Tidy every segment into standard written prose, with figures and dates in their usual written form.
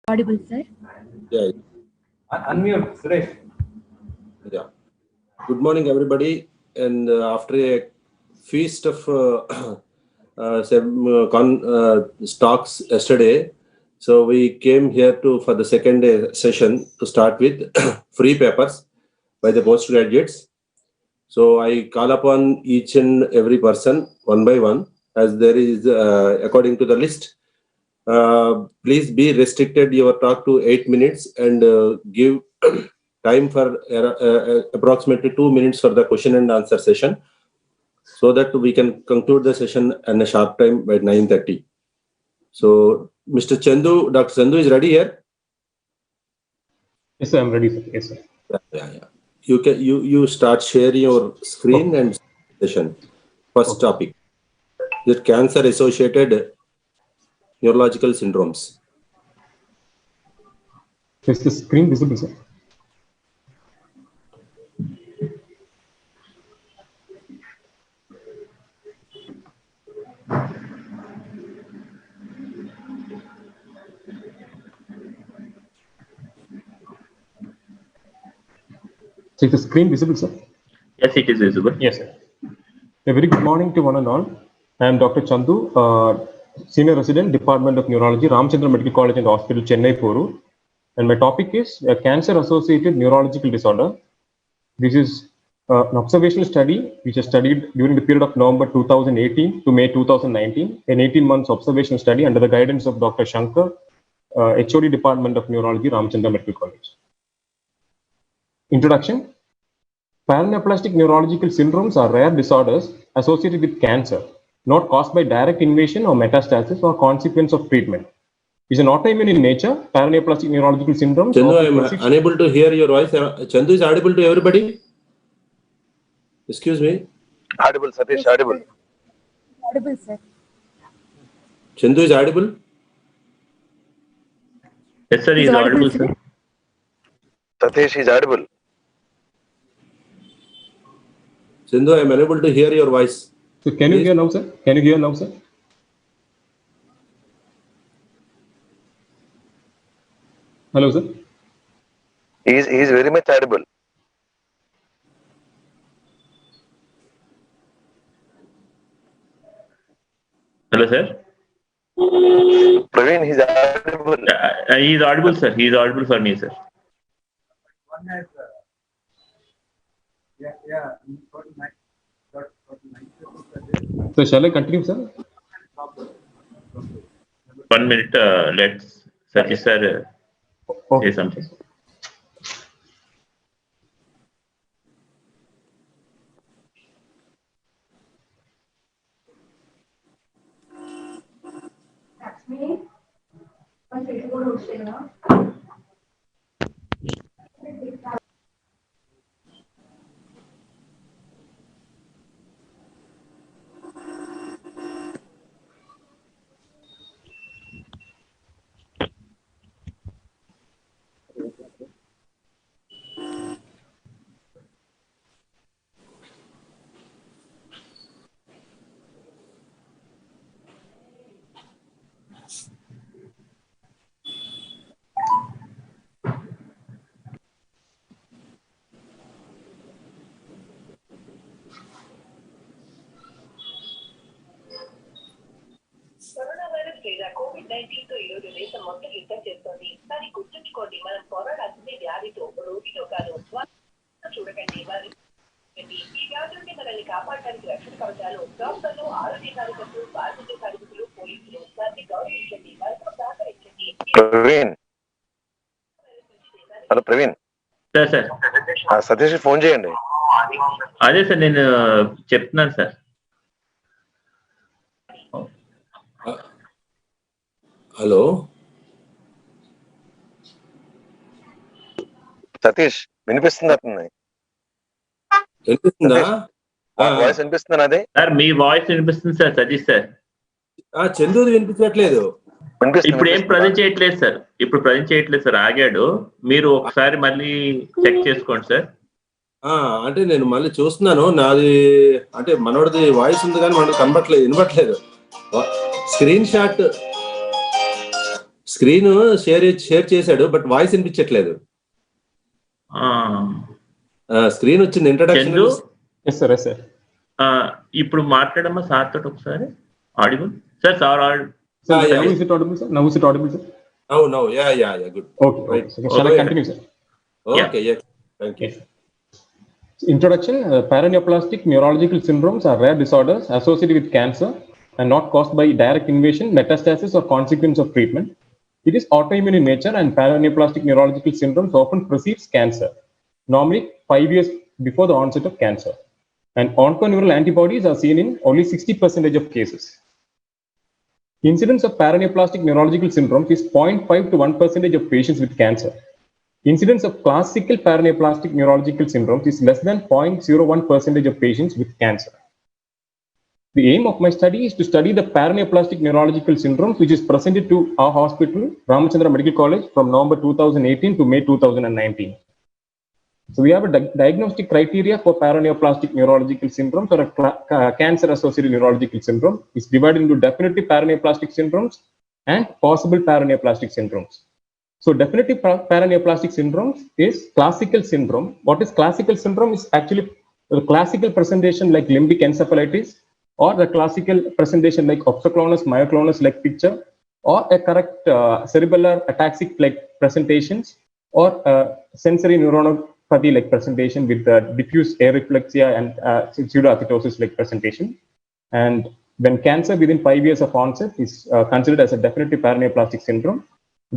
Audible, sir. Yeah. Unmute, Suresh. Yeah. Good morning, everybody. And after a feast of stocks yesterday, so we came here for the second session to start with free papers by the postgraduates. So I call upon each and every person one by one, as there is according to the list. Please be restricted your talk to 8 minutes and give time for approximately 2 minutes for the question and answer session, so that we can conclude the session in a sharp time by 9:30. So, Mr. Chandu, Dr. Chandu is ready here? Yes, sir, I'm ready, sir. Yes, sir. Yeah. You start sharing your screen and session. First topic is cancer associated neurological syndromes. Is the screen visible, sir? So is the screen visible, sir? Yes, it is visible. Yes, sir. A very good morning to one and all. I am Dr. Chandu, Senior Resident, Department of Neurology, Ramchandra Medical College and Hospital, Chennai, Porur. And my topic is a cancer-associated neurological disorder. This is an observational study which is studied during the period of November 2018 to May 2019, an 18 months observational study under the guidance of Dr. Shankar, HOD Department of Neurology, Ramchandra Medical College. Introduction. Paraneoplastic neurological syndromes are rare disorders associated with cancer, not caused by direct invasion or metastasis or consequence of treatment. Is an autoimmune in nature. Paraneoplastic neurological syndromes. Chandu, I am unable to hear your voice. Chandu is audible to everybody? Excuse me. Audible, Satish, audible. Audible, sir. Chandu is audible? Yes, sir, he is audible, sir. Satish is audible. Chandu, I am unable to hear your voice. So can you hear now, sir? Can you hear now, sir? Hello, sir. He is very much audible. Hello, sir. Praveen, he is audible. He is audible, sir. He is audible for me, sir. So shall I continue, sir? 1 minute. Let's Satish sir say something. COVID-19 తో ఈరోజు దేశం మొత్తం యుద్ధం చేస్తోంది. కానీ గుర్తుంచుకోండి, మనం పోరాడాల్సింది వ్యాధితో, రోగితో కాదు. చూడకండి, ఈ వ్యాధి నుండి మనల్ని కాపాడడానికి రక్షణ కవచాలు డాక్టర్లు, ఆరోగ్య కార్యకర్తలు, పారిశుద్ధ్య కార్మికులు, పోలీసులు వారిని గౌరవించండి, వారితో సహకరించండి. Praveen, hello Praveen. Sir Satish phone చేయండి. అదే సార్ నేను చెప్తున్నాను సార్. హలో సతీష్, వినిపిస్తుంది అతన్ని? వినిపిస్తుందా? వాయిస్ వినిపిస్తుంది అదే సార్. మీ వాయిస్ వినిపిస్తుంది సార్. సతీష్ సార్. చందుది వినిపించట్లేదు. ఇప్పుడు ఏం ప్రజెంట్ చేయట్లేదు సార్. ఇప్పుడు ప్రజెంట్ చేయట్లేదు సార్. ఆగాడు. మీరు ఒకసారి మళ్ళీ చెక్ చేసుకోండి సార్. అంటే నేను మళ్ళీ చూస్తున్నాను. నాది అంటే మనోడిది వాయిస్ ఉంది కానీ మనకు కనబట్లేదు, వినబట్లేదు. స్క్రీన్ షేర్ చేశాడు, బట్ వాయిస్ వినిపించట్లేదు. స్క్రీన్ వచ్చింది introduction. Chandu, yes sir, yes sir. ఇప్పుడు మాట్లాడమ్మా సార్ తోటి ఒకసారి. Audible sir, sir audible. Now is it audible, sir? Now is it audible, sir? No. Yeah, good. Okay, right. Okay. Shall I continue, sir? Okay, yeah. Thank you. Yes. Introduction. Paraneoplastic neurological syndromes are rare disorders associated with cancer and not caused by direct invasion, metastasis, or consequence of treatment. It is autoimmune in nature, and paraneoplastic neurological syndromes often precedes cancer, normally 5 years before the onset of cancer. And onconeural antibodies are seen in only 60% of cases. Incidence of paraneoplastic neurological syndromes is 0.5 to 1% of patients with cancer. Incidence of classical paraneoplastic neurological syndromes is less than 0.01% of patients with cancer. The aim of my study is to study the paraneoplastic neurological syndromes, which is presented to our hospital, Ramachandra Medical College, from November 2018 to May 2019. So we have a diagnostic criteria for paraneoplastic neurological syndromes or a cancer-associated neurological syndrome. It's divided into definitive paraneoplastic syndromes and possible paraneoplastic syndromes. So definitive paraneoplastic syndromes is classical syndrome. What is classical syndrome is actually a classical presentation like limbic encephalitis, or the classical presentation like opsoclonus, myoclonus like picture, or a correct cerebellar ataxic like presentations, or sensory neuronopathy like presentation with diffuse areflexia and pseudoathetosis like presentation. And when cancer within 5 years of onset is considered as a definitive paraneoplastic syndrome.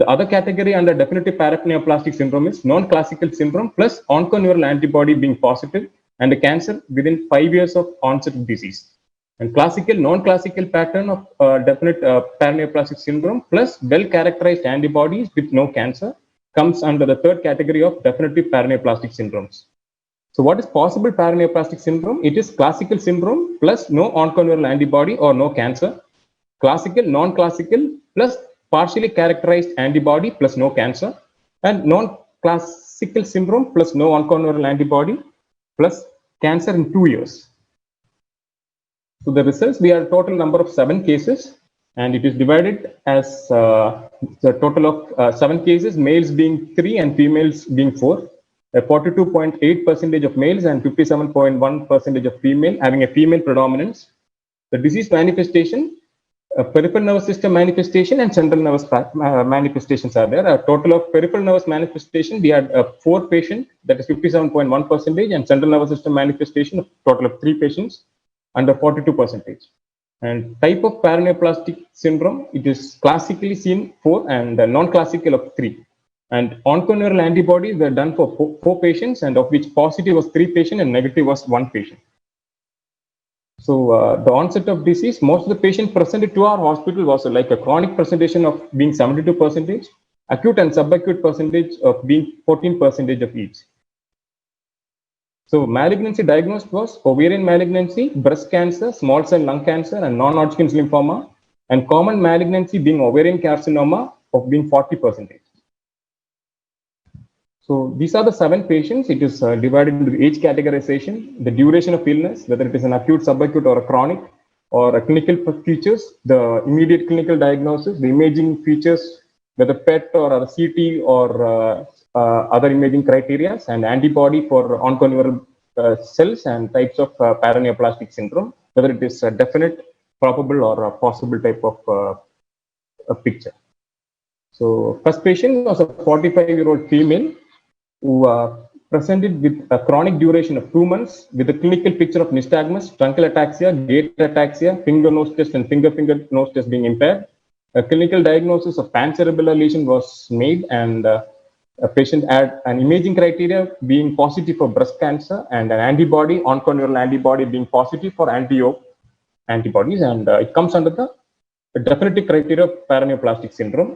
The other category under definitive paraneoplastic syndrome is non-classical syndrome plus onconeural antibody being positive and a cancer within 5 years of onset of disease. And classical, non-classical pattern of definite paraneoplastic syndrome plus well-characterized antibodies with no cancer comes under the third category of definitive paraneoplastic syndromes. So what is possible paraneoplastic syndrome? It is classical syndrome plus no onconeural antibody or no cancer, classical, non-classical plus partially characterized antibody plus no cancer, and non-classical syndrome plus no onconeural antibody plus cancer in 2 years. So the results, we have a total number of 7 cases, and it is divided as the total of 7 cases, males being 3 and females being 4. 42.8% of males and 57.1% of female, having a female predominance. The disease manifestation, peripheral nervous system manifestation and central nervous manifestations are there. A total of peripheral nervous manifestation, we had 4 patients, that is 57.1%, and central nervous system manifestation, a total of 3 patients, under 42%. And type of paraneoplastic syndrome, it is classically seen 4 and non-classical of 3. And onconeural antibodies were done for 4 patients, and of which positive was 3 patients and negative was 1 patient. So the onset of disease, most of the patients presented to our hospital was like a chronic presentation of being 72%, acute and subacute percentage of being 14% of each. So malignancy diagnosed was ovarian malignancy, breast cancer, small cell lung cancer, and non-Hodgkin's lymphoma, and common malignancy being ovarian carcinoma of being 40%. So these are the 7 patients. It is divided into age categorization, the duration of illness, whether it is an acute, subacute, or a chronic, or a clinical features, the immediate clinical diagnosis, the imaging features, whether PET or a CT or other imaging criteria, and antibody for onconeural cells and types of paraneoplastic syndrome, whether it is a definite, probable, or a possible type of a picture. So first patient was a 45-year-old female who presented with a chronic duration of 2 months with a clinical picture of nystagmus, truncal ataxia, gait ataxia, finger-nose test, and finger-nose test being impaired. A clinical diagnosis of pancerebellar lesion was made, and a patient had an imaging criteria being positive for breast cancer and an antibody, onconeural antibody, being positive for anti-O antibodies, and it comes under the definitive criteria of paraneoplastic syndrome.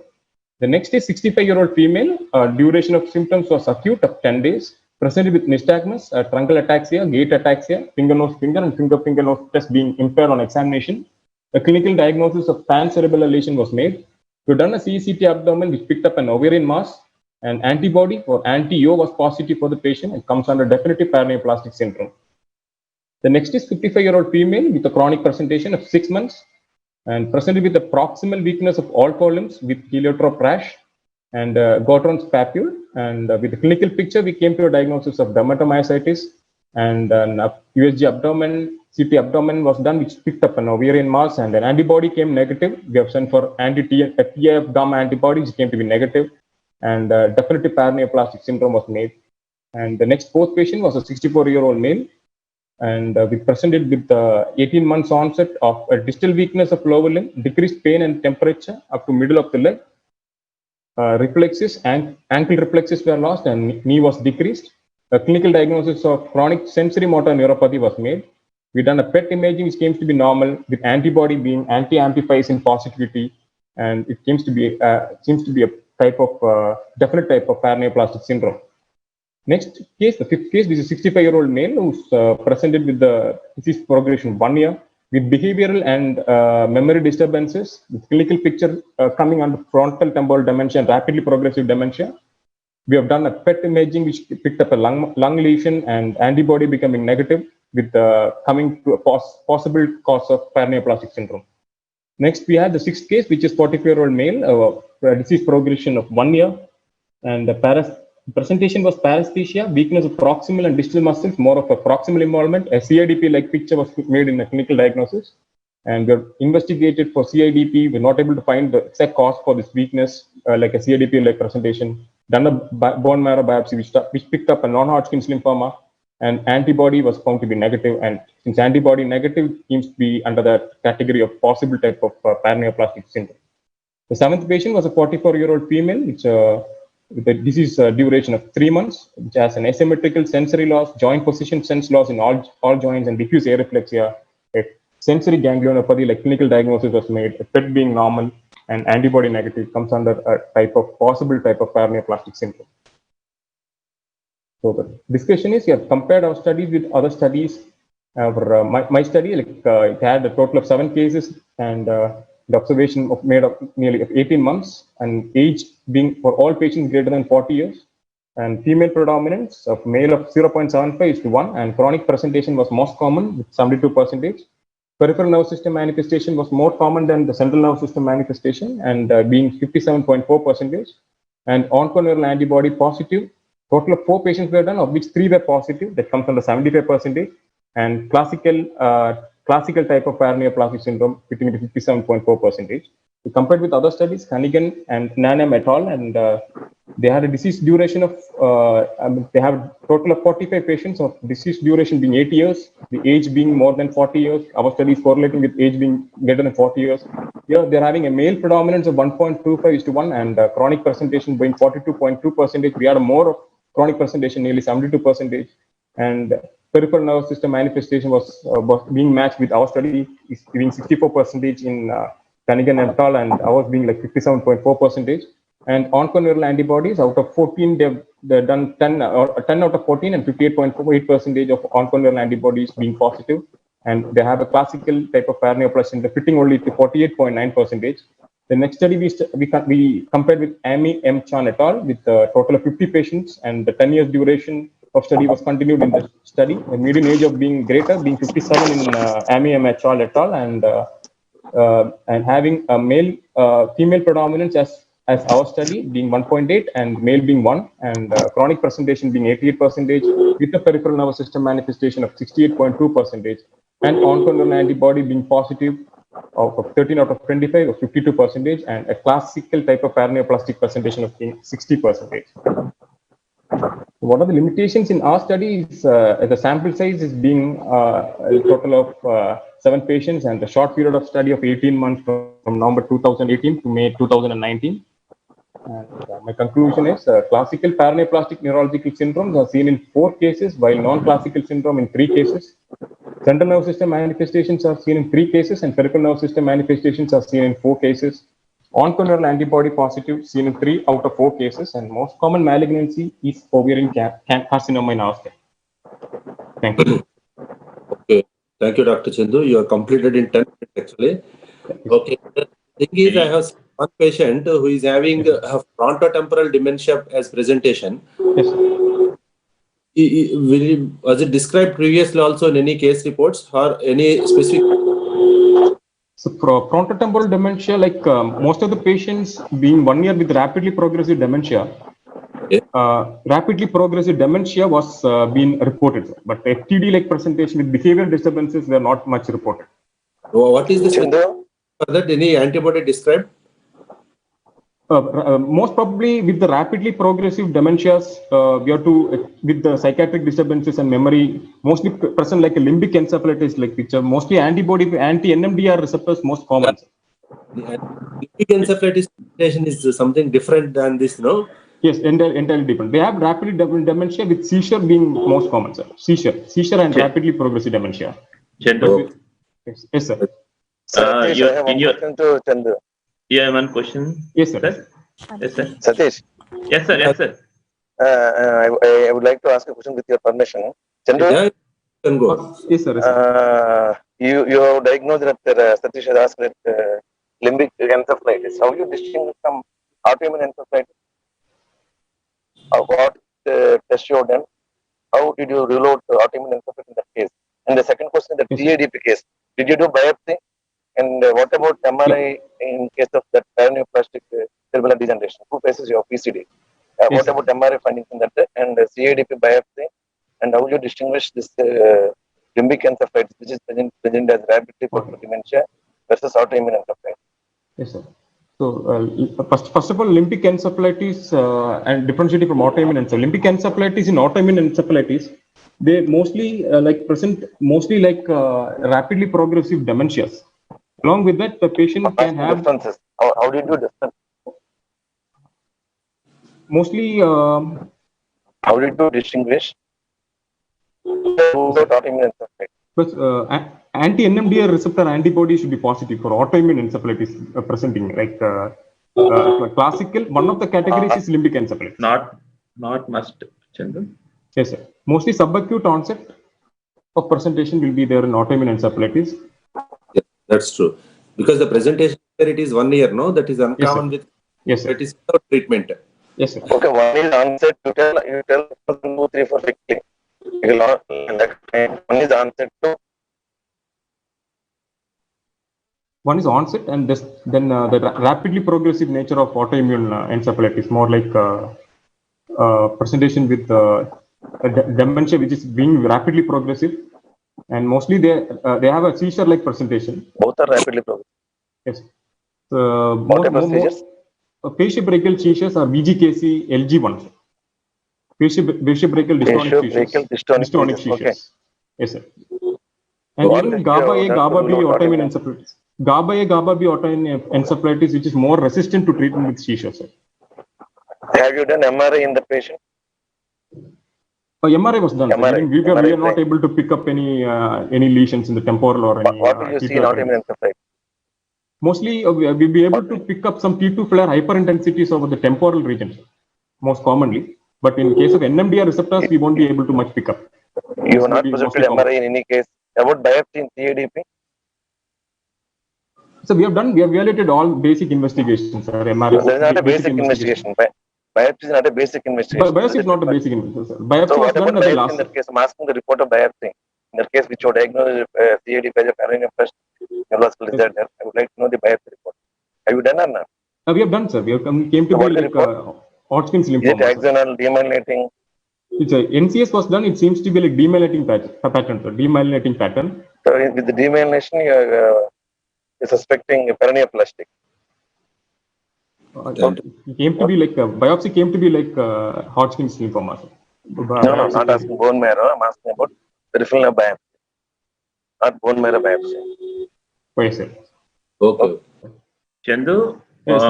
The next is 65-year-old female. Duration of symptoms was acute of 10 days. Presented with nystagmus, truncal ataxia, gait ataxia, finger-nose finger, and finger-nose test being impaired on examination. A clinical diagnosis of pancerebellar lesion was made. We done a CCT abdomen which picked up an ovarian mass, and antibody for anti-O was positive for the patient and comes under definitive paraneoplastic syndrome. The next is 55-year-old female with a chronic presentation of 6 months. and presented with the proximal weakness of all four limbs with heliotrope rash and Gotron's papule. And with the clinical picture, we came to a diagnosis of dermatomyositis, and an USG abdomen, CT abdomen was done, which picked up an ovarian mass, and an antibody came negative. We have sent for anti-TNF gamma antibodies, came to be negative, and definitive paraneoplastic syndrome was made. And the next fourth patient was a 64-year-old male, and we presented with 18 months onset of a distal weakness of lower limb, decreased pain and temperature up to middle of the leg. Reflexes and ankle reflexes were lost and knee was decreased. A clinical diagnosis of chronic sensory motor neuropathy was made. We done a PET imaging, which seems to be normal, with antibody being anti-amphiphysine positivity, and it seems to be a type of definite type of paraneoplastic syndrome. Next case, the fifth case, this is a 65-year-old male who's presented with the disease progression 1 year with behavioral and memory disturbances, with clinical picture coming under frontal temporal dementia and rapidly progressive dementia. We have done a PET imaging which picked up a lung lesion and antibody becoming negative, with coming to a possible cause of paraneoplastic syndrome. Next, we had the sixth case, which is 44-year-old male, disease progression of 1 year, and the presentation was paresthesia, weakness of proximal and distal muscles, more of a proximal involvement. A CIDP-like picture was made in a clinical diagnosis, and we investigated for CIDP. We're not able to find the exact cause for this weakness, like a CIDP-like presentation. Done a bone marrow biopsy, which picked up a non-Hodgkin's lymphoma, and antibody was found to be negative. And since antibody negative seems to be under that category of possible type of paraneoplastic syndrome. The seventh patient was a 44-year-old female, which with a disease duration of 3 months, which has an asymmetrical sensory loss, joint position sense loss in all joints, and diffuse areflexia. A sensory ganglionopathy, like clinical diagnosis was made, a PET being normal and antibody negative, comes under a possible type of paraneoplastic syndrome. So the discussion is, you have compared our studies with other studies. My study, it had a total of 7 cases, and the observation made of nearly 18 months, and age being for all patients greater than 40 years, and female predominance of male of 0.75:1, and chronic presentation was most common with 72%. Peripheral nerve system manifestation was more common than the central nerve system manifestation, and being 57.4%, and onconeural antibody positive. Total of 4 patients were done, of which 3 were positive. That comes under 75%, and classical type of paraneoplastic syndrome fitting into 57.4%. We compared with other studies, Hannigan and Nanam et al., and they had a disease duration of, they have a total of 45 patients of disease duration being 8 years, the age being more than 40 years. Our study is correlating with age being greater than 40 years. Here, they're having a male predominance of 1.25:1, and chronic presentation being 42.2%. We had a more of chronic presentation, nearly 72%, and peripheral nerve system manifestation was being matched with our study, is giving 64% in Cunningham et al., and ours being like 57.4%. And onconeural antibodies, out of 14, they've done 10 out of 14, and 58.48% of onconeural antibodies being positive. And they have a classical type of paraneoplastic fitting only to 48.9%. The next study we compared with Amy M. Chan et al. With a total of 50 patients, and the 10 years duration of study was continued in the study. The median age of being greater being 57 in Amy M. et al., and having a female predominance as our study being 1.8, and male being 1, and chronic presentation being 88%, with the peripheral nervous system manifestation of 68.2%, and onconeural antibody being positive of 13 out of 25 or 52%, and a classical type of paraneoplastic presentation of being 60%. What are the limitations in our study? Is the sample size is being a total of 7 patients, and the short period of study of 18 months from November 2018 to May 2019. And my conclusion is classical paraneoplastic neurological syndromes are seen in 4 cases, while non-classical syndrome in 3 cases. Central nervous system manifestations are seen in 3 cases, and peripheral nervous system manifestations are seen in 4 cases. Onconeural antibody positive seen in 3 out of 4 cases, and most common malignancy is ovarian carcinoma in our study. Thank you. Okay, thank you, Dr. Chandu. You are completed in 10 minutes actually. Okay, the thing is, I have one patient who is having a frontotemporal dementia as presentation. Yes, sir. Was it described previously also in any case reports or any specific? So frontotemporal dementia, like most of the patients being 1 year with rapidly progressive dementia, rapidly progressive dementia was being reported, but FTD like presentation with behavioral disturbances were not much reported. What is the Chandu? for that? Any antibody described? Most probably with the rapidly progressive dementias, we have to with the psychiatric disturbances and memory mostly present like a limbic encephalitis, like which are mostly anti-NMDR receptors most common. The limbic encephalitis presentation is something different than this, no? Yes, entirely different. They have rapidly dementia with seizure being most common, sir. Seizure and rapidly progressive dementia. Chandu, Yes, sir. Satish, I have one question to Chandu. you have one question? Yes, sir. Yes, sir. Satish, Yes, sir. Yes, sir. I would like to ask a question with your permission. Chandu, Yeah, you can go. Yes, sir. you have diagnosed that Satish has asked that limbic encephalitis. How you distinguish from autoimmune encephalitis? What test you have done? How did you rule out autoimmune encephalitis in that case? And the second question, the TADP case, did you do biopsy? And what about MRI in case of that paraneoplastic cerebral degeneration? Who faces your PCD? What about MRI findings in that and CADP biopsy? And how you distinguish this limbic encephalitis, which is present as rapidly progressive dementia versus autoimmune encephalitis? Yes, sir. So, first of all, limbic encephalitis and differentiating from autoimmune encephalitis. Limbic encephalitis in autoimmune encephalitis, they mostly present mostly like rapidly progressive dementias. Along with that, the patient can have differences. How do you do difference? Mostly. How did you distinguish autoimmune encephalitis? But anti-NMDR receptor antibody should be positive for autoimmune encephalitis presenting like classical. One of the categories is limbic encephalitis. Not must, Chandu. Yes, sir. Mostly subacute onset of presentation will be there in autoimmune encephalitis. Yes, that's true. Because the presentation here it is 1 year, no? That is uncommon with. Yes, sir. It is without treatment. Yes, sir. Okay, one is onset. You tell 2, 3, 4 quickly. One is onset to. One is onset, and then the rapidly progressive nature of autoimmune encephalitis, more like presentation with dementia, which is being rapidly progressive, and mostly they have a seizure-like presentation. Both are rapidly progressive. Yes. What type of seizures? Faciobrachial seizures are VGKC LG1. Faciobrachial dystonic seizures. Okay. Yes, sir. And even GABA A, GABA B autoimmune encephalitis. GABA A, GABA B autoimmune encephalitis, which is more resistant to treatment with seizures. Sir. Have you done MRI in the patient? MRI was done. MRI, we were not able to pick up any lesions in the temporal or any. What do you see in autoimmune encephalitis? Mostly, we'll be able to pick up some T2 flare hyperintensities over the temporal region, most commonly. But in case of NMDR receptors, we won't be able to much pick up. You have not presented MRI in any case. About biopsy in CADP? So we have violated all basic investigations, sir. MRI. That is not a basic investigation. Biopsy is not a basic investigation. Biopsy is not a basic investigation, sir. Biopsy so was what done about at the biopsy last. in that case? I'm asking the report of biopsy. In that case, which you diagnosed CADP as a paraneoplastic neurological disorder, I would like to know the biopsy report. Have you done or not? We have done, sir. We have came to be like Hodgkin's lymphoma. Is it axonal, demyelinating? It's a NCS was done. It seems to be like demyelinating pattern, sir. Demyelinating pattern. So with the demyelination, you're suspecting paraneoplastic. It came to be like biopsy came to be like Hodgkin's lymphoma. Sir. No, not asking bone marrow. I'm asking about peripheral biopsy, not bone marrow biopsy. Yes, sir. Okay. Chandu, Yes,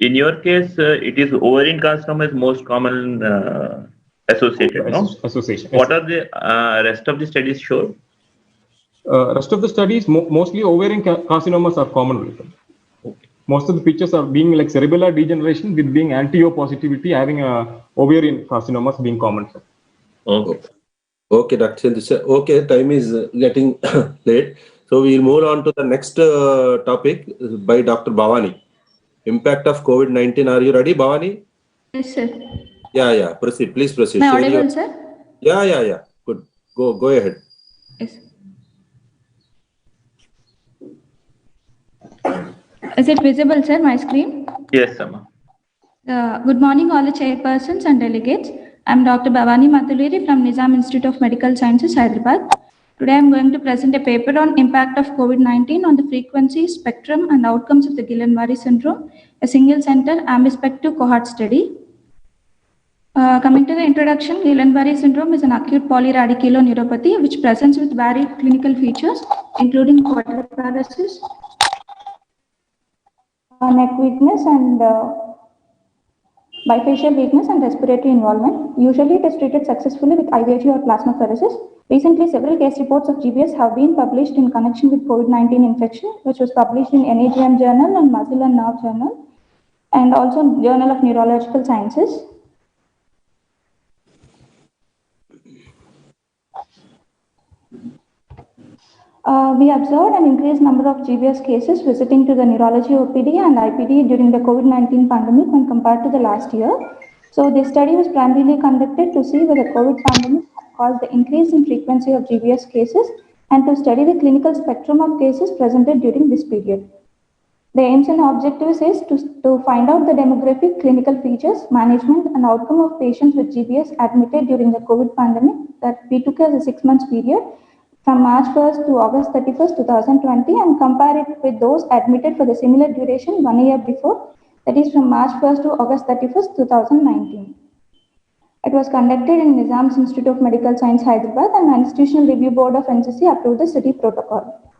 in your case, it is ovarian carcinoma is most common associated, no? Association. What are the rest of the studies show? Rest of the studies, mostly ovarian carcinomas are common. Okay. Most of the pictures are being like cerebellar degeneration with being anti-O positivity, having ovarian carcinomas being common. Sir. Okay. Okay, Dr. Chandra. Okay, time is getting late. So we'll move on to the next topic by Dr. Bhavani. Impact of COVID-19. Are you ready, Bhavani? Yes, sir. Yeah. Proceed. Please proceed. Am I audible, sir? Yeah. Good. Go ahead. Yes. Is it visible, sir, my screen? Yes, Amma. Good morning, all the chairpersons and delegates. I'm Dr. Bhavani Mathuliri from Nizam Institute of Medical Sciences, Hyderabad. Today, I'm going to present a paper on impact of COVID-19 on the frequency, spectrum, and outcomes of the Guillain-Barré syndrome, a single-center ambidextrous cohort study. Coming to the introduction, Guillain-Barré syndrome is an acute polyradiculoneuropathy which presents with varied clinical features, including quadriparesis, neck weakness, and bifacial weakness and respiratory involvement. Usually, it is treated successfully with IVIG or plasmapheresis. Recently, several case reports of GBS have been published in connection with COVID-19 infection, which was published in NAGM Journal and Muscle and Nerve Journal, and also Journal of Neurological Sciences. We observed an increased number of GBS cases visiting to the neurology OPD and IPD during the COVID-19 pandemic when compared to the last year. So this study was primarily conducted to see whether COVID pandemic caused the increase in frequency of GBS cases and to study the clinical spectrum of cases presented during this period. The aims and objectives is to find out the demographic, clinical features, management, and outcome of patients with GBS admitted during the COVID pandemic that we took as a 6-month period from March 1st to August 31st, 2020, and compare it with those admitted for the similar duration 1 year before, that is from March 1st to August 31st, 2019. It was conducted in Nizam's Institute of Medical Science, Hyderabad, and the Institutional Review Board of NCC approved the study protocol.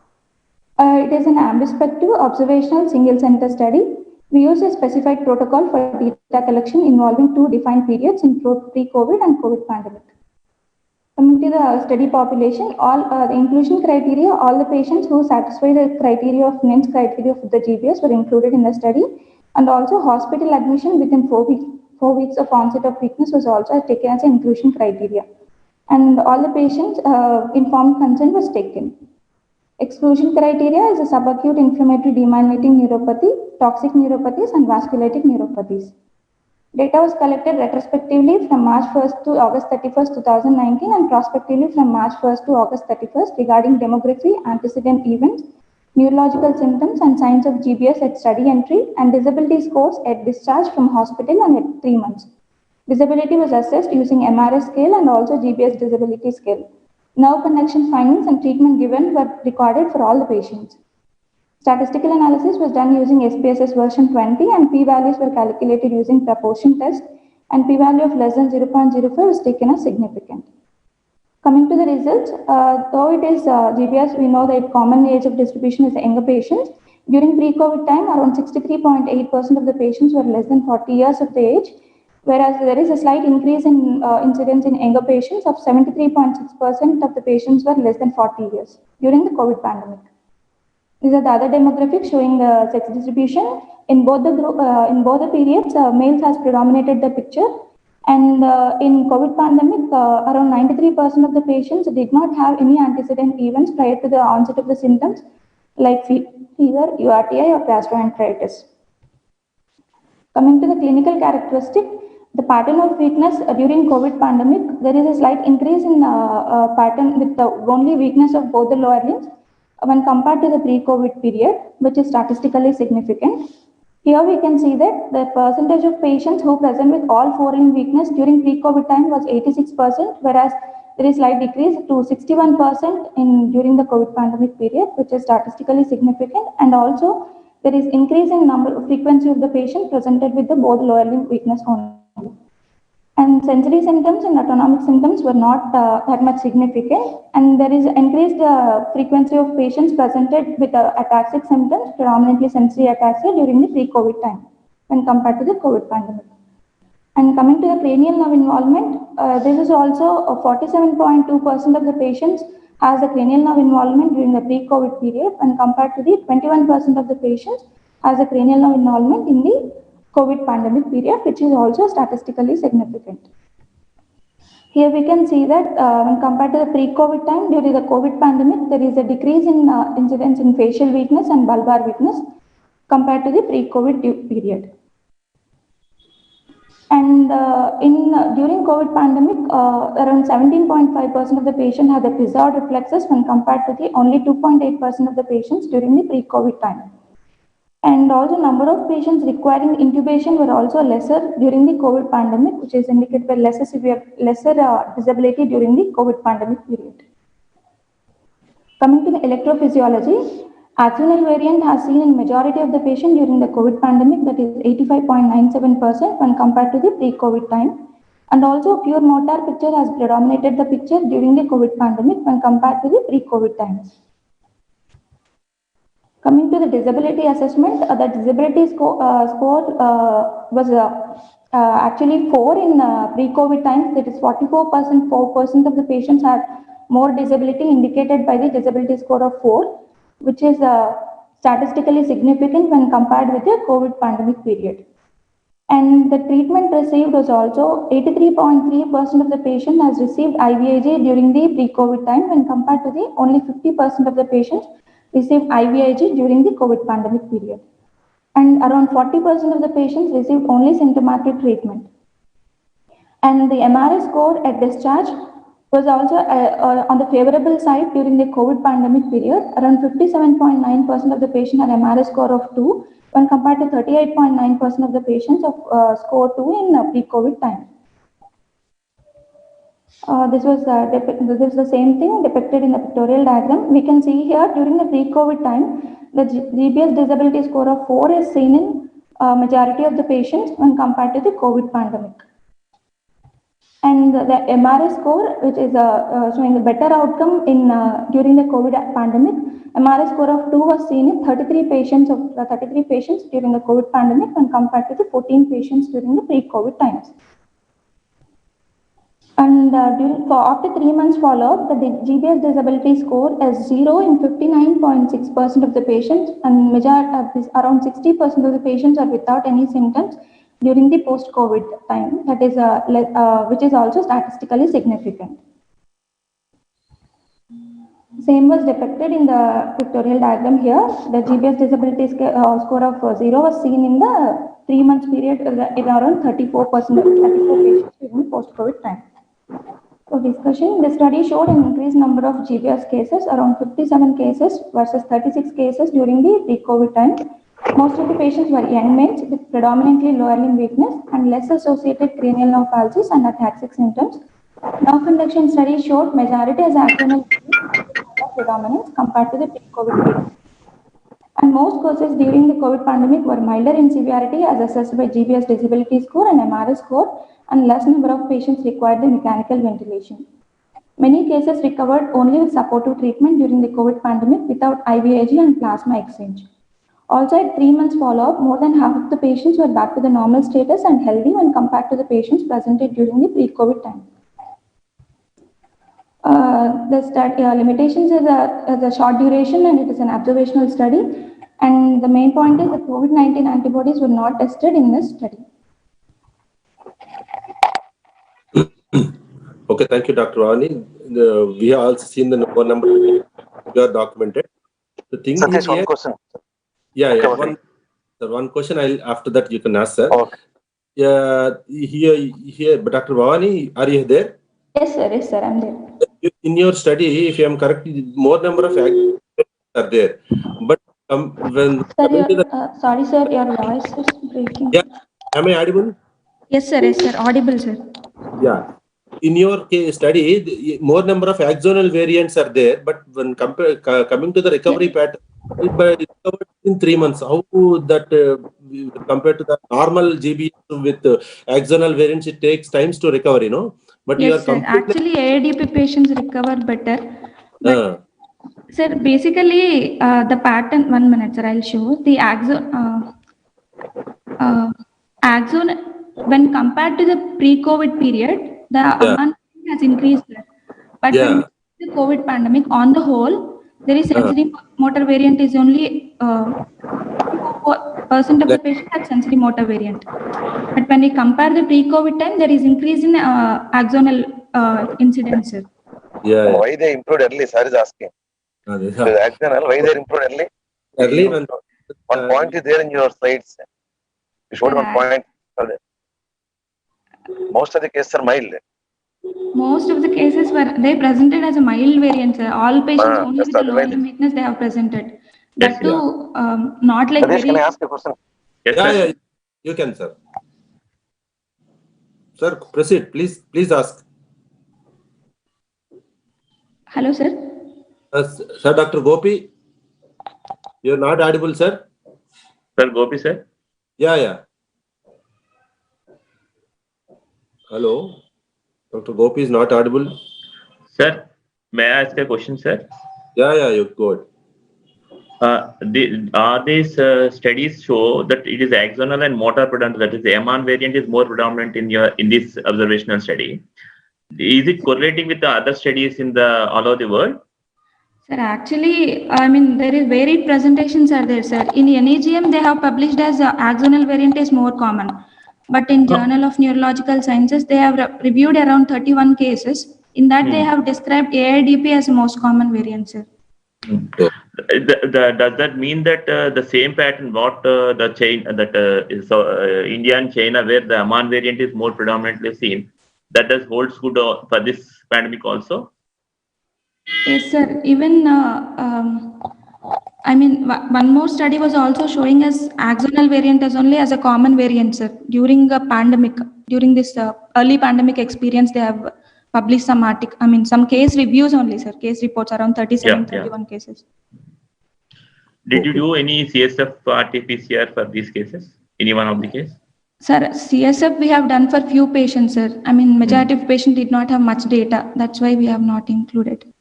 It is an ambidextrous observational single-center study. We use a specified protocol for data collection involving 2 defined periods in pre-COVID and COVID pandemic. Coming to the study population, all the inclusion criteria, all the patients who satisfy the criteria of NIMS criteria of the GBS were included in the study, and also hospital admission within 4 weeks of onset of weakness was also taken as an inclusion criteria. And all the patients, informed consent was taken. Exclusion criteria is a subacute inflammatory demyelinating neuropathy, toxic neuropathies, and vasculitic neuropathies. Data was collected retrospectively from March 1st to August 31st, 2019, and prospectively from March 1st to August 31st regarding demography, antecedent events, neurological symptoms, and signs of GBS at study entry, and disability scores at discharge from hospital and at 3 months. Disability was assessed using MRS scale and also GBS disability scale. Nerve conduction findings and treatment given were recorded for all the patients. Statistical analysis was done using SPSS version 20, and p-values were calculated using proportion test, and p-value of less than 0.05 was taken as significant. Coming to the results, though it is GBS, we know that common age of distribution is younger patients. During pre-COVID time, around 63.8% of the patients were less than 40 years of the age, whereas there is a slight increase in incidence in younger patients of 73.6% of the patients were less than 40 years during the COVID pandemic. These are the other demographics showing the sex distribution. In both the periods, males has predominated the picture. And in COVID pandemic, around 93% of the patients did not have any antecedent events prior to the onset of the symptoms like fever, URTI, or gastroenteritis. Coming to the clinical characteristic, the pattern of weakness during COVID pandemic, there is a slight increase in pattern with the only weakness of both the lower limbs when compared to the pre-COVID period, which is statistically significant. Here we can see that the percentage of patients who present with all 4 limb weakness during pre-COVID time was 86%, whereas there is slight decrease to 61% during the COVID pandemic period, which is statistically significant. And also there is increase in frequency of the patient presented with the both lower limb weakness only. And sensory symptoms and autonomic symptoms were not that much significant. And there is increased frequency of patients presented with ataxic symptoms, predominantly sensory ataxia during the pre-COVID time when compared to the COVID pandemic. And coming to the cranial nerve involvement, this is also 47.2% of the patients has the cranial nerve involvement during the pre-COVID period when compared to the 21% of the patients has the cranial nerve involvement in the COVID pandemic period, which is also statistically significant. Here we can see that when compared to the pre-COVID time, during the COVID pandemic, there is a decrease in incidence in facial weakness and bulbar weakness compared to the pre-COVID period. And during COVID pandemic, around 17.5% of the patients had the preserved reflexes when compared to the only 2.8% of the patients during the pre-COVID time. And also number of patients requiring intubation were also lesser during the COVID pandemic, which is indicated by lesser disability during the COVID pandemic period. Coming to the electrophysiology, axonal variant has seen in majority of the patient during the COVID pandemic, that is 85.97% when compared to the pre-COVID time. And also pure motor picture has predominated the picture during the COVID pandemic when compared to the pre-COVID times. Coming to the disability assessment, the disability score was actually 4 in pre-COVID times. That is 44%, 4% of the patients had more disability indicated by the disability score of 4, which is statistically significant when compared with the COVID pandemic period. And the treatment received was also 83.3% of the patient has received IVIG during the pre-COVID time when compared to the only 50% of the patients received IVIG during the COVID pandemic period. And around 40% of the patients received only symptomatic treatment. And the MRS score at discharge was also on the favorable side during the COVID pandemic period. Around 57.9% of the patients had MRS score of 2 when compared to 38.9% of the patients of score 2 in pre-COVID time. This was the same thing depicted in the pictorial diagram. We can see here during the pre-COVID time, the GBS disability score of 4 is seen in majority of the patients when compared to the COVID pandemic. And the MRS score, which is showing a better outcome in during the COVID pandemic, MRS score of 2 was seen in 33 patients during the COVID pandemic when compared to the 14 patients during the pre-COVID times. And after 3 months follow-up, the GBS disability score is 0 in 59.6% of the patients, and around 60% of the patients are without any symptoms during the post-COVID time. That is, which is also statistically significant. Same was depicted in the pictorial diagram here. The GBS disability score of 0 was seen in the 3 months period in around 34% of 34 patients during the post-COVID time. For discussion, the study showed an increased number of GBS cases, around 57 cases versus 36 cases during the pre-COVID time. Most of the patients were young males with predominantly lower limb weakness and less associated cranial nerve palsies and ataxic symptoms. Nerve conduction study showed majority as axonal predominance compared to the pre-COVID period. And most cases during the COVID pandemic were milder in severity as assessed by GBS disability score and MRS score, and less number of patients required the mechanical ventilation. Many cases recovered only with supportive treatment during the COVID pandemic without IVIG and plasma exchange. Also, at 3 months follow-up, more than half of the patients were back to the normal status and healthy when compared to the patients presented during the pre-COVID time. The study limitations is a short duration and it is an observational study. And the main point is that COVID-19 antibodies were not tested in this study. Okay, thank you, Dr. Vani. We have also seen the number you are documented. The thing Sir, is just one here, question. yeah, one question. After that you can ask, sir. Okay. Here, but Dr. Vani, are you there? Yes, sir, I'm there. In your study, if I am correct, more number of actors are there, but when Sir, sorry, sir, your voice is breaking. yeah, am I audible? Yes, sir, audible, sir. Yeah. In your case study, more number of axonal variants are there, but when coming to the recovery pattern, it recovered in 3 months. How that compared to the normal GB with axonal variants, it takes times to recover, you know. But Yes, you are sir. Actually, AADP patients recover better. But, sir, basically, the pattern, 1 minute, sir, I'll show. The axon, when compared to the pre-COVID period, the amount has increased. But when the COVID pandemic, on the whole, there is sensory motor variant is only 54% of the patient had sensory motor variant. But when we compare the pre-COVID time, there is increase in axonal incidences. Yeah. Why they improved early? Sir is asking. The axonal, why they improved early? Early when one point is there in your slides. You showed one point. Most of the cases are mild. Most of the cases were they presented as a mild variant. All patients only with the lower limb weakness they have presented. That Yes, too, not like Rajesh, can I very. ask a question? Yes, Yeah, sir. yeah, you can, sir. Sir, proceed. Please ask. Hello, sir. Sir, Dr. Gopi, you're not audible, sir. Sir, Gopi, sir. Yeah. Hello. Dr. Gopi is not audible. Sir, may I ask a question, sir? Yeah, you good. These studies show that it is axonal and motor predominant, that is the M1 variant is more predominant in this observational study. Is it correlating with the other studies in the all over the world? Sir, actually, I mean, there is varied presentations are there, sir. In NEGM, they have published as axonal variant is more common. But in Journal of Neurological Sciences, they have reviewed around 31 cases. In that, they have described AIDP as the most common variant, sir. Does that mean that the same pattern what the chain that is India and China where the Amman variant is more predominantly seen, that does holds good for this pandemic also? Yes, sir. Even, I mean, one more study was also showing us axonal variant as only as a common variant, sir. During a pandemic, during this early pandemic experience, they have published some some case reviews only, sir. Case reports around 31 cases. Did you do any CSF RT-PCR for these cases? Any one of the case? Sir, CSF we have done for few patients, sir. I mean, majority of patients did not have much data. That's why we have not included.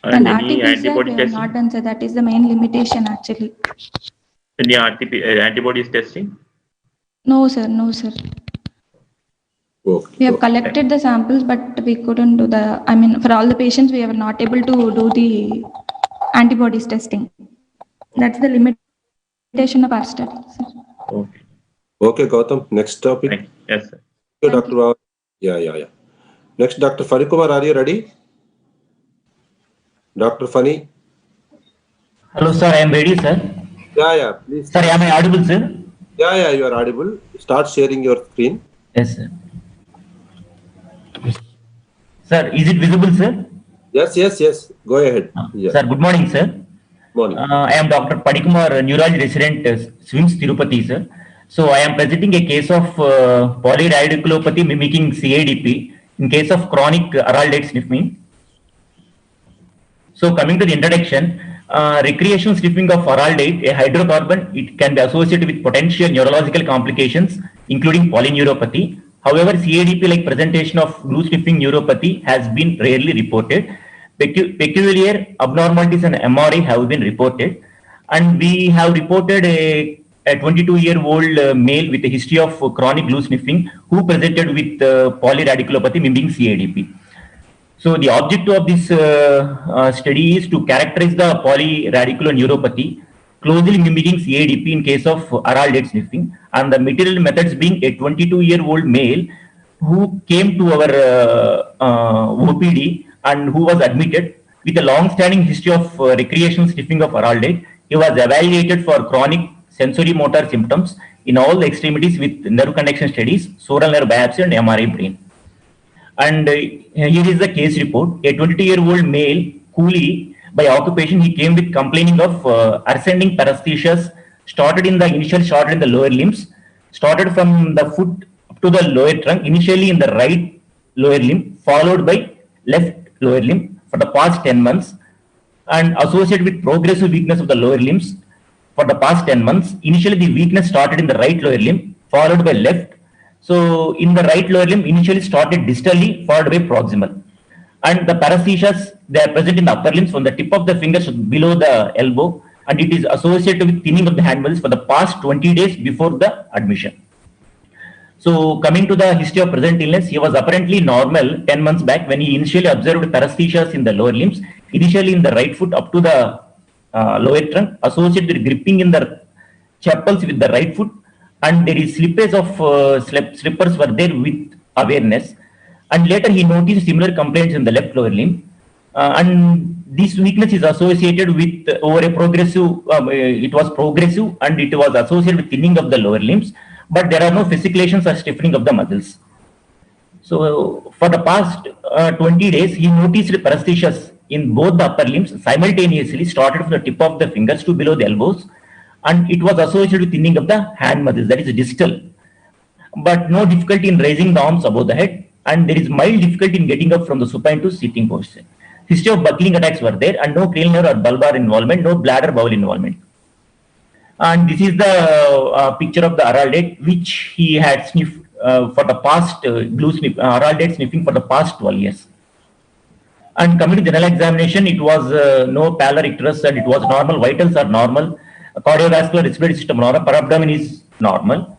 And any RT-PCR antibody we have testing? not done, sir. That is the main limitation, actually. Any antibodies testing? No, sir. No, sir. Okay. We have collected the samples, but we couldn't do the. I mean, for all the patients, we are not able to do the antibodies testing. That's the limitation of our study, sir. Okay, Gautam. Next topic. Thank you. Yes, sir. Thank you, Dr. Rao. Yeah. Next, Dr. Fani Kumar, are you ready? Dr. Fani? Hello, sir. I am ready, sir. Yeah, please. Sir, am I audible, sir? Yeah, you are audible. Start sharing your screen. Yes, sir. Sir, is it visible, sir? Yes. Go ahead. Yeah. Sir, good morning, sir. Morning. I am Dr. Padikumar, neurology resident, SWIMS, Tirupati, sir. So, I am presenting a case of polyradiculopathy mimicking CADP in case of chronic araldite sniffing. So, coming to the introduction, recreational sniffing of araldite, a hydrocarbon, it can be associated with potential neurological complications, including polyneuropathy. However, CADP-like presentation of glue sniffing neuropathy has been rarely reported. Peculiar abnormalities and MRI have been reported, and we have reported a 22-year-old male with a history of chronic glue sniffing who presented with polyradiculopathy mimicking CADP. So the objective of this study is to characterize the polyradiculoneuropathy closely mimicking CADP in case of araldite sniffing, and the material methods being a 22-year-old male who came to our OPD and who was admitted with a long-standing history of recreational sniffing of araldite. He was evaluated for chronic sensory motor symptoms in all the extremities with nerve conduction studies, sural nerve biopsy, and MRI brain. And here is the case report. A 22-year-old male coolie by occupation, he came with complaining of ascending paresthesias, started in the lower limbs, started from the foot up to the lower trunk, initially in the right lower limb, followed by left lower limb for the past 10 months, and associated with progressive weakness of the lower limbs for the past 10 months. Initially, the weakness started in the right lower limb, followed by left. So, in the right lower limb, initially started distally, followed by proximal. And the paresthesias, they are present in the upper limbs from the tip of the fingers below the elbow, and it is associated with thinning of the hand muscles for the past 20 days before the admission. So, coming to the history of present illness, he was apparently normal 10 months back when he initially observed paresthesias in the lower limbs, initially in the right foot up to the lower trunk, associated with gripping in the chappals with the right foot, and there is slippage of slippers were there with awareness. And later he noticed similar complaints in the left lower limb, and this weakness is associated with over a progressive. It was progressive and it was associated with thinning of the lower limbs, but there are no fasciculations or stiffening of the muscles. So for the past 20 days, he noticed paresthesias in both the upper limbs simultaneously, started from the tip of the fingers to below the elbows, and it was associated with thinning of the hand muscles, that is distal, but no difficulty in raising the arms above the head, and there is mild difficulty in getting up from the supine to sitting position. History of buckling attacks were there, and no cranial nerve or bulbar involvement, no bladder bowel involvement. And this is the picture of the Araldate, which he had sniffed for the past Araldate sniffing for the past 12 years. And coming to general examination, it was no pallor icterus, and it was normal. Vitals are normal. Cardiovascular respiratory system normal. Parabdomen is normal.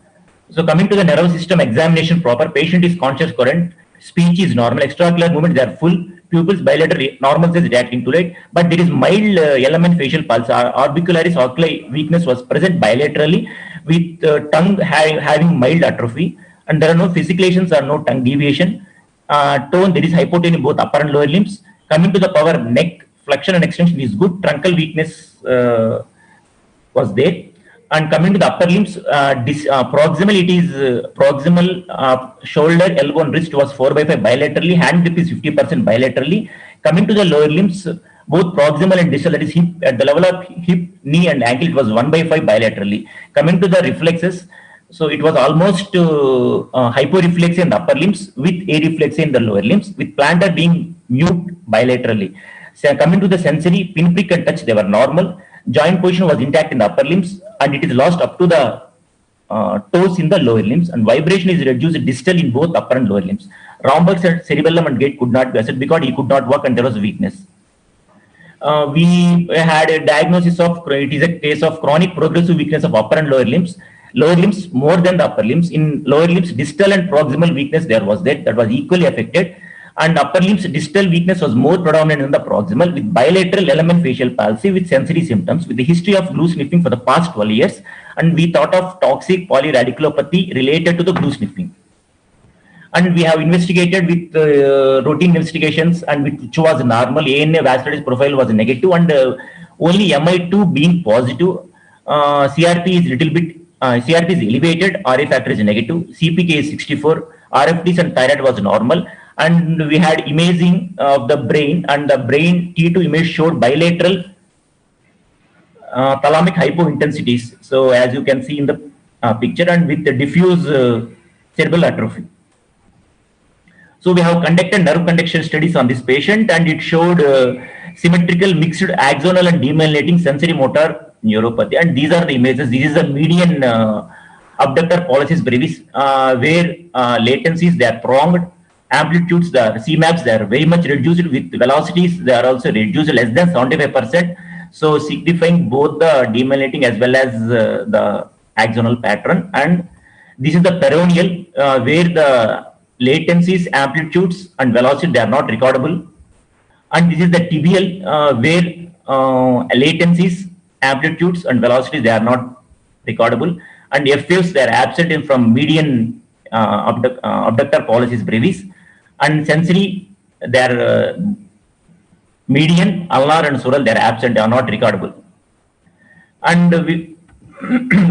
So coming to the nervous system examination proper, patient is conscious current, speech is normal, extraocular movements are full, pupils bilateral normal says reacting to light, but there is mild element facial pulse. Orbicularis oculi weakness was present bilaterally with tongue having mild atrophy, and there are no fasciculations or no tongue deviation. Tone, there is hypotonia in both upper and lower limbs. Coming to the power, neck flexion and extension is good. Truncal weakness was there. And coming to the upper limbs, proximal, it is proximal shoulder, elbow, and wrist was 4/5 bilaterally. Hand grip is 50% bilaterally. Coming to the lower limbs, both proximal and distal, that is hip, at the level of hip, knee, and ankle, it was 1/5 bilaterally. Coming to the reflexes, so it was almost hyporeflexia in the upper limbs with areflexia in the lower limbs, with plantar being mute bilaterally. So coming to the sensory, pinprick and touch, they were normal. Joint position was intact in the upper limbs, and it is lost up to the toes in the lower limbs, and vibration is reduced distal in both upper and lower limbs. Romberg's cerebellum and gait could not be assessed because he could not walk and there was weakness. We had a diagnosis of, it is a case of chronic progressive weakness of upper and lower limbs. Lower limbs more than the upper limbs. In lower limbs, distal and proximal weakness there was that was equally affected. And upper limbs distal weakness was more predominant in the proximal, with bilateral element facial palsy with sensory symptoms, with the history of glue sniffing for the past 12 years. And we thought of toxic polyradiculopathy related to the glue sniffing. And we have investigated with routine investigations, and which was normal. ANA vasculitis profile was negative, and only MI2 being positive. CRP is little bit, CRP is elevated, RA factor is negative, CPK is 64, RFTs and thyroid was normal. And we had imaging of the brain, and the brain T2 image showed bilateral thalamic hypointensities. So as you can see in the picture, and with the diffuse cerebral atrophy. So we have conducted nerve conduction studies on this patient, and it showed symmetrical mixed axonal and demyelinating sensory motor neuropathy. And these are the images. This is the median abductor pollicis brevis, where latencies, they are pronged. Amplitudes, the Cmaps, they are very much reduced, with velocities, they are also reduced less than 75%. So signifying both the demyelinating as well as the axonal pattern. And this is the peroneal, where the latencies, amplitudes, and velocity, they are not recordable. And this is the tibial, where latencies, amplitudes, and velocities, they are not recordable. And FFs, they are absent from median abductor pollicis brevis. And sensory, they are median, ulnar, and sural, they are absent, they are not recordable. And we,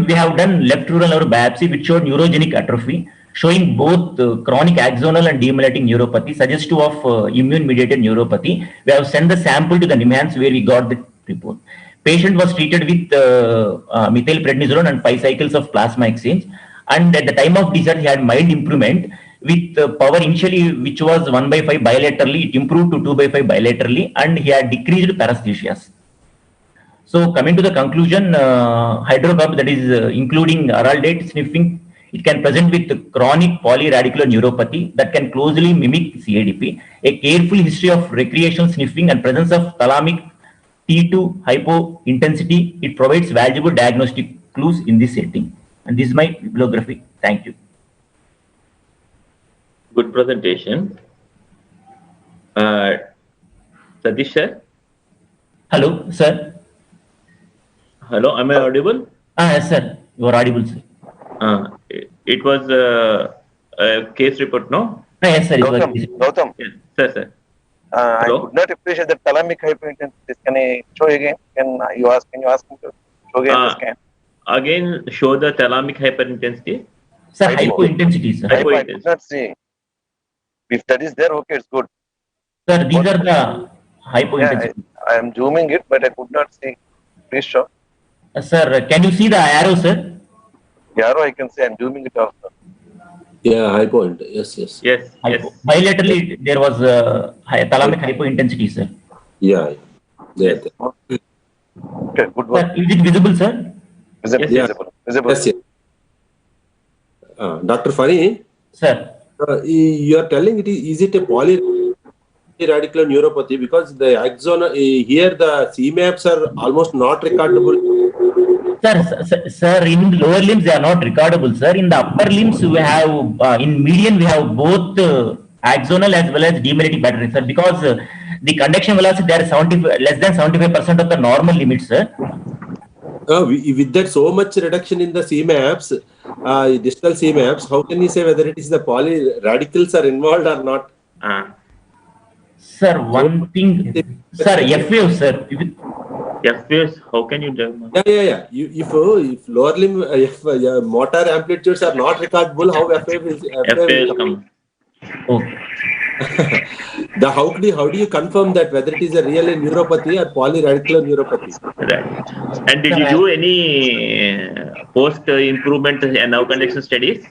we have done left rural nerve biopsy, which showed neurogenic atrophy, showing both chronic axonal and demyelinating neuropathy, suggestive of immune-mediated neuropathy. We have sent the sample to the NIMHANS, where we got the report. Patient was treated with methylprednisolone and 5 cycles of plasma exchange. And at the time of discharge, he had mild improvement, with power initially, which was 1/5 bilaterally, it improved to 2/5 bilaterally, and he had decreased paresthesias. So coming to the conclusion, hydrocarbon, that is including Araldate sniffing, it can present with chronic polyradicular neuropathy that can closely mimic CADP. A careful history of recreational sniffing and presence of thalamic T2 hypointensity, it provides valuable diagnostic clues in this setting. And this is my bibliography. Thank you. Good presentation. Satish sir. Hello, sir. Hello, am I audible? Yes, sir. You are audible, sir. It was a case report, no? Yes, sir. Gautam, Yes, sir. I could not appreciate the thalamic hypointensity. Can I show again? Can you ask him to show again the scan? Again, show the thalamic hyperintensity. Sir, hypointensity, sir. I could not see. If that is there, okay, it's good. Sir, these are the hypointensity. I am zooming it, but I could not see. Please show. Sir, can you see the arrow, sir? The arrow I can see. I'm zooming it off. Yeah, high point. Yes, yes. Yes, yes. Bilaterally, there was thalamic hypointensity, sir. Yeah, there. Yes. Okay, good work. Sir, is it visible, sir? Visible, Yes, visible, visible. Yes, yes. Dr. Fani, Sir, you are telling is it a polyradicular neuropathy because the axon here the CMAPs are almost not recordable. Sir, in lower limbs they are not recordable, sir. In the upper limbs we have, in median we have both axonal as well as demyelinating pattern, sir. Because the conduction velocity there is less than 75% of the normal limit, sir. With that so much reduction in the CMAPs, distal CMAPs, how can you say whether it is the polyradicals are involved or not? Sir, one thing, sir, F wave, sir. F waves, how can you do? Yeah. If lower limb, if motor amplitudes are not recordable, how F wave is? F waves come. Okay. How do you confirm that whether it is a real neuropathy or polyradicular neuropathy? Right. And did you do any post improvement nerve conduction studies?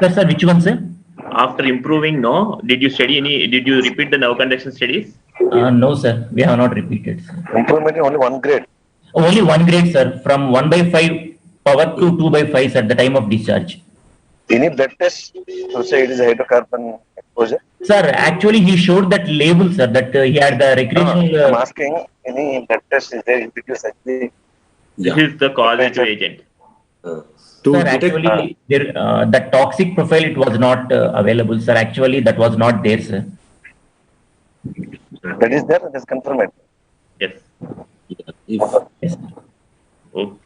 Sir, which one, sir? After improving, no. Did you study any? Did you repeat the nerve conduction studies? No, sir. We have not repeated, sir. Improvement in only one grade. Only one grade, sir. From 1/5 power to 2/5, sir, at the time of discharge. Any blood test to say it is hydrocarbon exposure? Sir, actually, he showed that label, sir, that he had the recreational. I'm asking, any blood test is there? Did you such the? This is the causative agent. Sir, actually, the toxic profile it was not available, sir. Actually, that was not there, sir. That is there. Just confirm it. Yes. Yes, sir. Oh.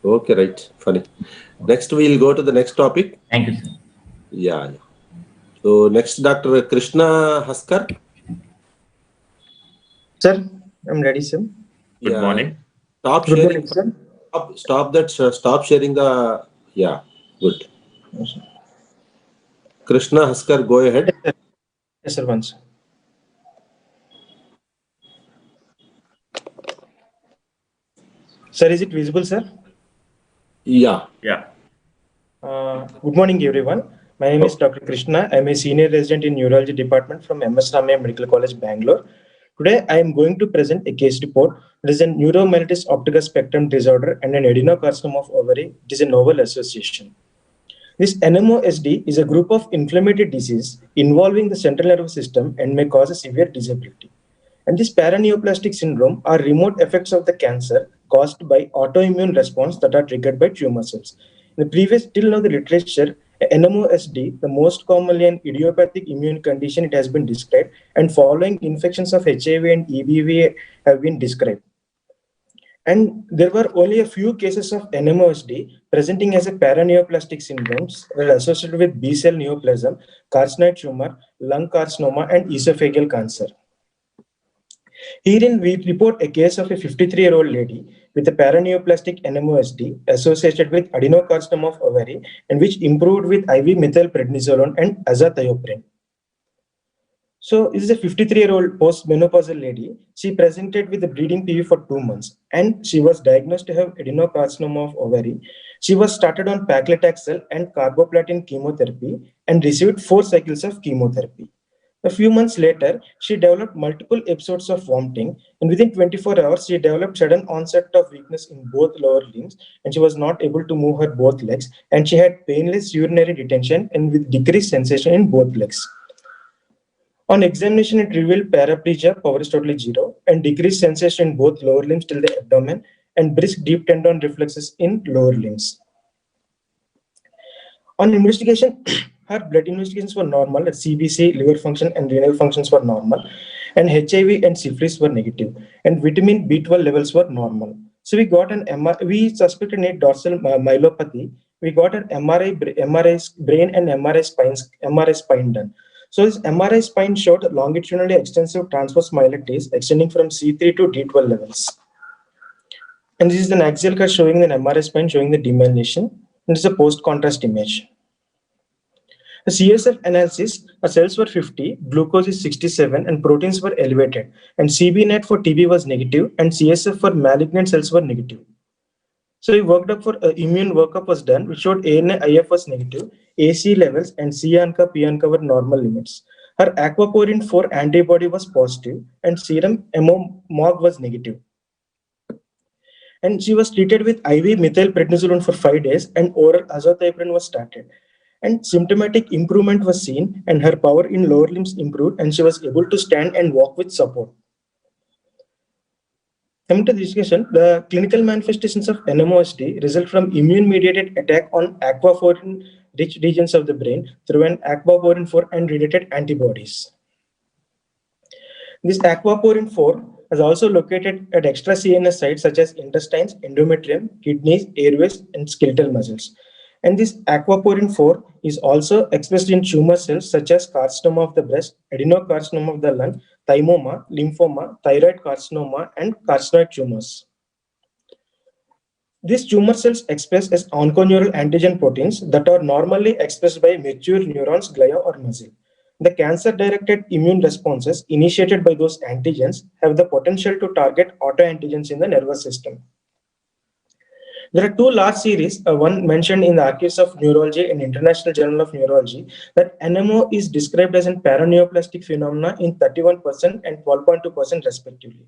Okay, right. Funny. Next, we'll go to the next topic. Thank you, sir. Yeah. So next, Dr. Krishna Haskar. Sir, I'm ready, sir. Good morning. Stop Good sharing. morning, sir. Stop sharing the. Yeah. Good. Krishna Haskar, go ahead. Yes, sir, once. Sir, is it visible, sir? Yeah. Yeah. Good morning, everyone. My name is Dr. Krishna. I'm a senior resident in Neurology Department from MS Ramaya Medical College, Bangalore. Today, I am going to present a case report. It is a neuromyelitis optica spectrum disorder and an adenocarcinoma of ovary. It is a novel association. This NMOSD is a group of inflammatory disease involving the central nervous system and may cause a severe disability. And this paraneoplastic syndrome are remote effects of the cancer caused by autoimmune response that are triggered by tumor cells. In the previous, till now, the literature, NMOSD, the most commonly an idiopathic immune condition, it has been described, and following infections of HIV and EBV have been described. And there were only a few cases of NMOSD presenting as a paraneoplastic syndromes that are associated with B-cell neoplasm, carcinoid tumor, lung carcinoma, and esophageal cancer. Herein, we report a case of a 53-year-old lady with a paraneoplastic NMOSD associated with adenocarcinoma of ovary and which improved with IV methylprednisolone and azathioprine. So this is a 53-year-old post-menopausal lady. She presented with a bleeding PV for 2 months and she was diagnosed to have adenocarcinoma of ovary. She was started on paclitaxel and carboplatin chemotherapy and received 4 cycles of chemotherapy. A few months later, she developed multiple episodes of vomiting, and within 24 hours, she developed sudden onset of weakness in both lower limbs, and she was not able to move her both legs, and she had painless urinary detention and with decreased sensation in both legs. On examination, it revealed paraplegia, power is totally 0, and decreased sensation in both lower limbs till the abdomen, and brisk deep tendon reflexes in lower limbs. On investigation, her blood investigations were normal, CBC, liver function, and renal functions were normal, and HIV and syphilis were negative, and vitamin B12 levels were normal. So we got an MRI, we suspected a dorsal myelopathy. We got an MRI brain and MRI spine done. So this MRI spine showed longitudinally extensive transverse myelitis extending from C3 to D12 levels. And this is an axial cut showing an MRI spine showing the demyelination. And this is a post-contrast image. The CSF analysis, cells were 50, glucose is 67, and proteins were elevated. And CB net for TB was negative, and CSF for malignant cells were negative. So we worked up for immune workup was done, which showed ANA IF was negative, AC levels and C-ANCA, P-ANCA were normal limits. Her aquaporin 4 antibody was positive, and serum MOG was negative. And she was treated with IV methylprednisolone for 5 days, and oral azathioprine was started. And symptomatic improvement was seen, and her power in lower limbs improved, and she was able to stand and walk with support. Coming to the discussion, the clinical manifestations of NMOSD result from immune-mediated attack on aquaporin-rich regions of the brain through an aquaporin 4 and related antibodies. This aquaporin 4 is also located at extra CNS sites such as intestines, endometrium, kidneys, airways, and skeletal muscles. And this aquaporin 4 is also expressed in tumor cells such as carcinoma of the breast, adenocarcinoma of the lung, thymoma, lymphoma, thyroid carcinoma, and carcinoid tumors. These tumor cells express as onconeural antigen proteins that are normally expressed by mature neurons, glia, or muscle. The cancer-directed immune responses initiated by those antigens have the potential to target autoantigens in the nervous system. There are two large series, one mentioned in the Archives of Neurology and International Journal of Neurology, that NMO is described as a paraneoplastic phenomena in 31% and 12.2% respectively.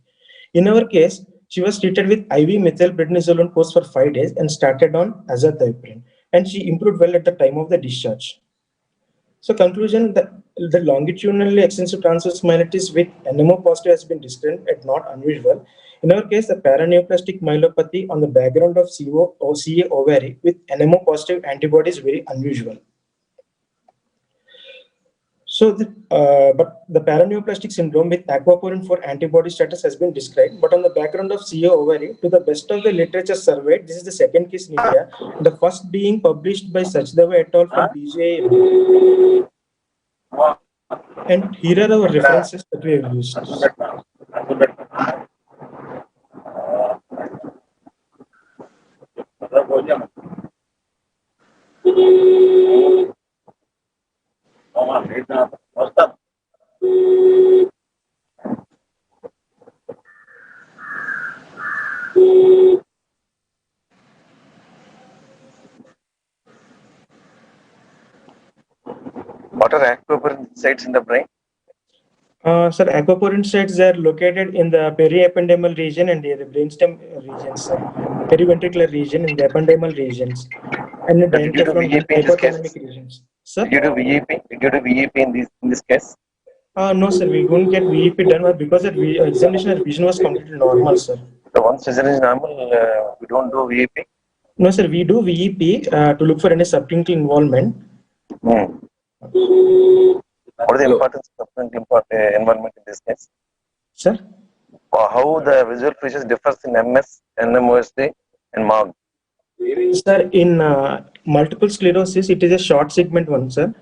In our case, she was treated with IV methylprednisolone course for 5 days and started on azathioprine, and she improved well at the time of the discharge. So conclusion, the longitudinally extensive transverse myelitis with NMO positive has been described as not unusual. In our case, the paraneoplastic myelopathy on the background of CO or CA ovary with NMO positive antibody is very unusual. So, but the paraneoplastic syndrome with aquaporin 4 antibody status has been described, but on the background of CA ovary, to the best of the literature surveyed, this is the second case in India, the first being published by Sachdeva et al. From PGI. And here are our references that we have used. What are aquaporin sites in the brain? Sir, aquaporin sites are located in the periependymal region and the brainstem regions, periventricular region and the ependymal regions, and the Did you do VEP in this case? hypothalamic regions. Sir? Did you do VEP? Did you do VEP in this case? No, sir, we couldn't get VEP done because that examination vision was completely normal, sir. So once vision is normal, we don't do VEP? No, sir, we do VEP to look for any subclinical involvement. What is the importance of subclinical involvement in this case? Sir? How the visual features differs in MS, NMOSD, and MOG? Sir, in multiple sclerosis, it is a short segment one, sir.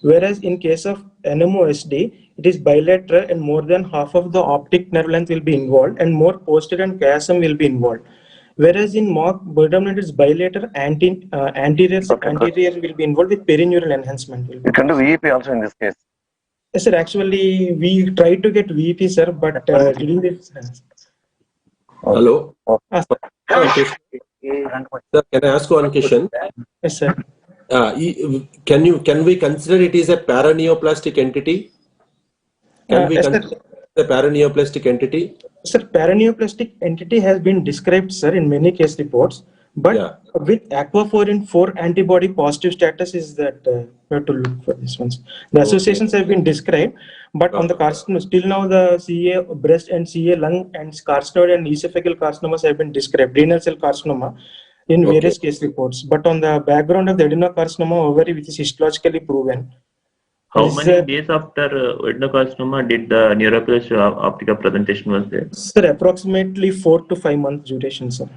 Whereas in case of NMOSD, it is bilateral and more than half of the optic nerve length will be involved and more posterior and chiasm will be involved. Whereas in MOG, predominant is bilateral, anterior will be involved with perineural enhancement. You can do VEP also in this case. Yes, sir. Actually, we tried to get VEP, sir, but during this. Hello. Sir, Sir, can I ask one question? yes, sir. Can we consider it is a paraneoplastic entity? Can we consider a paraneoplastic entity? Sir, paraneoplastic entity has been described, sir, in many case reports, but with aquaporin 4 antibody positive status is that we have to look for these ones. The associations have been described, but on the carcinoma, still now the CA breast and CA lung and carcinoid and esophageal carcinomas have been described, renal cell carcinoma in various case reports, but on the background of the adenocarcinoma ovary, which is histologically proven. How many days after adenocarcinoma did the neuroplast optica presentation was there? Sir, approximately 4 to 5 months duration, sir.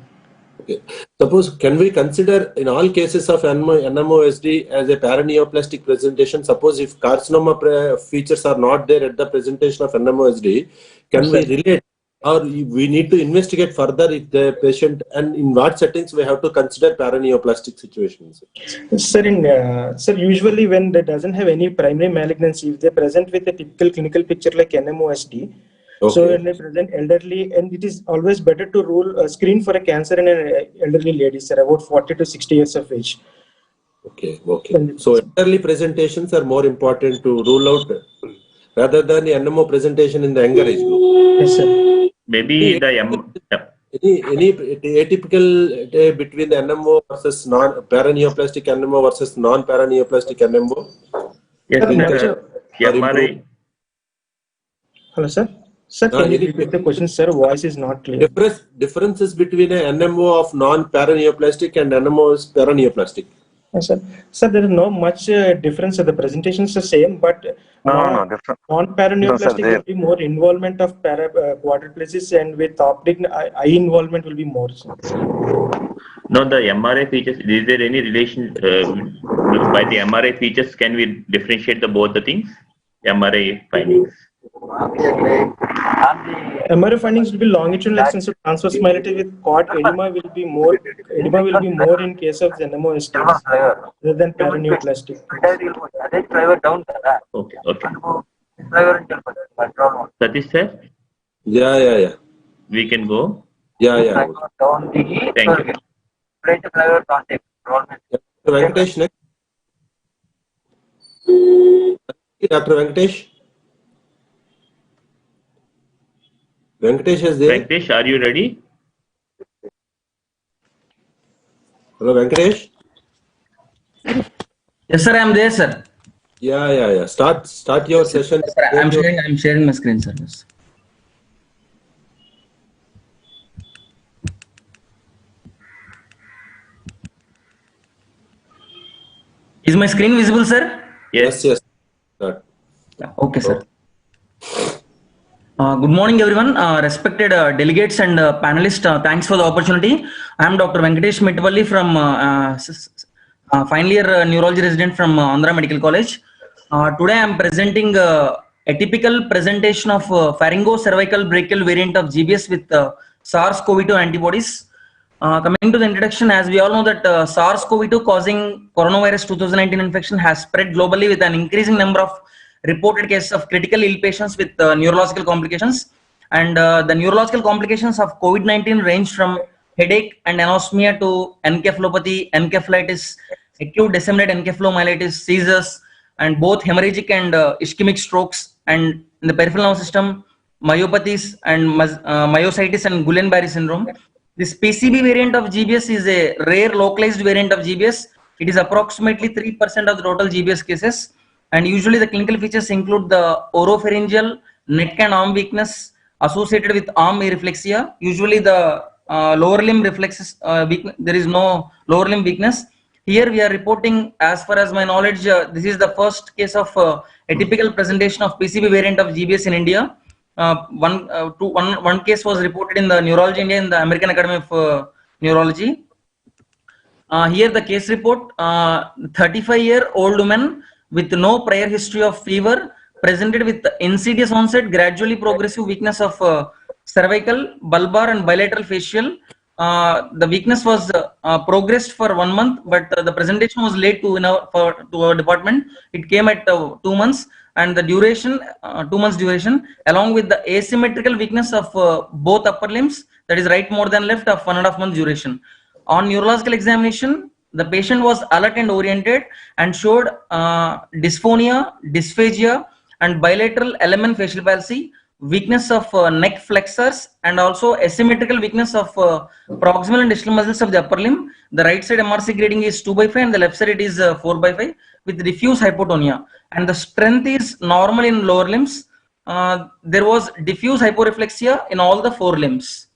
Okay. Suppose, can we consider in all cases of NMOSD as a paraneoplastic presentation? Suppose if carcinoma features are not there at the presentation of NMOSD, can we relate or we need to investigate further if the patient, and in what settings we have to consider paraneoplastic situations? Sir, usually when they doesn't have any primary malignancy, if they present with a typical clinical picture like NMOSD, so when they present elderly, and it is always better to screen for a cancer in an elderly lady, sir, about 40 to 60 years of age. Okay. So elderly presentations are more important to rule out rather than the NMO presentation in the younger age group. Yes, sir. Maybe Any atypical between the NMO versus paraneoplastic NMO versus non-paraneoplastic NMO? Yes, MRI. Hello, sir. Sir, can you repeat the question, sir? Voice is not clear. Differences between an NMO of non-paraneoplastic and NMO is paraneoplastic. Yes, sir. Sir, there is no much difference. The presentations are same, but non-paraneoplastic will be more involvement of quadriplegics, and with optic eye involvement will be more. Sir. No, the MRI features. Is there any relation by the MRI features? Can we differentiate both the things? MRI findings. MRI findings will be longitudinal extensive transverse myelity with quad edema will be more. Edema will be more in case of the NMOSD rather than paraneoplastic. Okay. Satish sir? Yeah. We can go? Yeah. Thank you. Venkatesh next. Dr. Venkatesh? Venkatesh is there? Venkatesh, are you ready? Hello, Venkatesh? Yes, sir, I am there, sir. Yeah. Start your session. Sir, I'm sharing my screen, sir. Yes. Is my screen visible, sir? Yes. Start. Okay, sir. Good morning, everyone. Respected delegates and panelists, thanks for the opportunity. I am Dr. Venkatesh Mitvalli from final year neurology resident from Andhra Medical College. Today I am presenting a typical presentation of pharyngocervical brachial variant of GBS with SARS-CoV-2 antibodies. Coming to the introduction, as we all know that SARS-CoV-2 causing coronavirus 2019 infection has spread globally with an increasing number of reported cases of critical ill patients with neurological complications. And the neurological complications of COVID-19 range from headache and anosmia to encephalopathy, encephalitis, acute disseminated encephalomyelitis, seizures, and both hemorrhagic and ischemic strokes, and in the peripheral nervous system, myopathies and myositis and Guillain-Barré syndrome. This PCB variant of GBS is a rare localized variant of GBS. It is approximately 3% of the total GBS cases. And usually the clinical features include the oropharyngeal, neck and arm weakness associated with arm areflexia. Usually the lower limb reflexes, there is no lower limb weakness. Here we are reporting, as far as my knowledge, this is the first case of a typical presentation of PCB variant of GBS in India. One case was reported in the Neurology India in the American Academy of Neurology. Here the case report, 35-year-old woman with no prior history of fever, presented with insidious onset, gradually progressive weakness of cervical, bulbar and bilateral facial. The weakness was progressed for 1 month, but the presentation was late to our department. It came at 2 months, and the duration, 2 months duration, along with the asymmetrical weakness of both upper limbs, that is right more than left, of 1.5 months duration. On neurological examination, the patient was alert and oriented and showed dysphonia, dysphagia, and bilateral LMN facial palsy, weakness of neck flexors, and also asymmetrical weakness of proximal and distal muscles of the upper limb. The right side MRC grading is 2/5 and the left side it is 4/5 with diffuse hypotonia, and the strength is normal in lower limbs. There was diffuse hyporeflexia in all the 4 limbs.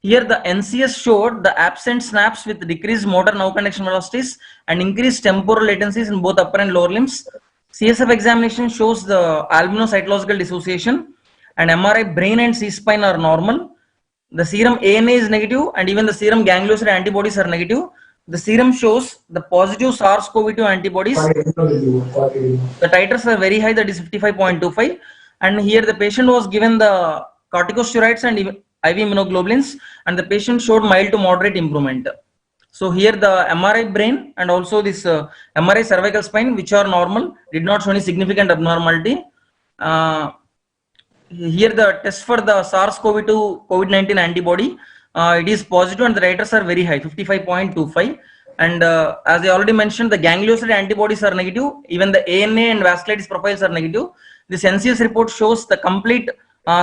Here the NCS showed the absent snaps with decreased motor nerve conduction velocities and increased temporal latencies in both upper and lower limbs. CSF examination shows the albinocytological dissociation, and MRI brain and C-spine are normal. The serum ANA is negative, and even the serum ganglioside antibodies are negative. The serum shows the positive SARS-CoV-2 antibodies. The titers are very high, that is 55.25. And here the patient was given the corticosteroids and IV immunoglobulins, and the patient showed mild to moderate improvement. So here the MRI brain and also this MRI cervical spine, which are normal, did not show any significant abnormality. Here the test for the SARS-CoV-2 COVID-19 antibody, it is positive and the titers are very high, 55.25. And as I already mentioned, the ganglioside antibodies are negative. Even the ANA and vasculitis profiles are negative. This NCS report shows the complete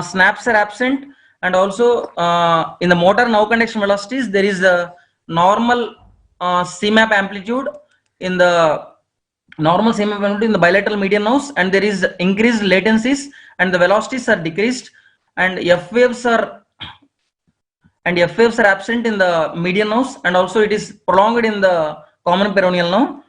snaps are absent, and also in the motor nerve conduction velocities, there is a normal CMAP amplitude in the normal CMAP amplitude in the bilateral median nerves, and there is increased latencies, and the velocities are decreased, and F waves are absent in the median nerves, and also it is prolonged in the common peroneal nerve.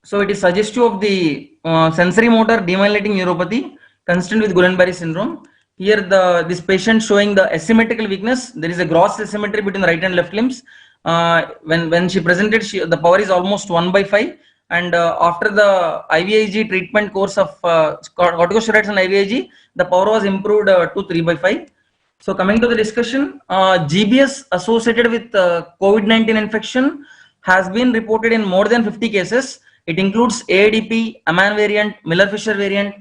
So it is suggestive of the sensory motor demyelinating neuropathy consistent with Guillain-Barré syndrome. Here this patient showing the asymmetrical weakness. There is a gross asymmetry between the right and left limbs. When she presented, the power is almost 1/5, and after the IVIG treatment course of corticosteroids and IVIG, the power was improved to 3/5. So coming to the discussion, GBS associated with COVID-19 infection has been reported in more than 50 cases. It includes AADP, Amman variant, Miller-Fisher variant,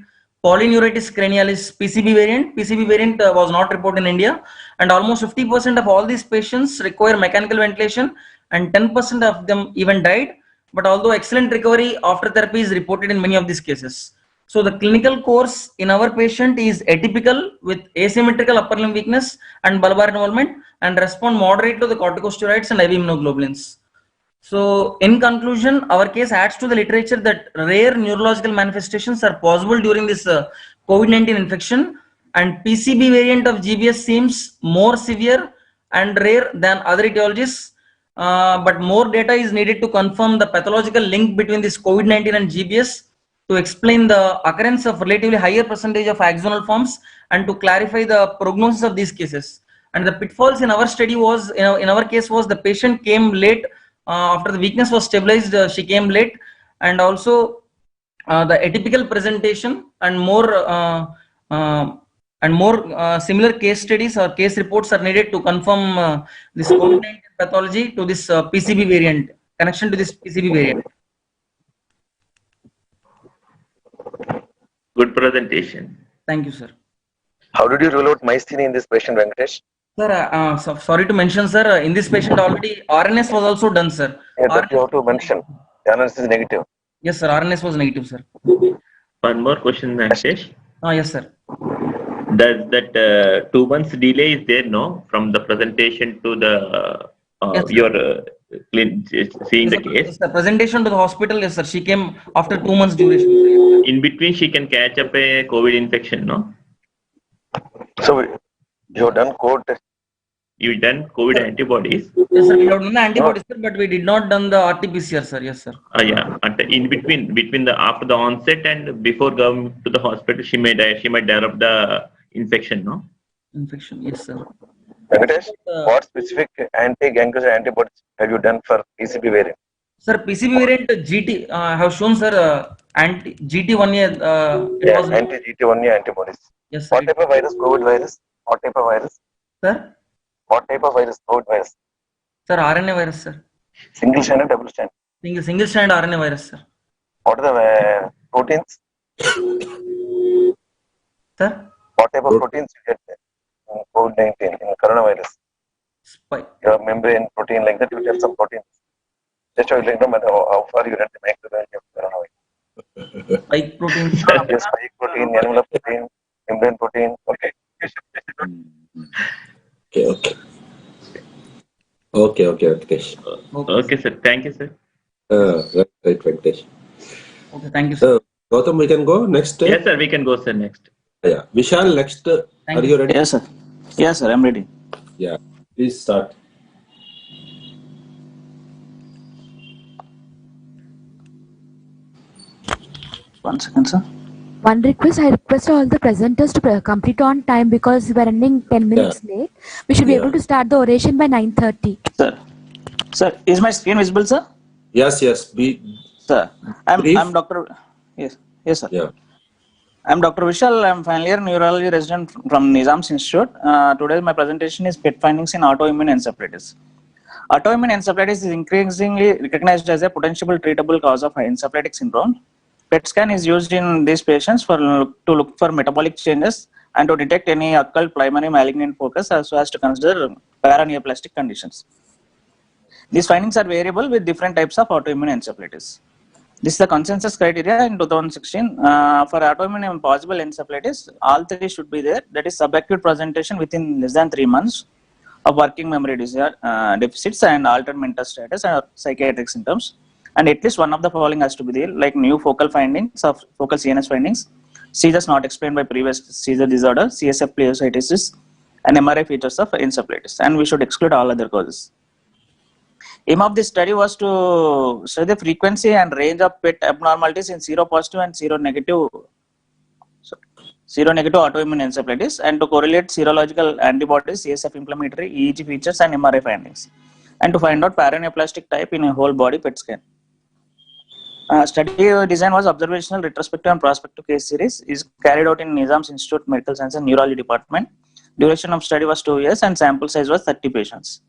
polyneuritis cranialis, PCB variant. PCB variant was not reported in India, and almost 50% of all these patients require mechanical ventilation, and 10% of them even died. But although excellent recovery after therapy is reported in many of these cases. So the clinical course in our patient is atypical with asymmetrical upper limb weakness and bulbar involvement, and respond moderate to the corticosteroids and IV immunoglobulins. So in conclusion, our case adds to the literature that rare neurological manifestations are possible during this COVID-19 infection, and PCB variant of GBS seems more severe and rare than other etiologies. But more data is needed to confirm the pathological link between this COVID-19 and GBS, to explain the occurrence of relatively higher percentage of axonal forms, and to clarify the prognosis of these cases. And the pitfalls in our study was, in our case, was the patient came late after the weakness was stabilized. She came late, and also the atypical presentation and more similar case studies or case reports are needed to confirm this COVID-19 pathology to this PCB variant, connection to this PCB variant. Good presentation. Thank you, sir. How did you rule out myasthenia in this patient, Venkatesh? Sir, sorry to mention, sir, in this patient already RNS was also done, sir. Yeah, that you have to mention. The RNS is negative. Yes, sir. RNS was negative, sir. One more question, Venkatesh. Yes, sir. Does that 2 months delay is there, no, from the presentation to the yes, your seeing the case? Yes, the presentation to the hospital, yes, sir. She came after 2 months duration. In between, she can catch up a COVID infection, no? So you have done COVID test. You done COVID antibodies? Yes, sir. We have done the antibodies, sir, but we did not done the RT-PCR, sir. Yes, sir. Yeah. And in between the after the onset and before going to the hospital, she might develop the infection, no? Infection, yes, sir. Venkatesh, what specific anti-ganglioside antibodies have you done for PCB variant? Sir, PCB variant GT, I have shown, sir, GT1A. Anti-GT1A antibodies. Yes, sir. What type of virus? COVID virus? What type of virus? Sir? What type of virus? COVID virus? Sir, RNA virus, sir. Single strand or double strand? Single strand RNA virus, sir. What are the proteins? Sir? What type of proteins you get in COVID-19, in coronavirus? Spike. Your membrane protein, like that, you get some proteins. Just to let them know how far you get the microbiology of coronavirus. Spike protein. Yes, spike protein, envelope protein, membrane protein. Okay. Okay, Venkatesh. Okay, sir. Thank you, sir. Right, Venkatesh. Okay, thank you, sir. Gautam, we can go next. Yes, sir. We can go, sir, next. Yeah. Vishal, next. Are you ready? Yes, sir. Yes, sir. I'm ready. Yeah. Please start. One second, sir. One request, I request all the presenters to complete on time because we are running 10 minutes late. We should be able to start the oration by 9:30. Sir, is my screen visible, sir? Yes. Sir, I'm Dr. Yes, sir. Yeah. I'm Dr. Vishal. I'm final year neurology resident from Nizam's Institute. Today my presentation is PET findings in autoimmune encephalitis. Autoimmune encephalitis is increasingly recognized as a potential treatable cause of encephalitic syndrome. PET scan is used in these patients to look for metabolic changes and to detect any occult primary malignant focus as well as to consider paraneoplastic conditions. These findings are variable with different types of autoimmune encephalitis. This is the consensus criteria in 2016 for autoimmune possible encephalitis. All three should be there. That is subacute presentation within less than 3 months of working memory deficits and altered mental status or psychiatric symptoms. And at least one of the following has to be there, like new focal findings of focal CNS findings, seizures not explained by previous seizure disorder, CSF pleocytosis, and MRI features of encephalitis. And we should exclude all other causes. Aim of this study was to study the frequency and range of PET abnormalities in seropositive and seronegative autoimmune encephalitis and to correlate serological antibodies, CSF inflammatory, EEG features, and MRI findings, and to find out paraneoplastic type in a whole body PET scan. Study design was observational, retrospective, and prospective case series. Is carried out in Nizam's Institute Medical Science and Neurology Department. Duration of study was 2 years and sample size was 30 patients.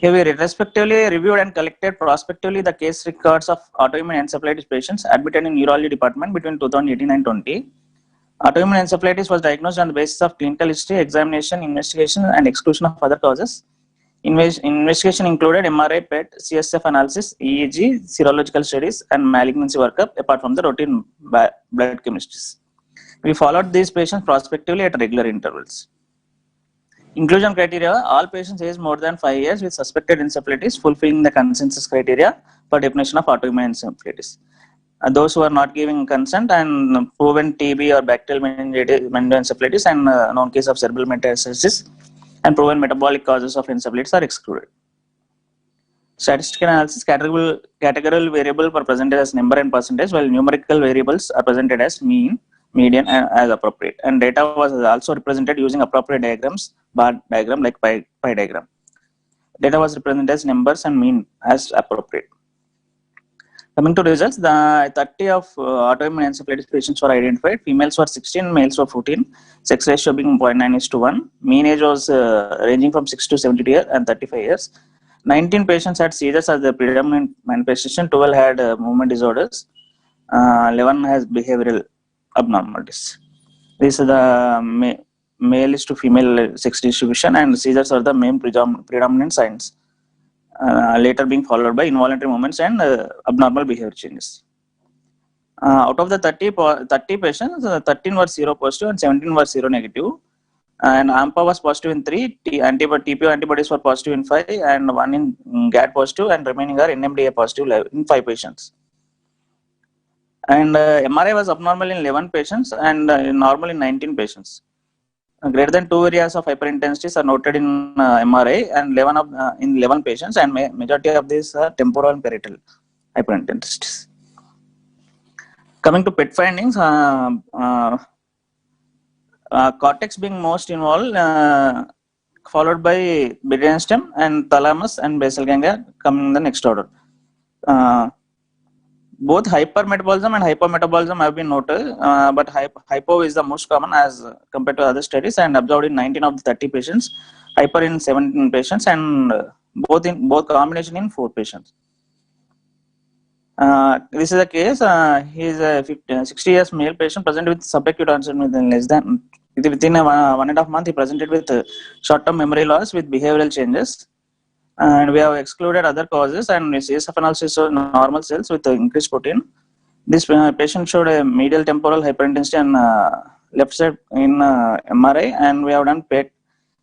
Here we retrospectively reviewed and collected prospectively the case records of autoimmune encephalitis patients admitted in Neurology Department between 2018 and 20. Autoimmune encephalitis was diagnosed on the basis of clinical history, examination, investigation, and exclusion of other causes. Investigation included MRI, PET, CSF analysis, EEG, serological studies, and malignancy workup, apart from the routine blood chemistries. We followed these patients prospectively at regular intervals. Inclusion criteria: all patients aged more than 5 years with suspected encephalitis fulfilling the consensus criteria for definition of autoimmune encephalitis. Those who are not giving consent and proven TB or bacterial meningoencephalitis and known case of cerebral metastasis and proven metabolic causes of encephalitis are excluded. Statistical analysis: categorical variable are presented as number and percentage, while numerical variables are presented as mean, median, and as appropriate. And data was also represented using appropriate diagrams, bar diagram like pie diagram. Data was represented as numbers and mean as appropriate. Coming to results, the 30 of autoimmune encephalitis patients were identified. Females were 16, males were 14. Sex ratio being 0.9:1. Mean age was ranging from 6 to 72 years and 35 years. 19 patients had seizures as the predominant manifestation. 12 had movement disorders. 11 has behavioral abnormalities. This is the male is to female sex distribution, and seizures are the main predominant signs. Later being followed by involuntary movements and abnormal behavior changes. Out of the 30 patients, 13 were seropositive and 17 were seronegative. And AMPA was positive in 3, TPO antibodies were positive in 5, and 1 in GAD positive, and remaining are NMDA positive in 5 patients. And MRI was abnormal in 11 patients and normal in 19 patients. Greater than 2 areas of hyperintensities are noted in MRI and in 11 patients, and majority of these are temporal and parietal hyperintensities. Coming to PET findings, cortex being most involved, followed by brainstem and thalamus and basal ganglia coming in the next order. Both hypermetabolism and hypometabolism have been noted, but hypo is the most common as compared to other studies and observed in 19 of the 30 patients, hyper in 17 patients, and both combination in 4 patients. This is a case. He is a 60 years male patient present with subacute onset within 1.5 months. He presented with short-term memory loss with behavioral changes. And we have excluded other causes, and CSF analysis showed normal cells with increased protein. This patient showed a medial temporal hyperintensity and left side in MRI, and we have done PET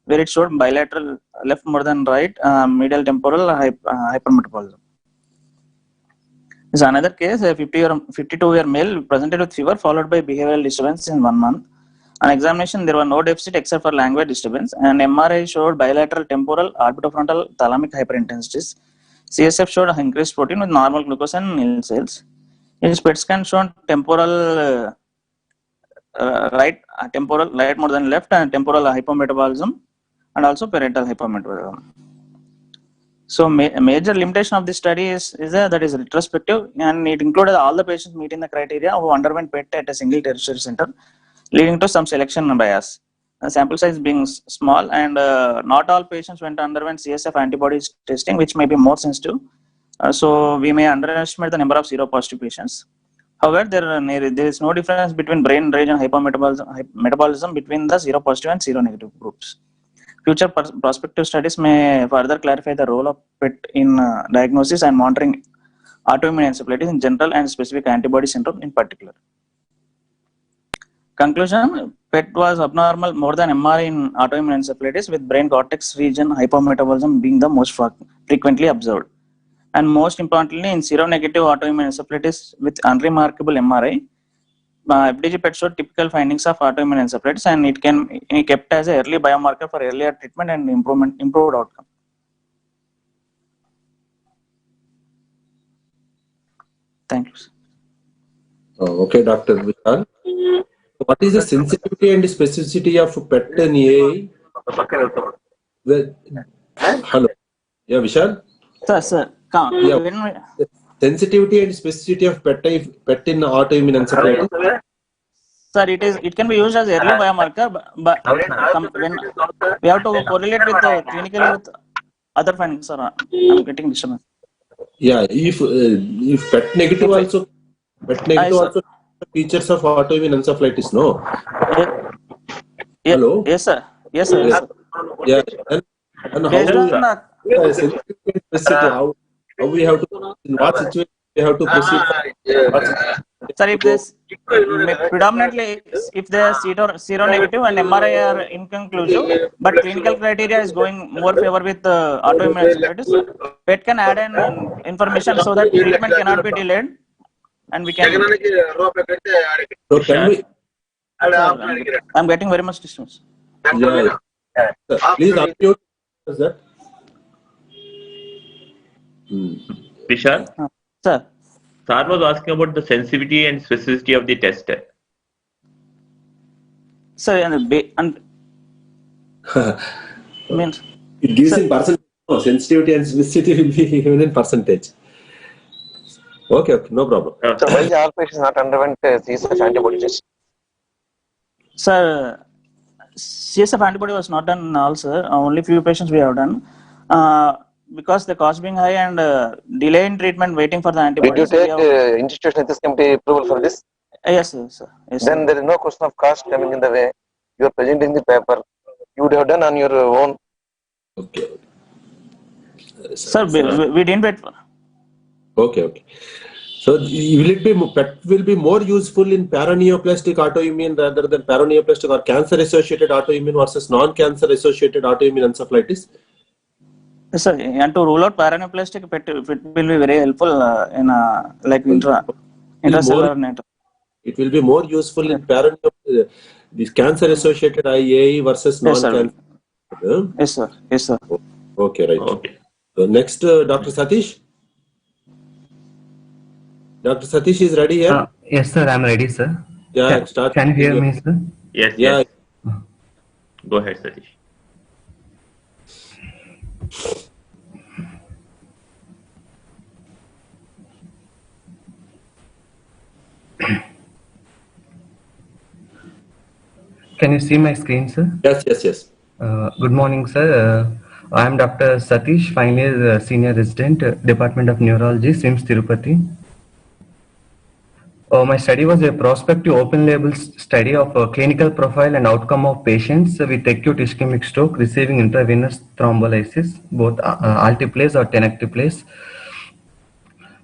where it showed bilateral left more than right medial temporal hypermetabolism. This is another case, a 52-year male presented with fever followed by behavioral disturbance in 1 month. On examination, there were no deficit except for language disturbance, and MRI showed bilateral temporal orbitofrontal thalamic hyperintensities. CSF showed increased protein with normal glucose and nil cells. In PET scan shown temporal right more than left, and temporal hypometabolism, and also parietal hypometabolism. So major limitation of this study is that is retrospective, and it included all the patients meeting the criteria who underwent PET at a single tertiary center, leading to some selection bias. The sample size being small, and not all patients underwent CSF antibodies testing, which may be more sensitive. So we may underestimate the number of seropositive patients. However, there is no difference between brain region metabolism between the seropositive and seronegative groups. Future prospective studies may further clarify the role of PET in diagnosis and monitoring autoimmune encephalitis in general and specific antibody syndrome in particular. Conclusion: PET was abnormal more than MRI in autoimmune encephalitis, with brain cortex region hypometabolism being the most frequently observed. And most importantly, in seronegative autoimmune encephalitis with unremarkable MRI, FDG PET showed typical findings of autoimmune encephalitis, and it can be kept as an early biomarker for earlier treatment and improved outcome. Thank you. Okay, Dr. Vishal. What is the sensitivity and specificity of PET and AI? Hello. Yeah, Vishal? Sir. Yeah. Sensitivity and specificity of PET in autoimmune encephalitis? Sir, it can be used as early biomarker, but when we have to correlate with clinically with other findings, sir. I'm getting disturbance. Yeah, if PET negative also features of autoimmune encephalitis, no? Hello? Yes, sir. Yes, sir. Yes, sir. Yeah. And how specificity, how we have to, in what situation we have to proceed? Sir, if this predominantly if they are seronegative and MRI are inconclusive, but clinical criteria is going more favor with autoimmune encephalitis, PET can add an information so that treatment cannot be delayed, and we can. So can we? I'm getting very much distance. Yeah. Please unmute. Is that? Vishal? Sir. Sir was asking about the sensitivity and specificity of the test. Sir, and means it gives in percentage. No, sensitivity and specificity will be given in percentage. Okay, no problem. So why the all patients not underwent CSF antibody test? Sir, CSF antibody was not done all, sir. Only few patients we have done. Because the cost being high and delay in treatment, waiting for the antibodies. Did you take institutional ethics committee approval for this? Yes, sir. Yes, then there is no question of cost coming in the way. You are presenting the paper. You would have done on your own. Okay. Sir, we didn't wait for. Okay. So PET will be more useful in paraneoplastic autoimmune rather than paraneoplastic or cancer-associated autoimmune versus non-cancer-associated autoimmune encephalitis? Yes, sir. And to rule out paraneoplastic, PET will be very helpful in like intracellular network. It will be more useful in this cancer-associated IA versus non-cancer. Yes, sir. Yes, sir. Okay, right. Okay. So next, Dr. Satish. Dr. Satish is ready here? Yes, sir. I'm ready, sir. Yeah, start. Can you hear me, sir? Yes. Yeah. Yes. Go ahead, Satish. Can you see my screen, sir? Yes. Good morning, sir. I am Dr. Satish, final year senior resident, Department of Neurology, SIMS Tirupati. My study was a prospective open-label study of clinical profile and outcome of patients with acute ischemic stroke receiving intravenous thrombolysis, both altiplase or tenecteplase.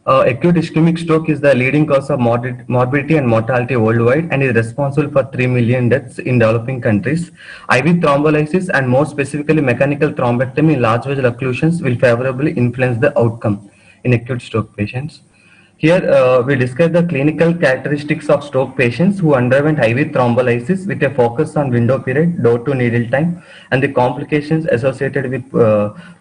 Acute ischemic stroke is the leading cause of morbidity and mortality worldwide and is responsible for 3 million deaths in developing countries. IV thrombolysis and more specifically mechanical thrombectomy in large vessel occlusions will favorably influence the outcome in acute stroke patients. Here we discuss the clinical characteristics of stroke patients who underwent IV thrombolysis with a focus on window period, door to needle time, and the complications associated with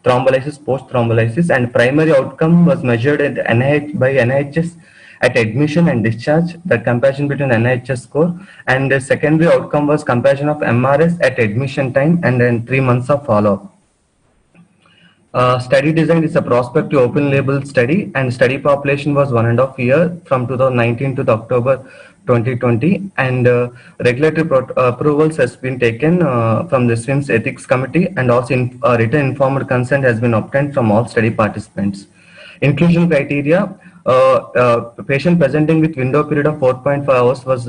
thrombolysis, post-thrombolysis, and primary outcome was measured at by NIHS at admission and discharge, the comparison between NIHS score, and the secondary outcome was comparison of MRS at admission time and then 3 months of follow-up. Study design is a prospective open label study, and study population was 1.5 year from 2019 to the October 2020, and regulatory approvals has been taken from the SWIMS ethics committee, and also written informed consent has been obtained from all study participants. Inclusion criteria: patient presenting with window period of 4.5 hours was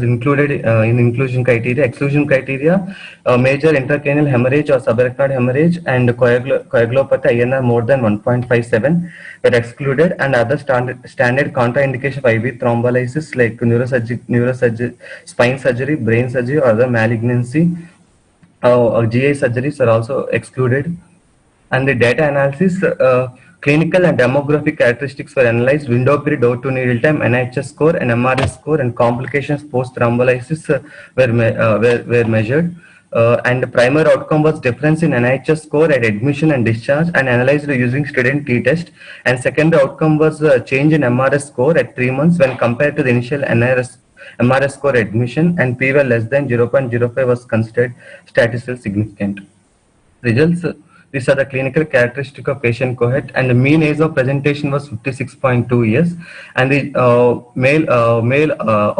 included in inclusion criteria. Exclusion criteria: major intracranial hemorrhage or subarachnoid hemorrhage and coagulopathy INR more than 1.57 were excluded, and other standard contraindication of IV thrombolysis like neurosurgery, spine surgery, brain surgery, or other malignancy or GI surgeries are also excluded. And the data analysis, clinical and demographic characteristics were analyzed: window period, door to needle time, NIHS score, and MRS score, and complications post thrombolysis were measured. And the primary outcome was difference in NIHS score at admission and discharge, and analyzed using student t-test. And secondary outcome was change in MRS score at 3 months when compared to the initial MRS score admission, and p were less than 0.05 was considered statistically significant. Results: these are the clinical characteristic of patient cohort, and the mean age of presentation was 56.2 years, and the male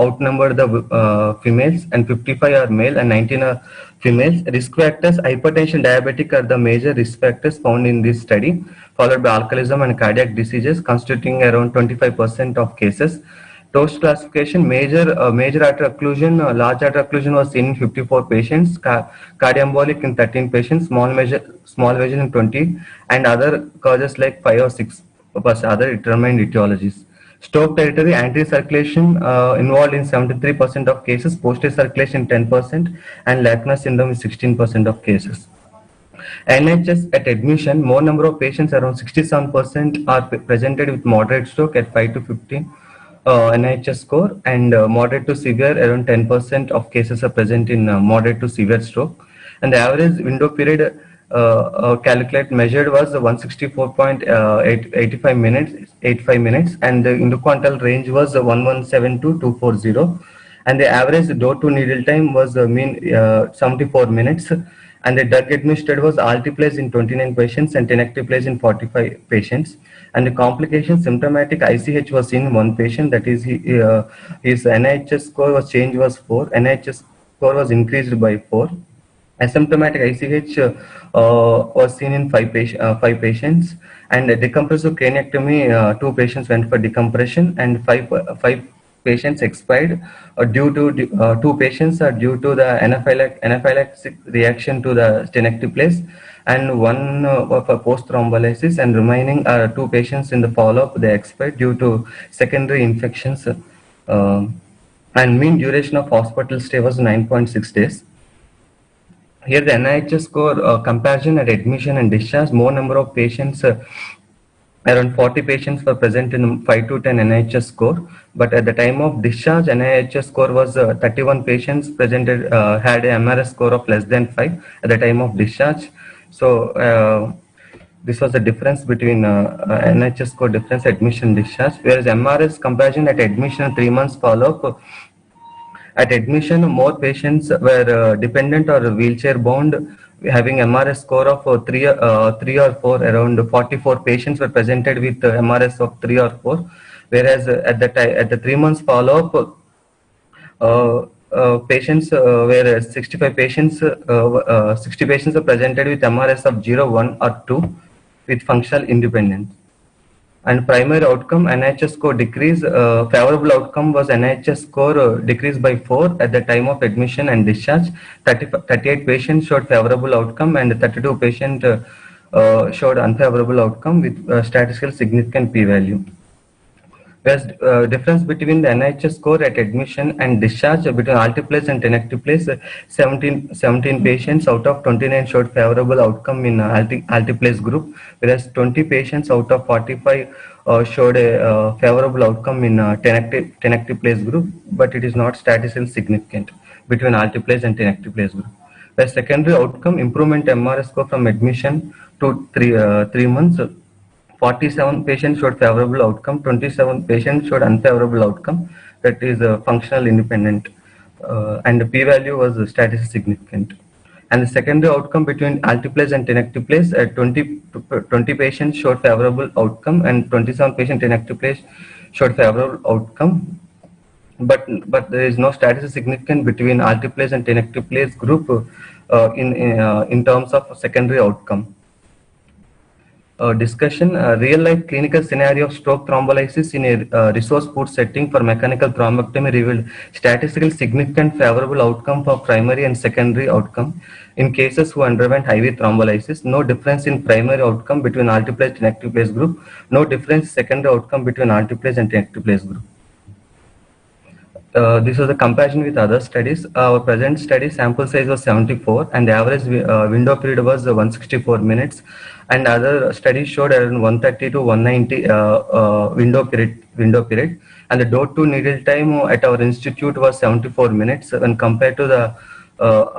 outnumbered the females, and 55 are male and 19 are females. Risk factors: hypertension, diabetic are the major risk factors found in this study, followed by alcoholism and cardiac diseases constituting around 25% of cases. TOST classification: major artery occlusion, large artery occlusion was seen in 54 patients, cardioembolic in 13 patients, small lesion in 20, and other causes like 5 or 6 plus other determined etiologies. Stroke territory: anterior circulation involved in 73% of cases, posterior circulation 10%, and Lachner syndrome in 16% of cases. NHS at admission: more number of patients, around 67%, are presented with moderate stroke at 5 to 15 NIHS score, and moderate to severe, around 10% of cases are present in moderate to severe stroke. And the average window period measured was 164.85 minutes, and the interquartile range was 117 to 240, and the average door to needle time was 74 minutes, and the drug administered was altiplase in 29 patients and tenecteplase in 45 patients. And the complication: symptomatic ICH was seen in one patient, that is his NIHS score was changed was 4, NIHS score was increased by 4. Asymptomatic ICH was seen in 5 patients, and decompressive craniectomy, 2 patients went for decompression, and 5 patients expired due to 2 patients are due to the anaphylactic reaction to the tenecteplase, and 1 for post thrombolysis, and remaining are 2 patients in the follow-up, they expired due to secondary infections, and mean duration of hospital stay was 9.6 days. Here the NIHS score comparison at admission and discharge: more number of patients, around 40 patients were present in 5 to 10 NIHS score, but at the time of discharge, NIHS score was 31 patients presented had a MRS score of less than 5 at the time of discharge. So this was the difference between NIHS score difference admission and discharge, whereas MRS comparison at admission 3 months follow-up. At admission, more patients were dependent or wheelchair bound, having MRS score of 3 or 4. Around 44 patients were presented with MRS of 3 or 4, whereas at the 3 months follow-up, patients were 65 patients. 60 patients were presented with MRS of 0, 1, or 2 with functional independence. And primary outcome: NIHS score decrease. Favorable outcome was NIHS score decreased by 4 at the time of admission and discharge. 38 patients showed favorable outcome, and 32 patients showed unfavorable outcome with statistically significant p-value. Whereas difference between the NIHS score at admission and discharge between altiplase and tenecteplase: 17 patients out of 29 showed favorable outcome in altiplase group, whereas 20 patients out of 45 showed a favorable outcome in tenecteplase group, but it is not statistically significant between altiplase and tenecteplase group. The secondary outcome: improvement MRS score from admission to 3 months. 47 patients showed favorable outcome, 27 patients showed unfavorable outcome, that is functional independent, and the p-value was statistically significant. And the secondary outcome between alteplase and tenecteplase, 20 patients showed favorable outcome and 27 patients tenecteplase showed favorable outcome. But there is no statistically significant between alteplase and tenecteplase group in terms of secondary outcome. Discussion, real life clinical scenario of stroke thrombolysis in a resource poor setting for mechanical thrombectomy revealed statistically significant favorable outcome for primary and secondary outcome in cases who underwent IV thrombolysis. No difference in primary outcome between alteplase and tenecteplase group. No difference in secondary outcome between alteplase and tenecteplase group. This was a comparison with other studies. Our present study sample size was 74 and the average window period was 164 minutes, and other studies showed around 130 to 190 window period, and the door to needle time at our institute was 74 minutes when compared to the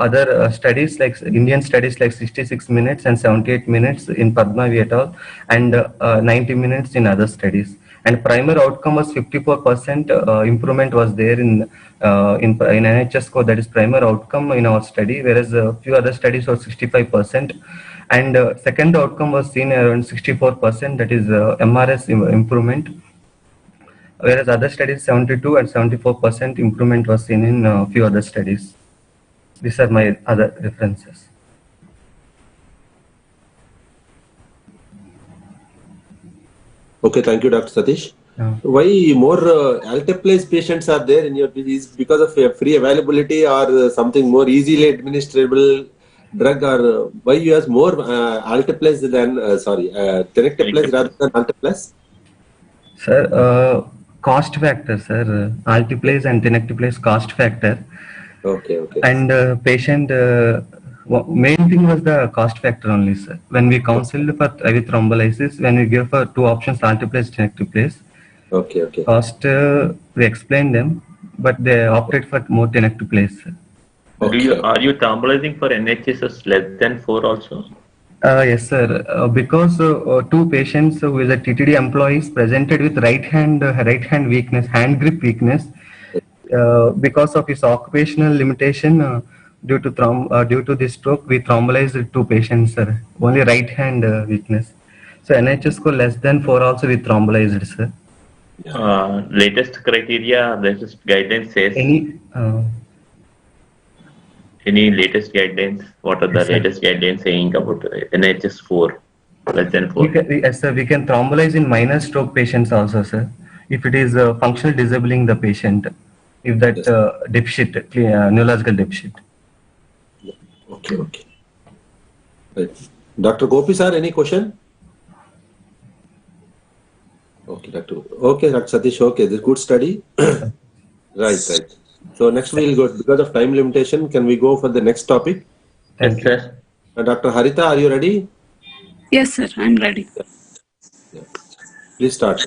other studies like Indian studies like 66 minutes and 78 minutes in Padma et al. And 90 minutes in other studies. And primary outcome was 54% improvement was there in NHS score, that is primary outcome in our study, whereas a few other studies were 65%. And second outcome was seen around 64%, that is MRS improvement, whereas other studies 72 and 74% improvement was seen in a few other studies. These are my other references. Okay, thank you, Dr. Satish. Why more alteplase patients are there in your disease? Because of free availability or something more easily administrable drug, or why you have more alteplase than tenecteplase rather than alteplase? Sir, cost factor, sir. Alteplase and tenecteplase cost factor. Okay. And patient, main thing was the cost factor only, sir. When we counseled for IV thrombolysis, when we give for two options, alteplase, tenecteplase. Okay. Cost, we explained them, but they opted for more tenecteplase, sir. Okay. Are you thrombolizing for NHS less than 4 also? Yes, sir. Because two patients who is a TTD employees presented with right hand weakness, hand grip weakness, because of his occupational limitation due to this stroke, we thrombolized two patients, sir. Only right hand weakness. So NHS score less than 4 also we thrombolized, sir. Latest criteria, latest guidelines says. Any latest guidelines? What are the latest guidelines saying about NHS 4, less than 4? Yes, sir. We can thrombolize in minor stroke patients also, sir. If it is functional disabling the patient, if that deficit, neurological deficit. Okay. Right. Dr. Gopi sir, any question? Okay, Dr. Satish. Okay, this is good study. Right. So next we'll go, because of time limitation, can we go for the next topic? Yes, sir. Dr. Harita, are you ready? Yes, sir, I'm ready. Yeah. Please start.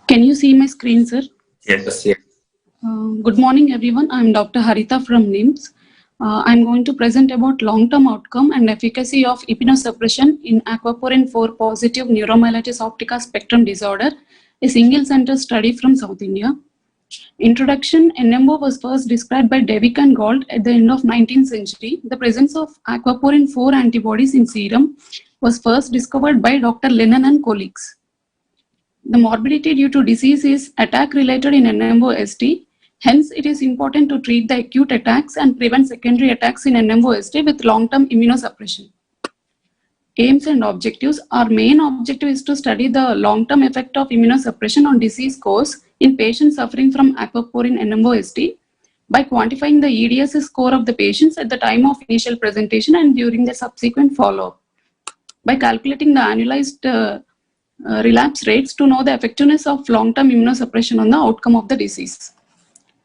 Can you see my screen, sir? Yes. Good morning, everyone. I'm Dr. Harita from NIMS. I'm going to present about long-term outcome and efficacy of immunosuppression in aquaporin 4 positive neuromyelitis optica spectrum disorder, a single-center study from South India. Introduction: NMO was first described by Devick and Gold at the end of 19th century. The presence of aquaporin 4 antibodies in serum was first discovered by Dr. Lennon and colleagues. The morbidity due to disease is attack-related in NMOSD. Hence, it is important to treat the acute attacks and prevent secondary attacks in NMOSD with long-term immunosuppression. Aims and objectives. Our main objective is to study the long-term effect of immunosuppression on disease course in patients suffering from aquaporin NMOSD by quantifying the EDS score of the patients at the time of initial presentation and during the subsequent follow-up, by calculating the annualized relapse rates to know the effectiveness of long-term immunosuppression on the outcome of the disease,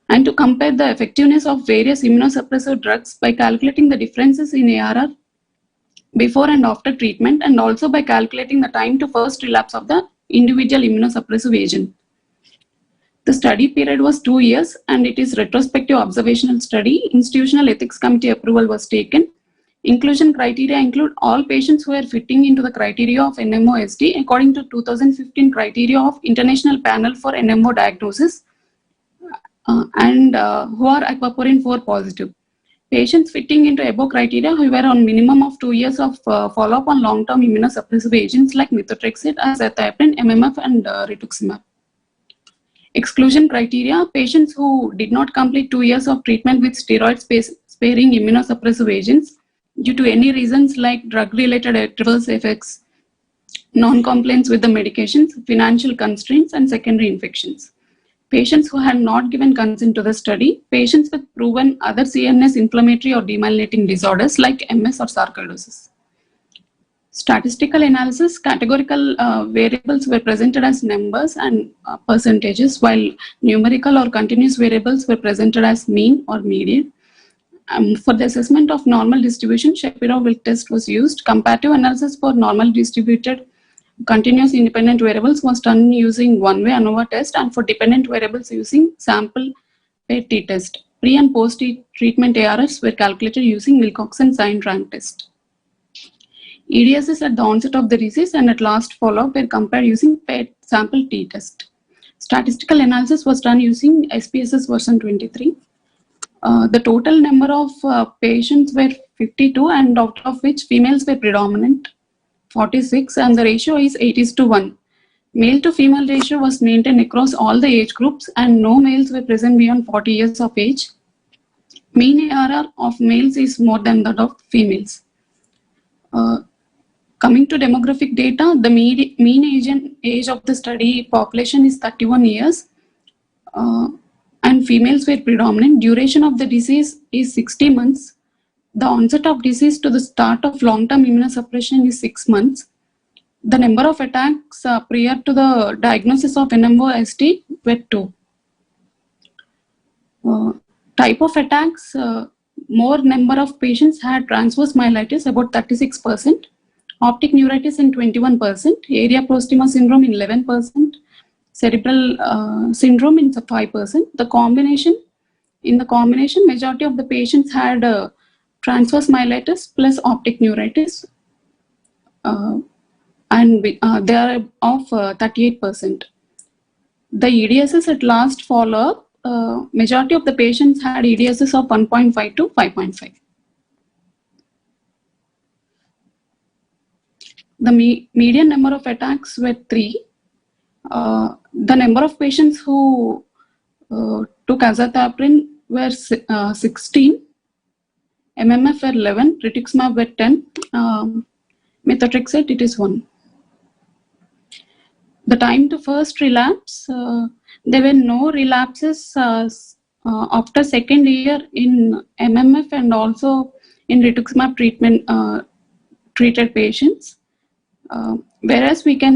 and to compare the effectiveness of various immunosuppressive drugs by calculating the differences in ARR before and after treatment, and also by calculating the time to first relapse of the individual immunosuppressive agent. The study period was 2 years and it is retrospective observational study. Institutional ethics committee approval was taken. Inclusion criteria include all patients who are fitting into the criteria of NMO-SD according to 2015 criteria of International Panel for NMO Diagnosis and who are aquaporin 4 positive. Patients fitting into above criteria who were on minimum of 2 years of follow-up on long-term immunosuppressive agents like methotrexate, azathioprine, MMF, and rituximab. Exclusion criteria: patients who did not complete 2 years of treatment with steroid-sparing immunosuppressive agents due to any reasons like drug-related adverse effects, non-compliance with the medications, financial constraints, and secondary infections. Patients who had not given consent to the study, patients with proven other CNS inflammatory or demyelinating disorders like MS or sarcoidosis. Statistical analysis: categorical variables were presented as numbers and percentages, while numerical or continuous variables were presented as mean or median. For the assessment of normal distribution, Shapiro-Wilk test was used. Comparative analysis for normal distributed continuous independent variables was done using one-way ANOVA test, and for dependent variables using sample paired t-test. Pre and post treatment ARS were calculated using Wilcoxon sign rank test. EDSs at the onset of the disease and at last follow-up were compared using paired sample t-test. Statistical analysis was done using SPSS version 23. The total number of patients were 52, and out of which females were predominant, 46, and the ratio is 8:1. Male to female ratio was maintained across all the age groups, and no males were present beyond 40 years of age. Mean ARR of males is more than that of females. Coming to demographic data, the mean age of the study population is 31 years, and females were predominant. Duration of the disease is 60 months. The onset of disease to the start of long-term immunosuppression is 6 months. The number of attacks prior to the diagnosis of NMO-SD were 2. Type of attacks: more number of patients had transverse myelitis, about 36%, optic neuritis in 21%, area prostoма syndrome in 11%, cerebral syndrome in 5%. In the combination, majority of the patients had transverse myelitis plus optic neuritis, and they are of 38%. The EDSs at last follow-up, majority of the patients had EDSs of 1.5 to 5.5. The median number of attacks were 3. The number of patients who took azathioprine were 16, MMF were 11, rituximab were 10, methotrexate it is 1. The time to first relapse, there were no relapses after second year in MMF and also in rituximab treatment treated patients. Whereas we can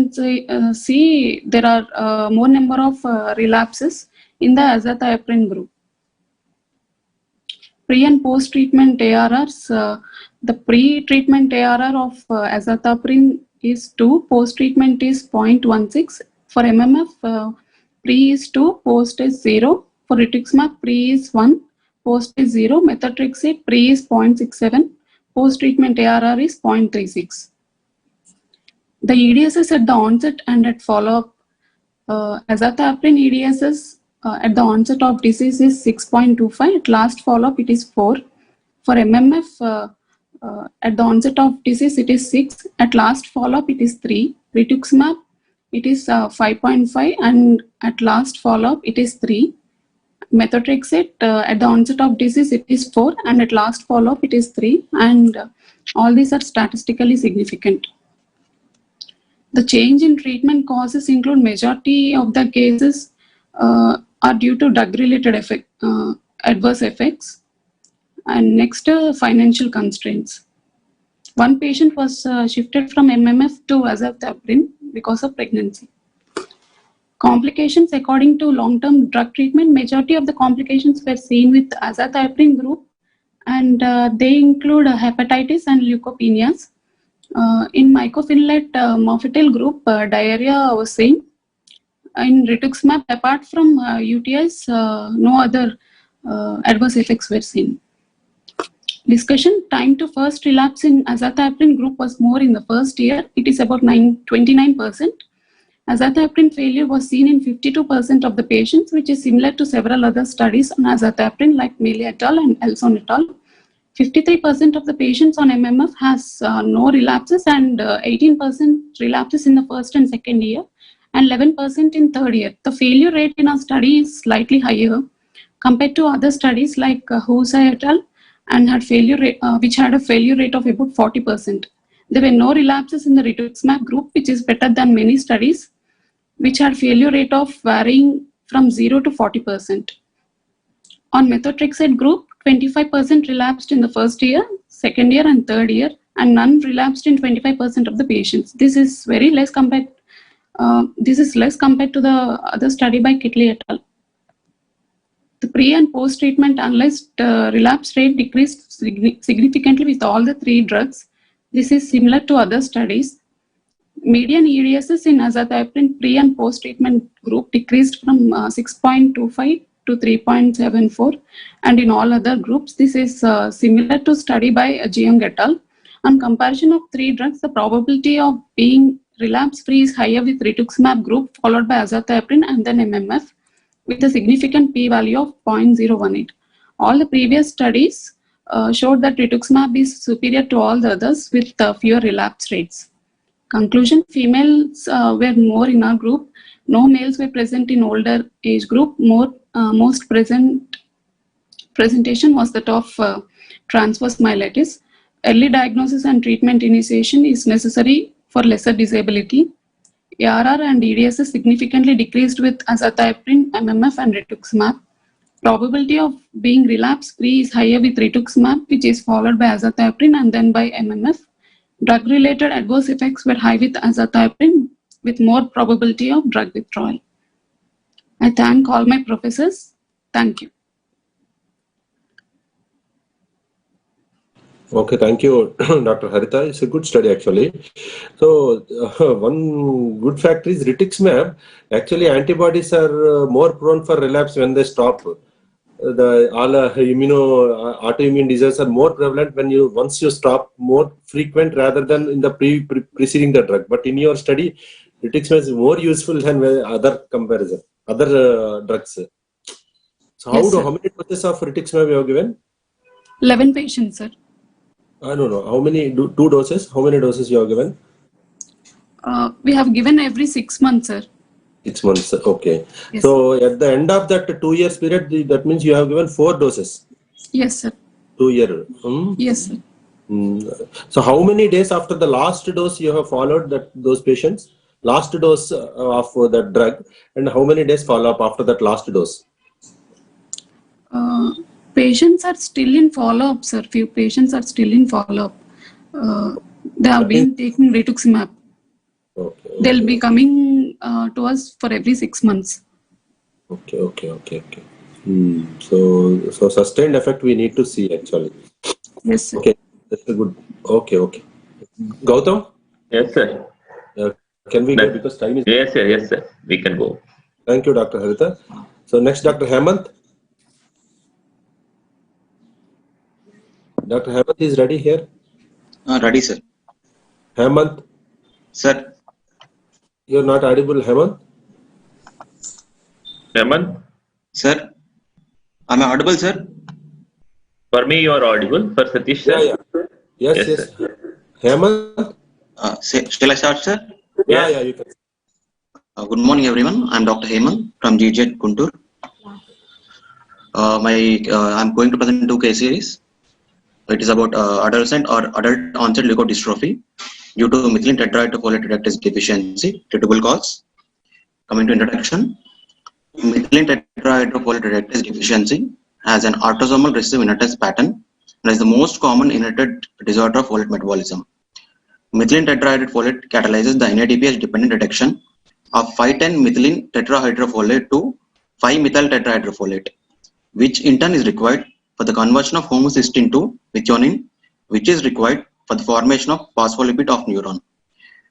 see there are more number of relapses in the azathioprine group. Pre and post treatment ARRs, the pre-treatment ARR of azathioprine is 2, post treatment is 0.16. For MMF, pre is 2, post is 0. For rituximab, pre is 1, post is 0. Methotrexate, pre is 0.67, post treatment ARR is 0.36. The EDSs at the onset and at follow-up: azathioprine EDSs at the onset of disease is 6.25, at last follow-up it is 4. For MMF, at the onset of disease it is 6, at last follow-up it is 3. Rituximab, it is 5.5, and at last follow-up it is 3. Methotrexate, at the onset of disease it is 4, and at last follow-up it is 3, and all these are statistically significant. The change in treatment causes include majority of the cases are due to drug-related adverse effects. And next, financial constraints. One patient was shifted from MMF to azathioprine because of pregnancy. Complications according to long-term drug treatment: majority of the complications were seen with azathioprine group, and they include hepatitis and leukopenias. In mycophenolate mofetil group, diarrhea was seen. In rituximab, apart from UTIs, no other adverse effects were seen. Discussion: time to first relapse in azathioprine group was more in the first year. It is about 29%. Azathioprine failure was seen in 52% of the patients, which is similar to several other studies on azathioprine like Mealy et al. And Elson et al. 53% of the patients on MMF has no relapses, and 18% relapses in the first and second year, and 11% in third year. The failure rate in our study is slightly higher compared to other studies like Husa et al. And had failure rate, which had a failure rate of about 40%. There were no relapses in the rituximab group, which is better than many studies, which had failure rate of varying from 0 to 40%. On methotrexate group, 25% relapsed in the first year, second year, and third year, and none relapsed in 25% of the patients. This is very less compared. This is less compared to the other study by Kitley et al. The pre and post treatment analyzed relapse rate decreased significantly with all the three drugs. This is similar to other studies. Median EDSS in azathioprine pre and post treatment group decreased from 6.25 to 3.74, and in all other groups this is similar to study by Jiang et al. On comparison of three drugs, the probability of being relapse free is higher with rituximab group followed by azathioprine and then MMF, with a significant p-value of 0.018. All the previous studies showed that rituximab is superior to all the others with fewer relapse rates. Conclusion: females were more in our group. No males were present in older age group. Most presentation was that of transverse myelitis. Early diagnosis and treatment initiation is necessary for lesser disability. ARR and EDSS significantly decreased with azathioprine, MMF, and rituximab. Probability of being relapse-free is higher with rituximab, which is followed by azathioprine and then by MMF. Drug-related adverse effects were high with azathioprine, with more probability of drug withdrawal. I thank all my professors. Thank you. Okay, thank you, Dr. Harita. It's a good study actually. So one good fact is rituximab, actually antibodies are more prone for relapse when they stop. Autoimmune diseases are more prevalent when once you stop, more frequent rather than in the preceding the drug. But in your study, rituximab is more useful than other drugs. So how many doses of rituximab you have given? 11 patients, sir. I don't know. How many? 2 doses? How many doses you have given? We have given every 6 months, sir. 6 months. Okay. Yes. So at the end of that 2 years period, that means you have given 4 doses. Yes, sir. 2 year. Yes, sir. So how many days after the last dose you have followed those patients? Last dose of that drug, and how many days follow up after that last dose? Patients are still in follow-up, sir. Few patients are still in follow-up. They have been taking rituximab. Okay. They'll be coming to us for every 6 months. Okay. So sustained effect we need to see actually. Yes, sir. Okay, that's a good. Okay. Gautam? Yes, sir. Can we go because time is... Yes, sir. We can go. Thank you, Dr. Harita. So next, Dr. Hemant. Dr. Hemant is ready here? Ready, sir. Hemant? Sir. You're not audible, Hemant? Hemant? Sir. Am I audible, sir? For me, you are audible. For Satish, sir? Yeah. Yes. Sir. Hemant? Shall I start, sir? Yeah, you can. Good morning, everyone. I'm Dr. Hemant from GJ Guntur. I'm going to present 2 case series. It is about adolescent or adult onset leukodystrophy due to methylene tetrahydrofolate reductase deficiency, treatable cause. Coming to introduction, methylene tetrahydrofolate reductase deficiency has an autosomal recessive inheritance pattern and is the most common inherited disorder of folate metabolism. Methylene tetrahydrofolate catalyzes the NADPH dependent reduction of 5,10-methylene tetrahydrofolate to 5-methyl tetrahydrofolate, which in turn is required for the conversion of homocysteine to methionine, which is required for the formation of phospholipid of neuron.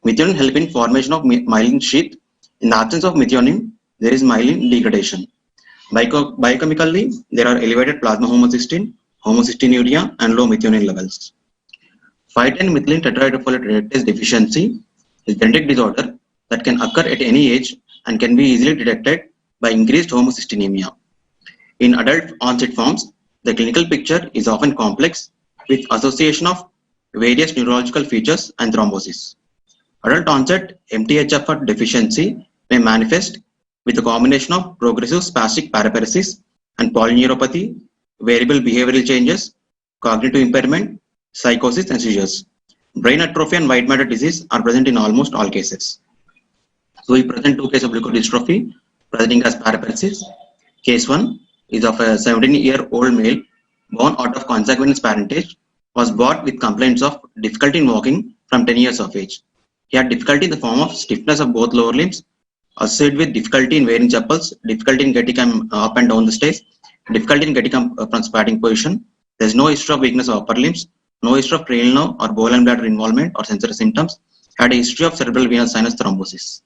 Methionine helps in formation of myelin sheath. In the absence of methionine, there is myelin degradation. Biochemically, there are elevated plasma homocysteine, homocystinuria, and low methionine levels. 5-10 methylene reductase deficiency is a genetic disorder that can occur at any age and can be easily detected by increased homocystinemia. In adult onset forms, the clinical picture is often complex with association of various neurological features and thrombosis. Adult onset MTHFR deficiency may manifest with a combination of progressive spastic paraparesis and polyneuropathy, variable behavioral changes, cognitive impairment, psychosis, and seizures. Brain atrophy and white matter disease are present in almost all cases. So we present two cases of leukodystrophy presenting as paraparesis. Case 1 is of a 17-year-old male born out of consanguineous parentage, was brought with complaints of difficulty in walking from 10 years of age. He had difficulty in the form of stiffness of both lower limbs, associated with difficulty in wearing chappals, difficulty in getting up and down the stairs, difficulty in getting up from squatting position. There is no history of weakness of upper limbs, no history of cranial nerve or bowel and bladder involvement or sensory symptoms, had a history of cerebral venous sinus thrombosis.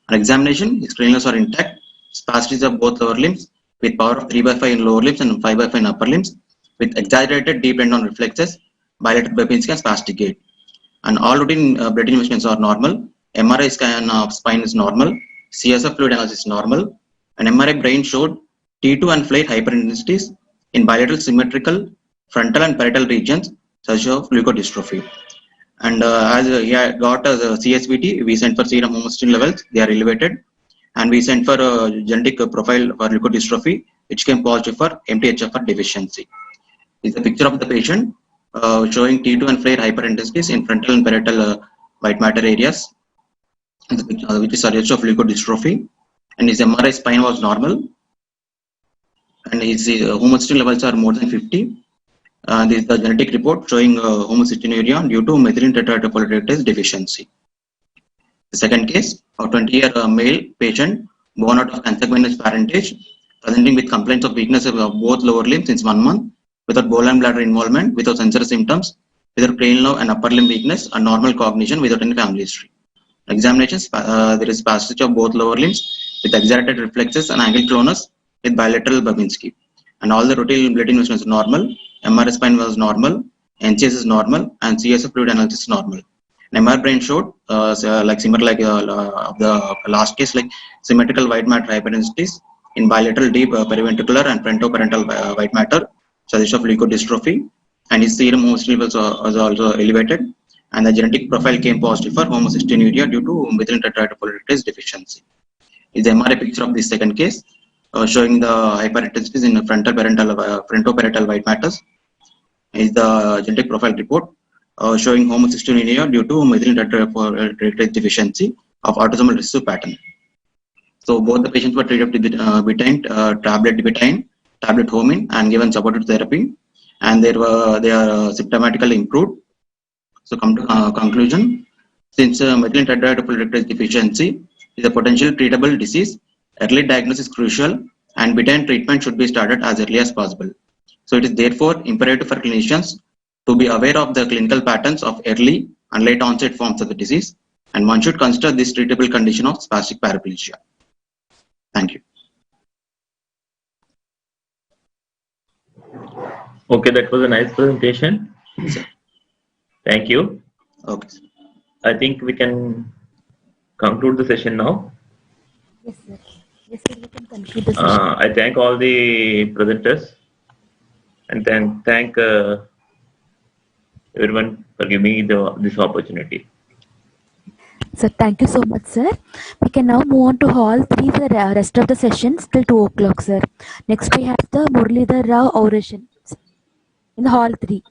On examination, his cranial nerves are intact, spasticity of both lower limbs, with power of 3/5 in lower limbs and 5/5 in upper limbs, with exaggerated deep tendon reflexes, bilateral Babinski and spastic gait. And all routine blood investigations are normal. MRI scan of spine is normal. CSF fluid analysis is normal. An MRI brain showed T2 and flare hyperintensities in bilateral symmetrical frontal and parietal regions, such as leukodystrophy. And as he had got a CSVT, we sent for serum homocysteine levels. They are elevated. And we sent for a genetic profile for leukodystrophy, which came positive for MTHFR deficiency. This is a picture of the patient showing T2 and flare hyperintensities in frontal and parietal white matter areas, which is suggestive of leukodystrophy. And his MRI spine was normal. And his homocysteine levels are more than 50. This is the genetic report showing homocystinuria due to methylene tetrahydrofolate deficiency. The second case, a 20-year male patient born out of consanguineous parentage, presenting with complaints of weakness of both lower limbs since 1 month, without bowel and bladder involvement, without sensory symptoms, without cranial nerve and upper limb weakness, and normal cognition without any family history. Examinations, there is spasticity of both lower limbs with exaggerated reflexes and ankylosing with bilateral Babinski. And all the routine blood investigations are normal. MRI spine was normal, NCS is normal, and CSF fluid analysis is normal. MR brain showed like similar like the last case, like symmetrical white matter hyperintensities in bilateral deep periventricular and frontoparental white matter, suggestion of leukodystrophy, and his serum homocysteine was also elevated, and the genetic profile came positive for homocystinuria due to methylene tetrahydrofolate deficiency. Is the MRI picture of this second case showing the hyperintensities in frontoparietal white matters. Is the genetic profile report showing homocystinuria due to methylene tetrahydrofolate deficiency of autosomal recessive pattern. So both the patients were treated with tablet Homin, and given supportive therapy, and they are symptomatically improved. So come to conclusion, since methylene tetrahydrofolate deficiency is a potential treatable disease, early diagnosis is crucial, and betaine treatment should be started as early as possible. So it is therefore imperative for clinicians to be aware of the clinical patterns of early and late onset forms of the disease, and one should consider this treatable condition of spastic paraplegia. Thank you. Okay, that was a nice presentation. Thank you. Okay. I think we can conclude the session now. Yes, sir. Yes, sir. We can conclude the session. I thank all the presenters, and then thank everyone for giving me this opportunity. So thank you so much, sir. We can now move on to Hall 3 for the rest of the sessions till 2 o'clock, sir. Next we have the Muralidhar Rao oration in Hall 3.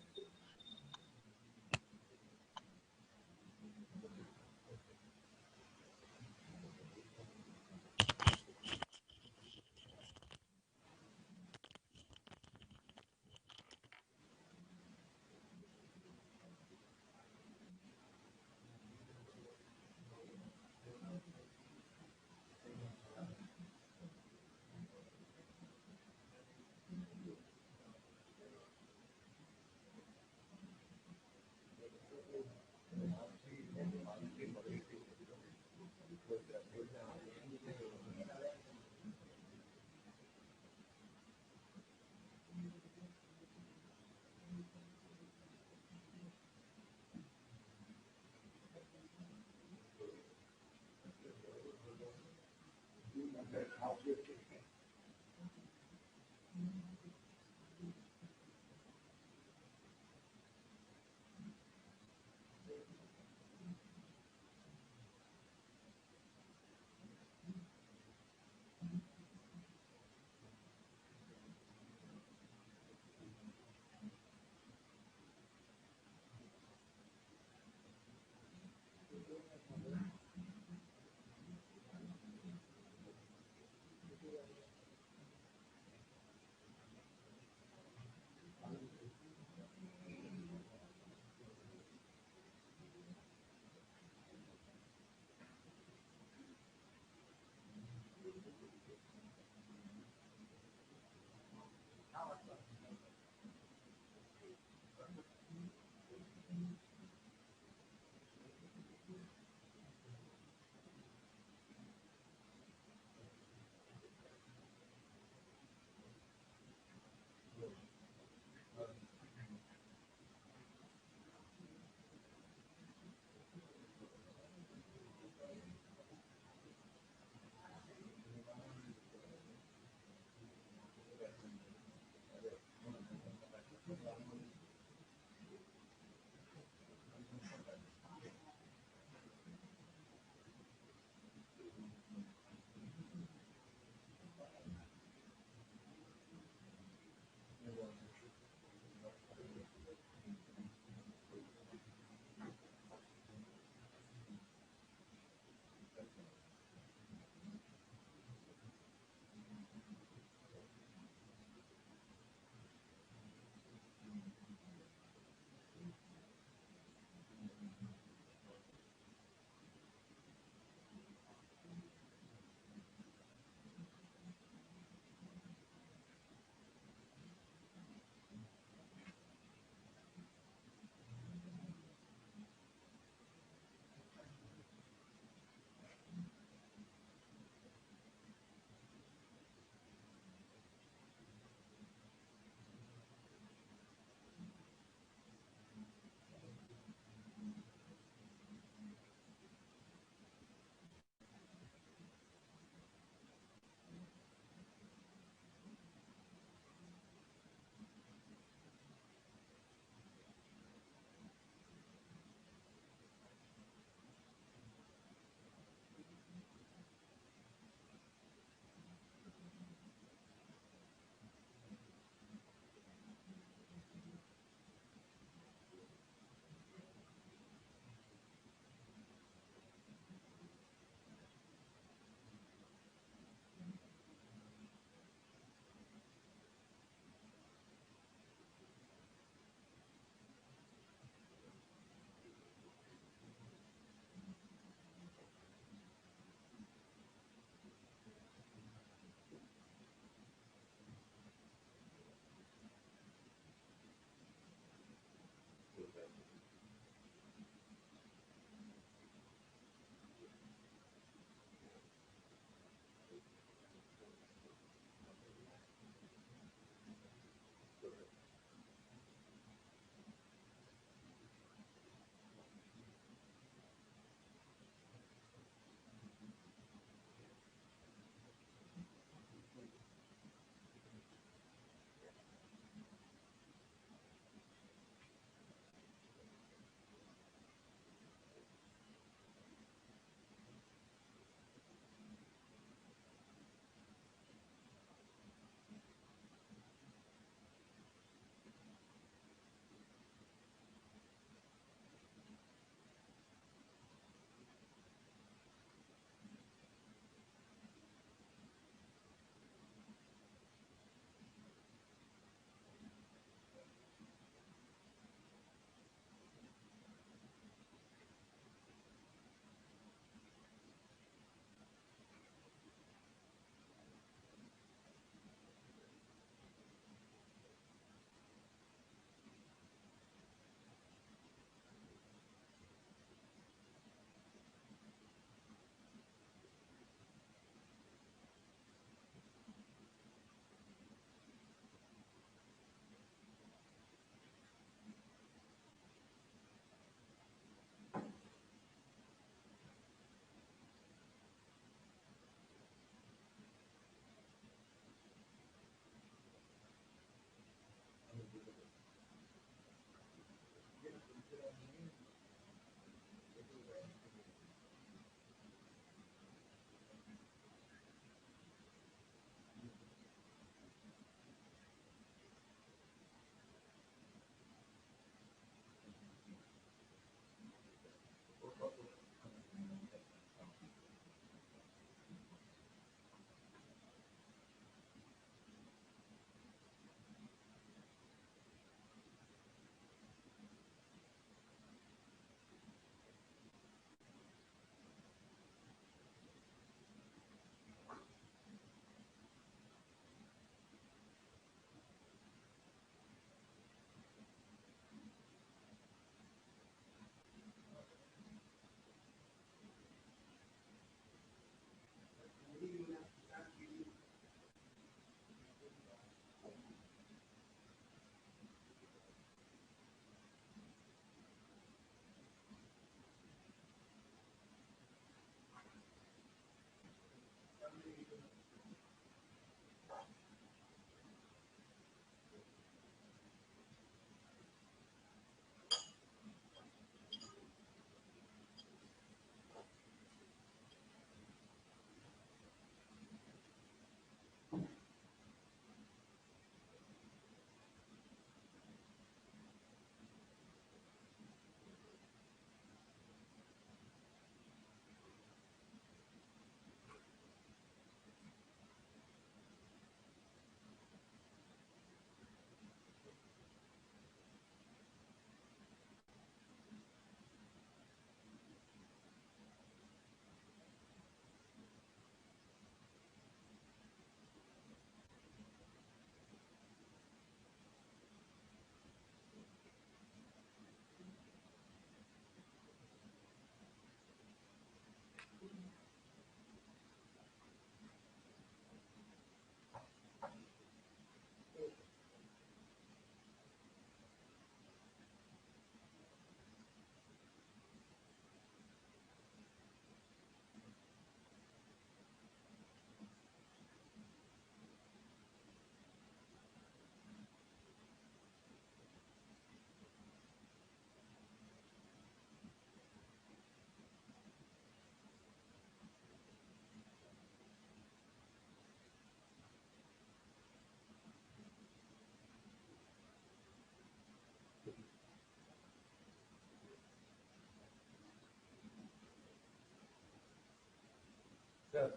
Sure.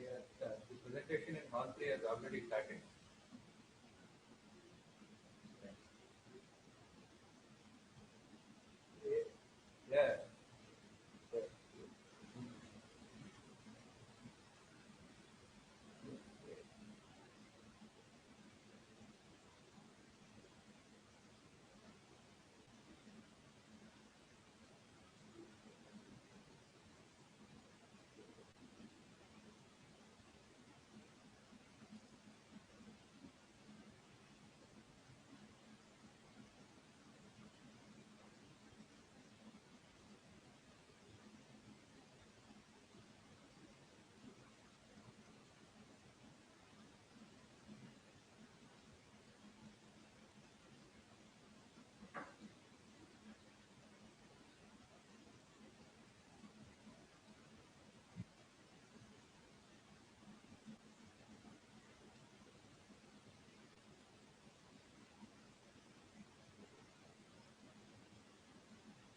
Yes, the presentation in hall 3 has already started. Yeah.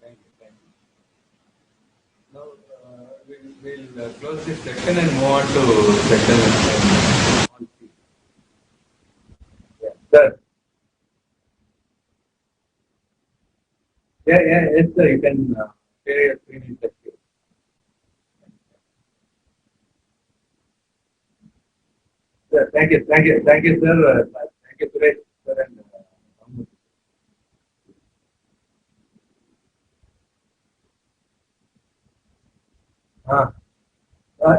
Thank you. Thank you. Now we'll close this section and move on to section. Yeah. Sir. Yeah, yes, sir. You can share your screen in touch. Sir, thank you, sir. Thank you, Suresh, sir, and ah, ah,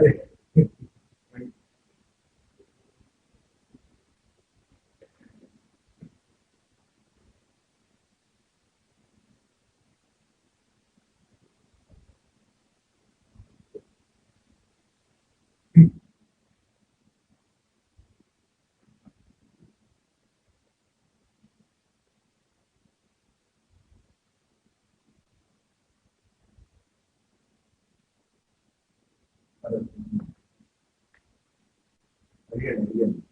again.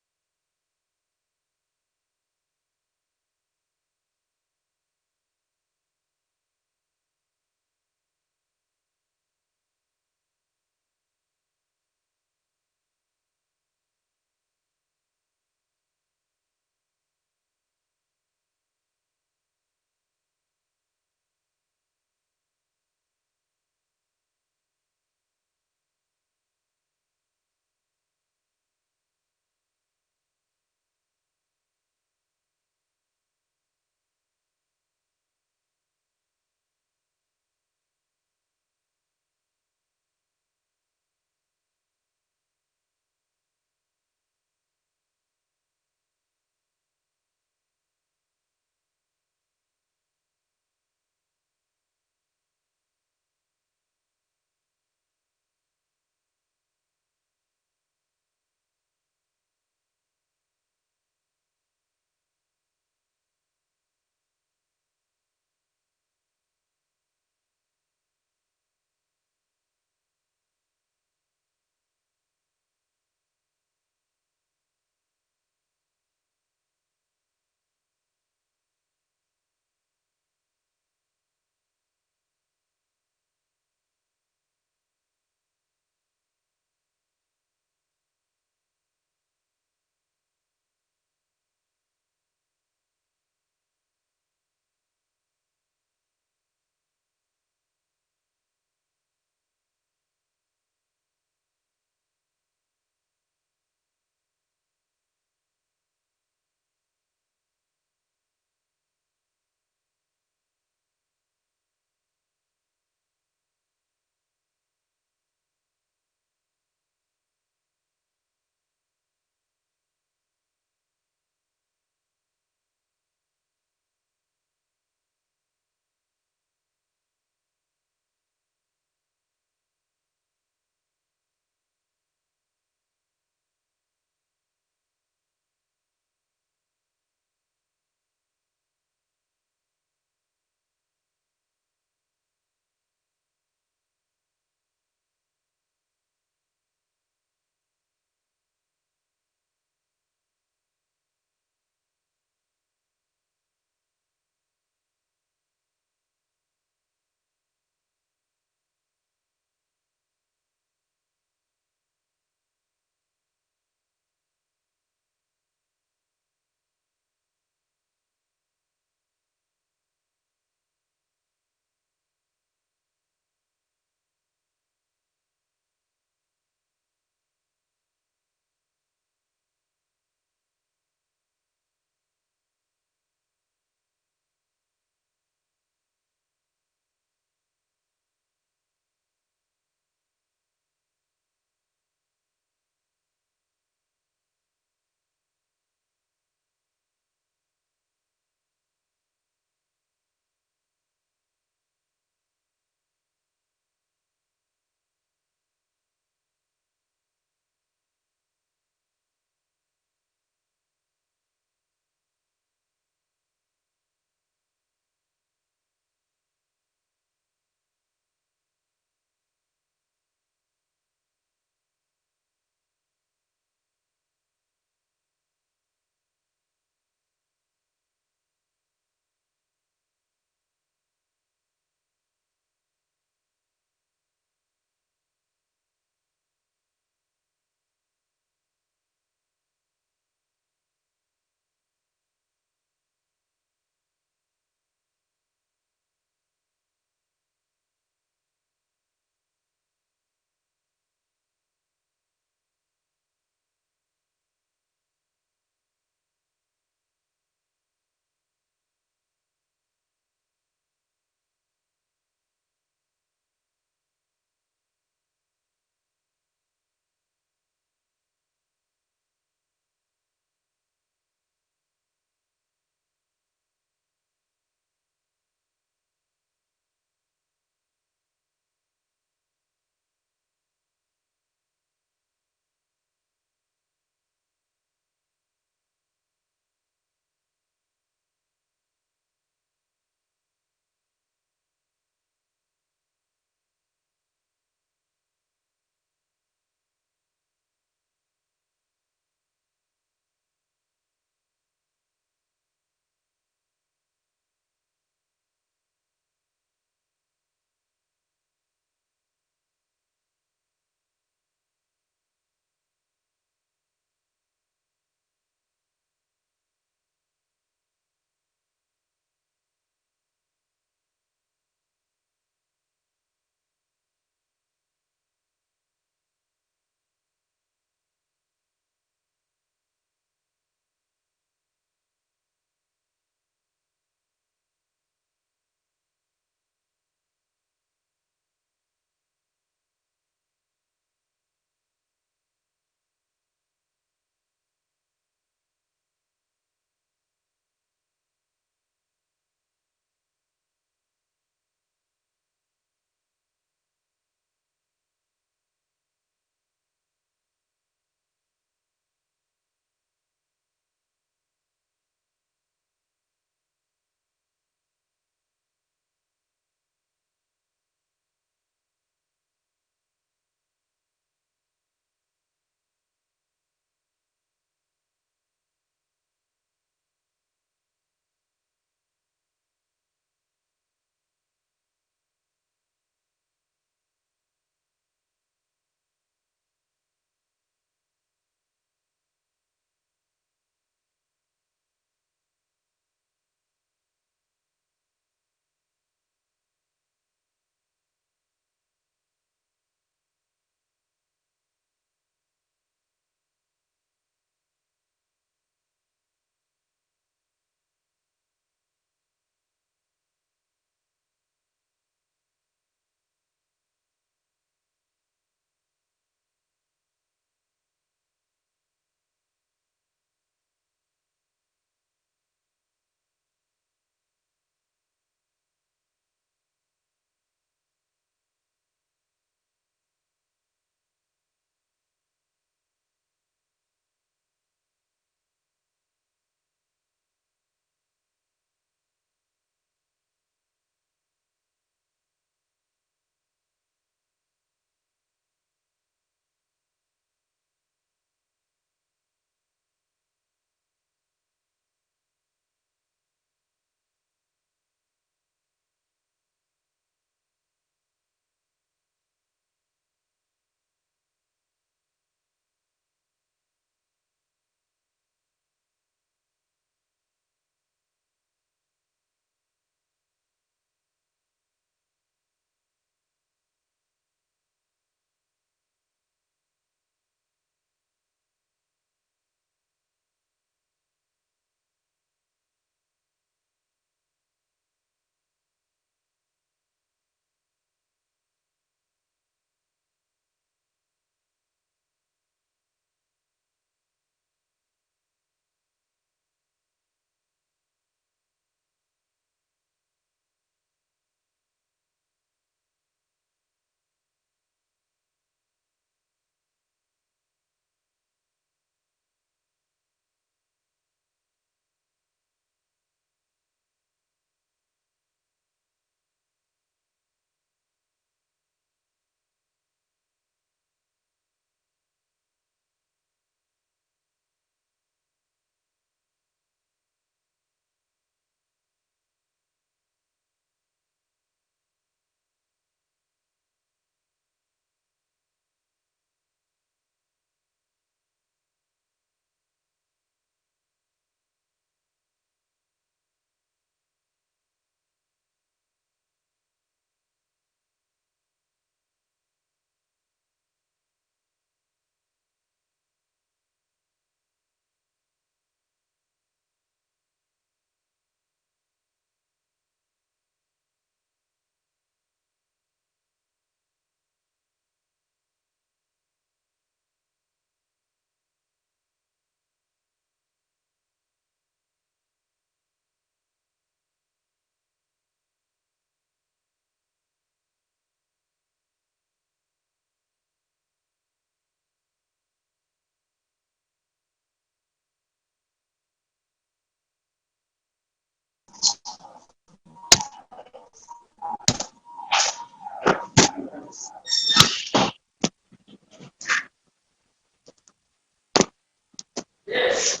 Hello?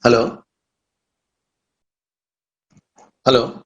Hello? Hello?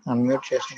Unmute చేసి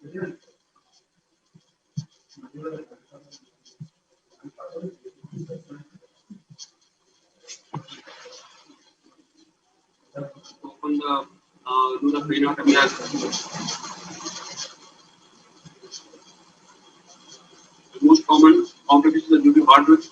Open the do the pre-anatomy as the most common complications that due to heart rate.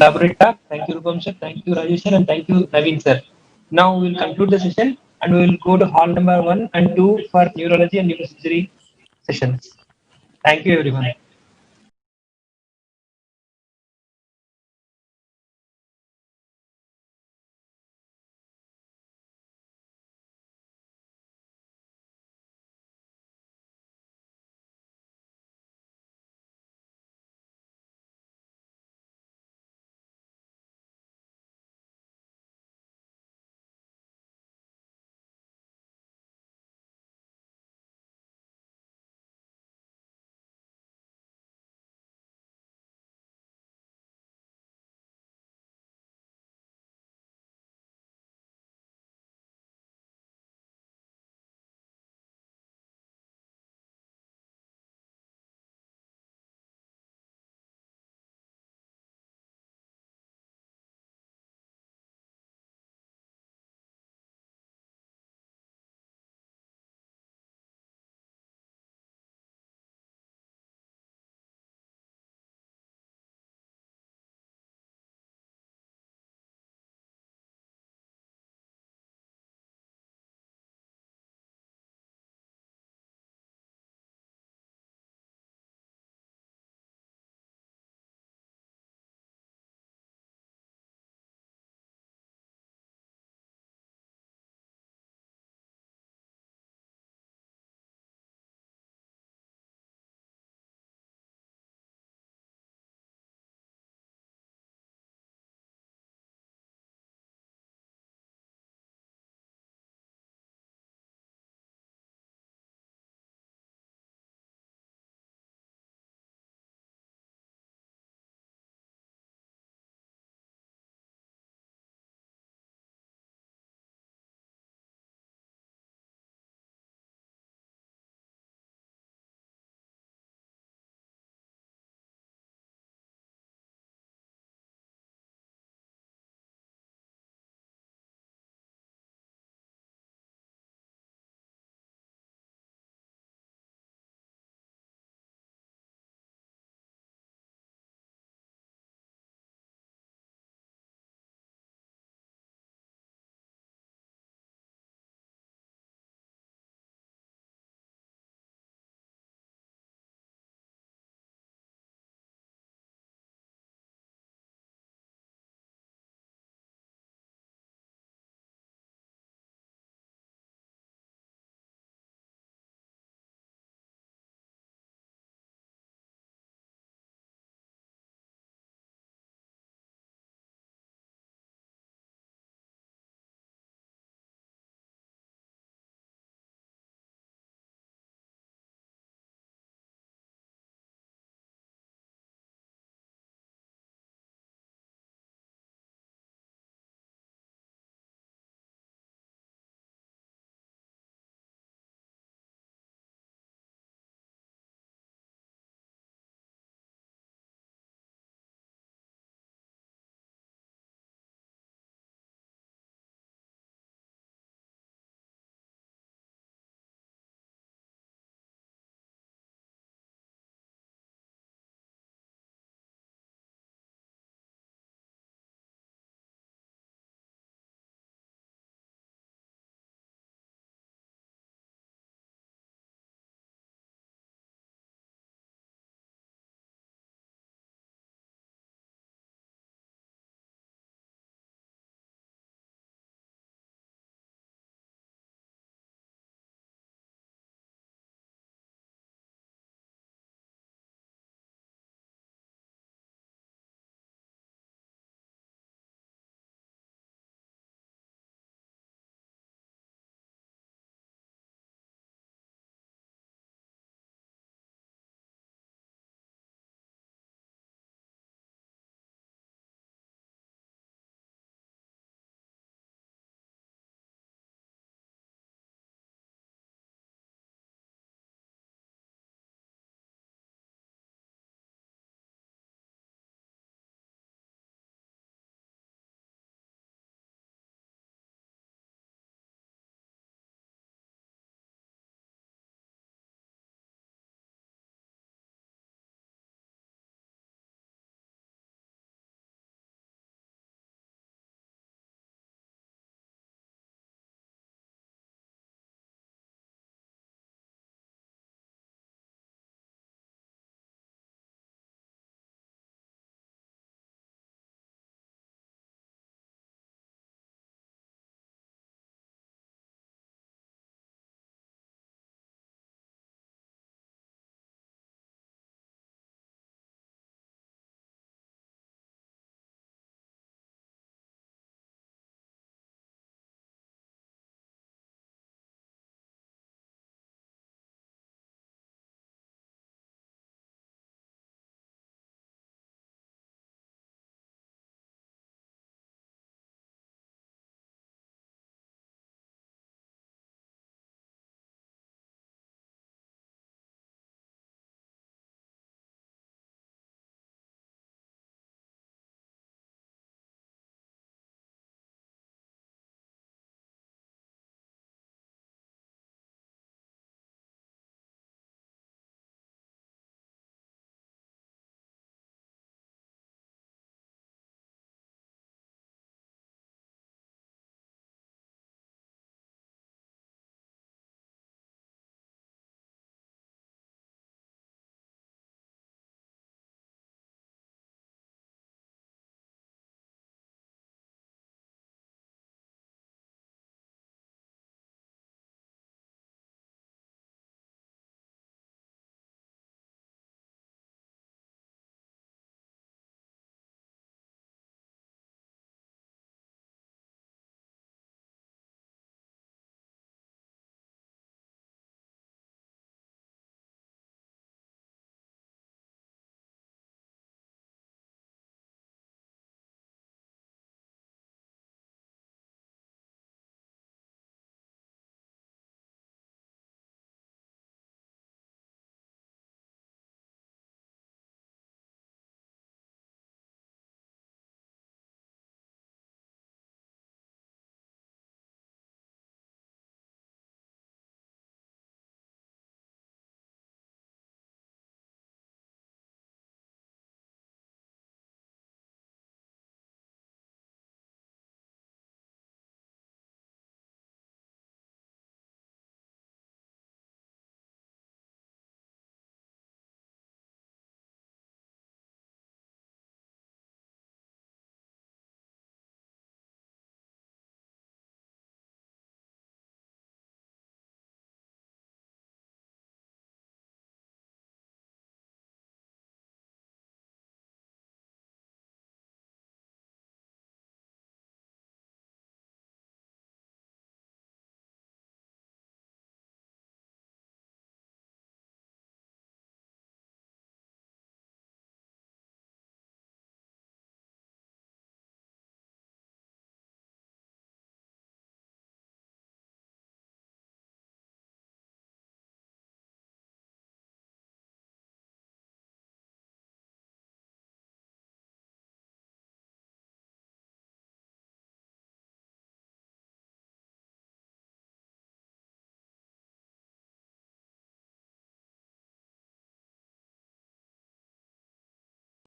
Laborita, thank you, Rupam sir, thank you, Rajesh sir, and thank you, Naveen sir. Now we will conclude the session and we will go to hall number 1 and 2 for neurology and neurosurgery sessions. Thank you, everyone.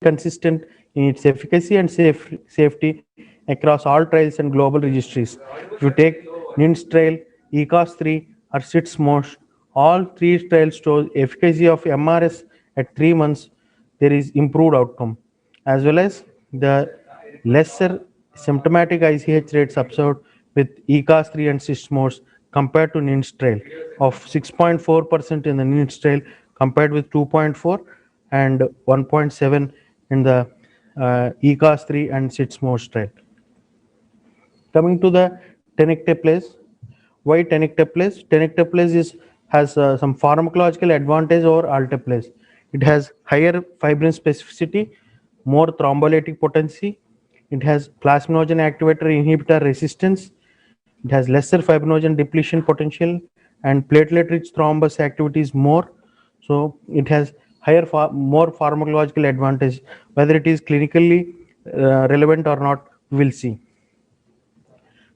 consistent in its efficacy and safety across all trials and global registries. If you take NINDS trial, ECOS3 or SITS-MOST, all three trials show efficacy of MRS at 3 months. There is improved outcome, as well as the lesser symptomatic ICH rates observed with ECOS3 and SITS-MOST compared to NINDS trial of 6.4% in the NINDS trial compared with 2.4 and 1.7 in the ECOS3 and SITS-MOST trial. Coming to the tenecteplase, why tenecteplase? Tenecteplase has some pharmacological advantage over alteplase. It has higher fibrin specificity, more thrombolytic potency. It has plasminogen activator inhibitor resistance. It has lesser fibrinogen depletion potential, and platelet-rich thrombus activity is more. So it has more pharmacological advantage. Whether it is clinically relevant or not, we will see.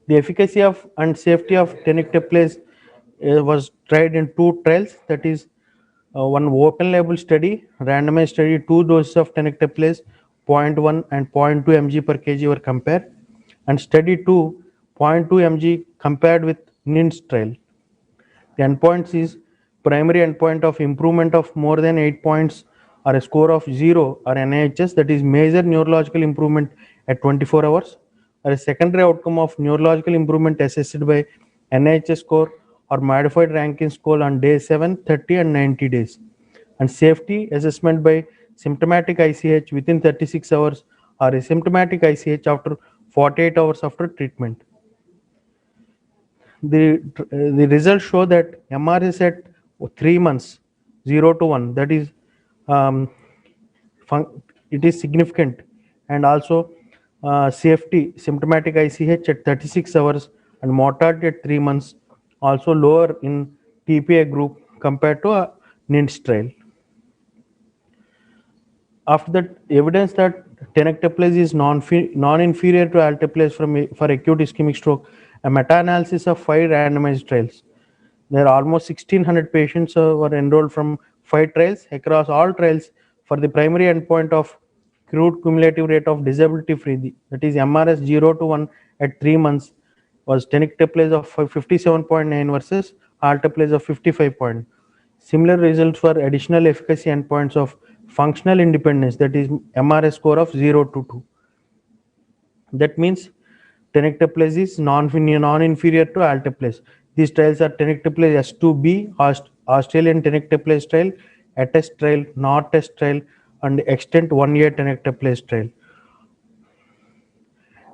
The efficacy of and safety of tenecteplase was tried in 2 trials, that is one open label study, randomized study, 2 doses of tenecteplase, 0.1 and 0.2 mg per kg were compared, and study 2, 0.2 mg compared with NINDS trial. The endpoints is primary endpoint of improvement of more than 8 points or a score of 0 or NIHS, that is major neurological improvement at 24 hours, or a secondary outcome of neurological improvement assessed by NIHS score or modified Rankin score on day 7, 30 and 90 days, and safety assessment by symptomatic ICH within 36 hours or asymptomatic ICH after 48 hours after treatment. The results show that MRS at 3 months, 0 to 1, that is it is significant, and also safety symptomatic ICH at 36 hours and mortality at 3 months also lower in TPA group compared to a NINDS trial. After that, evidence that tenecteplase is non-inferior to alteplase for acute ischemic stroke, a meta-analysis of 5 randomized trials. There are almost 1600 patients were enrolled from 5 trials. Across all trials, for the primary endpoint of crude cumulative rate of disability free, that is MRS 0 to 1 at 3 months, was tenecteplase of 57.9 versus alteplase of 55 point. Similar results for additional efficacy endpoints of functional independence, that is MRS score of 0 to 2. That means tenecteplase is non-inferior to alteplase. These trials are tenecteplase S2B, Australian tenecteplase trial, ATTEST trial, NORTEST trial, and extent 1-year tenecteplase trial.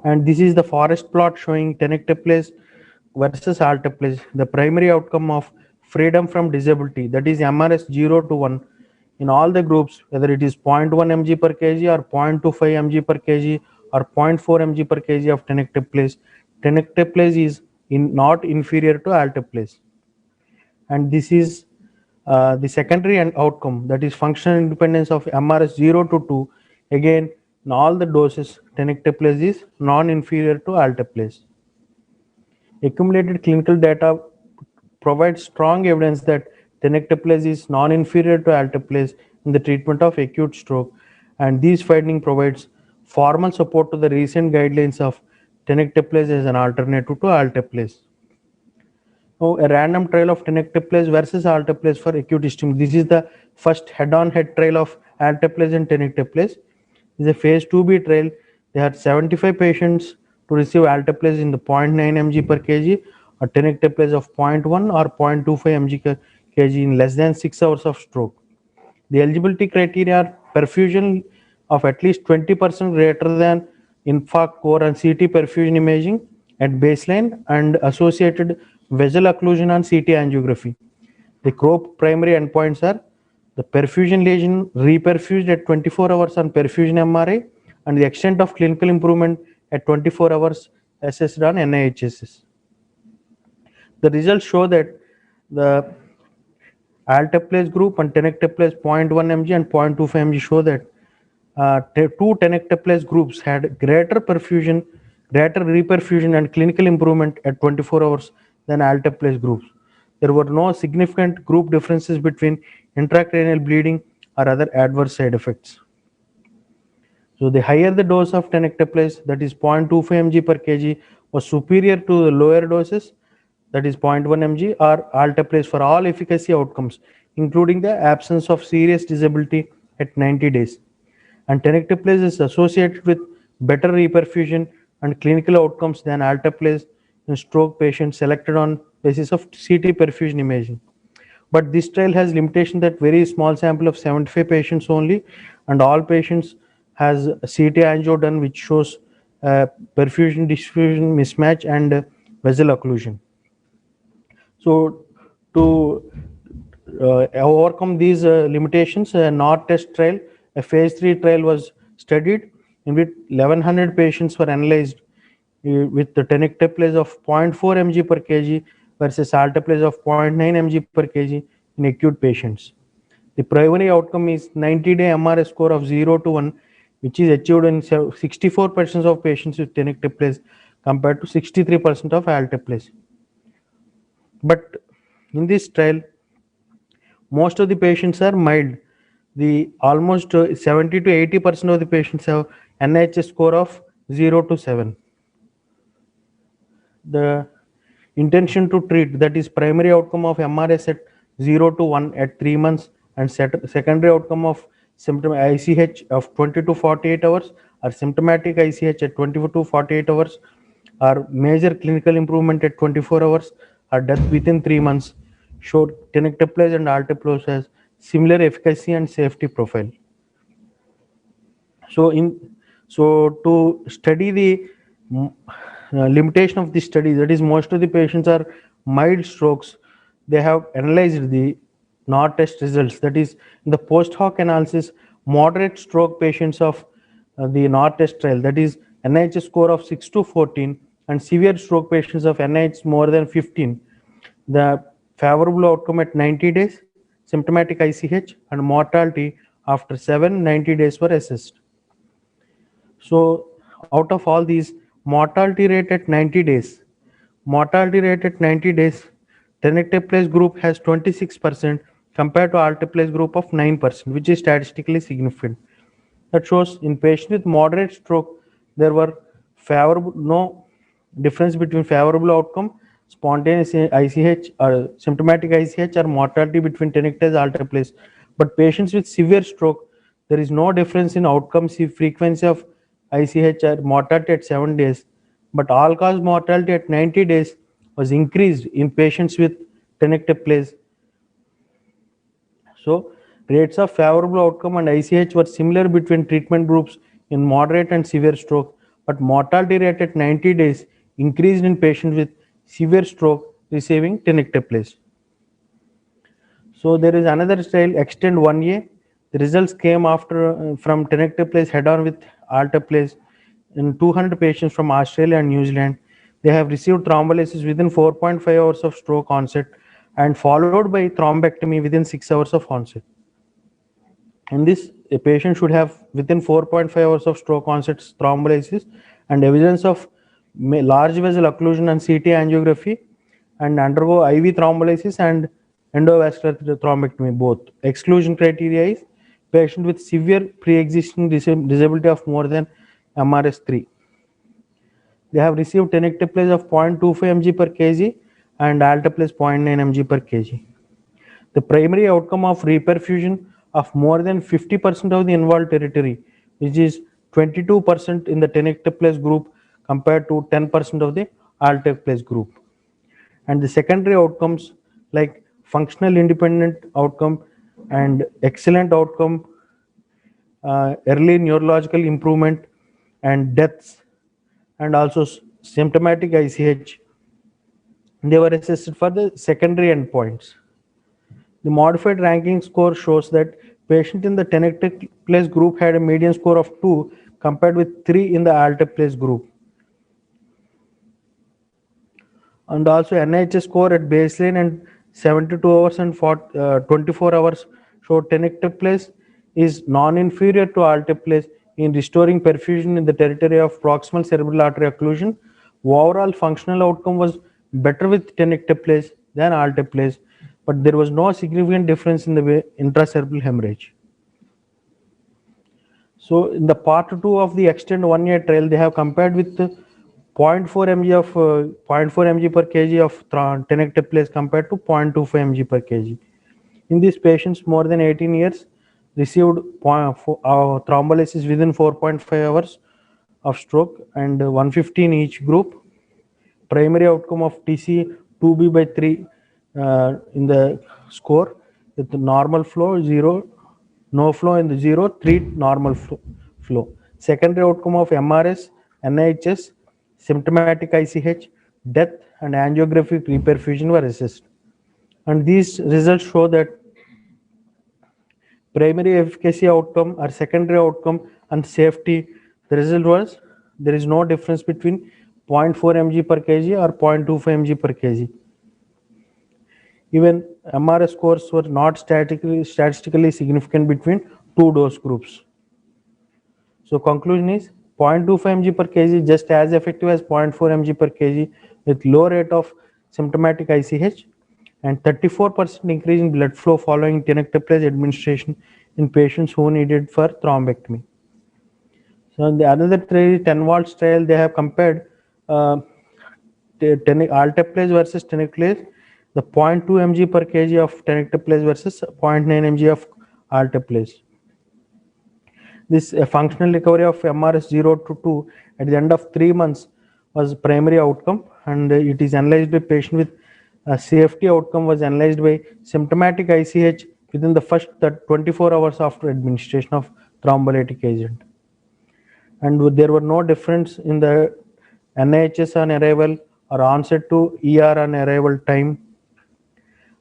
And this is the forest plot showing tenecteplase versus alteplase. The primary outcome of freedom from disability, that is MRS 0 to 1, in all the groups, whether it is 0.1 mg per kg or 0.25 mg per kg or 0.4 mg per kg of tenecteplase, tenecteplase is not inferior to alteplase. And this is the secondary outcome, that is functional independence of MRS 0 to 2. Again, in all the doses, tenecteplase is non-inferior to alteplase. Accumulated clinical data provides strong evidence that tenecteplase is non-inferior to alteplase in the treatment of acute stroke, and these finding provides formal support to the recent guidelines of tenecteplase as an alternative to alteplase. Now, a random trial of tenecteplase versus alteplase for acute ischemia. This is the first head-on-head trial of alteplase and tenecteplase. This is a phase 2b trial. They had 75 patients to receive alteplase in the 0.9 mg per kg or tenecteplase of 0.1 or 0.25 mg per kg in less than 6 hours of stroke. The eligibility criteria are perfusion of at least 20% greater than infarct core and CT perfusion imaging at baseline and associated vessel occlusion on CT angiography. The primary endpoints are the perfusion lesion reperfused at 24 hours on perfusion MRI and the extent of clinical improvement at 24 hours assessed on NIHSS. The results show that the alteplase group and tenecteplase 0.1 mg and 0.25 mg show that 2 tenecteplase groups had greater reperfusion and clinical improvement at 24 hours than alteplase groups. There were no significant group differences between intracranial bleeding or other adverse side effects. So the higher the dose of tenecteplase, that is 0.25 mg per kg, was superior to the lower doses, that is 0.1 mg, or alteplase for all efficacy outcomes, including the absence of serious disability at 90 days. And tenecteplase is associated with better reperfusion and clinical outcomes than alteplase in stroke patients selected on basis of CT perfusion imaging. But this trial has limitation that very small sample of 75 patients only, and all patients has a CT angio done, which shows perfusion diffusion mismatch and vessel occlusion. So to overcome these limitations, a NOR test trial, a phase 3 trial was studied in which 1100 patients were analyzed with the tenecteplase of 0.4 mg per kg versus alteplase of 0.9 mg per kg in acute patients. The primary outcome is 90-day MRS score of 0 to 1, which is achieved in 64% of patients with tenecteplase compared to 63% of alteplase. But in this trial, most of the patients are mild. The almost 70 to 80% of the patients have NIHS score of 0 to 7. The intention to treat, that is primary outcome of MRS at 0 to 1 at 3 months, and secondary outcome of symptom ICH of 20 to 48 hours, or symptomatic ICH at 24 to 48 hours, or major clinical improvement at 24 hours, or death within 3 months, showed tenecteplase and alteplase has similar efficacy and safety profile. So to study the limitation of this study, that is most of the patients are mild strokes, they have analyzed the NOR test results, that is in the post hoc analysis, moderate stroke patients of the NOR test trial, that is NIH score of 6 to 14, and severe stroke patients of NIH more than 15, the favorable outcome at 90 days, symptomatic ICH, and mortality after 90 days were assessed. So out of all these, mortality rate at 90 days, tenecteplase group has 26% compared to alteplase group of 9%, which is statistically significant. That shows in patients with moderate stroke, there were no difference between favorable outcome, spontaneous ICH or symptomatic ICH, or mortality between tenecteplase alteplase. But patients with severe stroke, there is no difference in outcomes, frequency of ICH or mortality at 7 days, but all cause mortality at 90 days was increased in patients with tenecteplase. So rates of favorable outcome and ICH were similar between treatment groups in moderate and severe stroke, but mortality rate at 90 days increased in patients with severe stroke receiving tenecteplase. So there is another trial, Extend 1A. The results came after from tenecteplase head-on with alteplase in 200 patients from Australia and New Zealand. They have received thrombolysis within 4.5 hours of stroke onset and followed by thrombectomy within 6 hours of onset. In this, a patient should have within 4.5 hours of stroke onset thrombolysis and evidence of large vessel occlusion and CT angiography, and undergo IV thrombolysis and endovascular thrombectomy both. Exclusion criteria is patient with severe pre-existing disability of more than MRS3. They have received tenecteplase of 0.25 mg per kg and alteplase 0.9 mg per kg. The primary outcome of reperfusion of more than 50% of the involved territory, which is 22% in the tenecteplase group compared to 10% of the alteplase group. And the secondary outcomes like functional independent outcome and excellent outcome, early neurological improvement and deaths, and also symptomatic ICH, they were assessed for the secondary endpoints. The modified ranking score shows that patient in the tenecteplase group had a median score of 2 compared with 3 in the alteplase group. And also NIH score at baseline and 72 hours and 24 hours showed tenecteplase is non-inferior to alteplase in restoring perfusion in the territory of proximal cerebral artery occlusion. Overall functional outcome was better with tenecteplase than alteplase, but there was no significant difference in the intracerebral hemorrhage. So in the part 2 of the extend 1 year trial, they have compared with 0.4 mg of 0.4 mg per kg of tenecteplase compared to 0.25 mg per kg. In these patients more than 18 years received thrombolysis within 4.5 hours of stroke and 150 in each group. Primary outcome of TC 2B by 3 in the score with normal flow 0, no flow in the 0, 3 normal flow. Secondary outcome of MRS, NIHS, symptomatic ICH, death and angiographic reperfusion were assessed. And these results show that primary efficacy outcome or secondary outcome and safety, the result was there is no difference between 0.4 mg per kg or 0.25 mg per kg. Even MRS scores were not statistically significant between two dose groups. So conclusion is 0.25 mg per kg is just as effective as 0.4 mg per kg with low rate of symptomatic ICH and 34% increase in blood flow following tenecteplase administration in patients who needed for thrombectomy. So in the another trial, 10 volts trial, they have compared alteplase versus tenecteplase, the 0.2 mg per kg of tenecteplase versus 0.9 mg of alteplase. This functional recovery of MRS 0 to 2 at the end of 3 months was primary outcome, and it is analyzed by patient with safety outcome was analyzed by symptomatic ICH within the first 24 hours after administration of thrombolytic agent. And there were no difference in the NIHS on arrival or onset to ER on arrival time,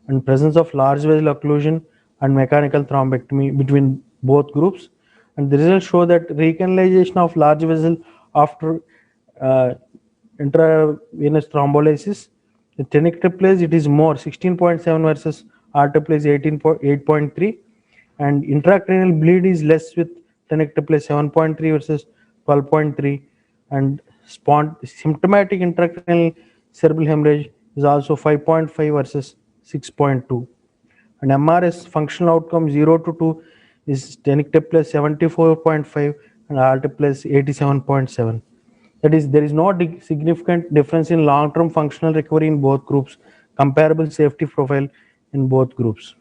and presence of large vessel occlusion and mechanical thrombectomy between both groups. And the results show that recanalization of large vessel after intravenous thrombolysis, the tenecteplase it is more 16.7 versus alteplase 8.3, and intracranial bleed is less with tenecteplase 7.3 versus 12.3, and symptomatic intracranial cerebral hemorrhage is also 5.5 versus 6.2. And MRS functional outcome 0 to 2 is tenecteplase 74.5 and alteplase 87.7. That is, there is no significant difference in long-term functional recovery in both groups, comparable safety profile in both groups.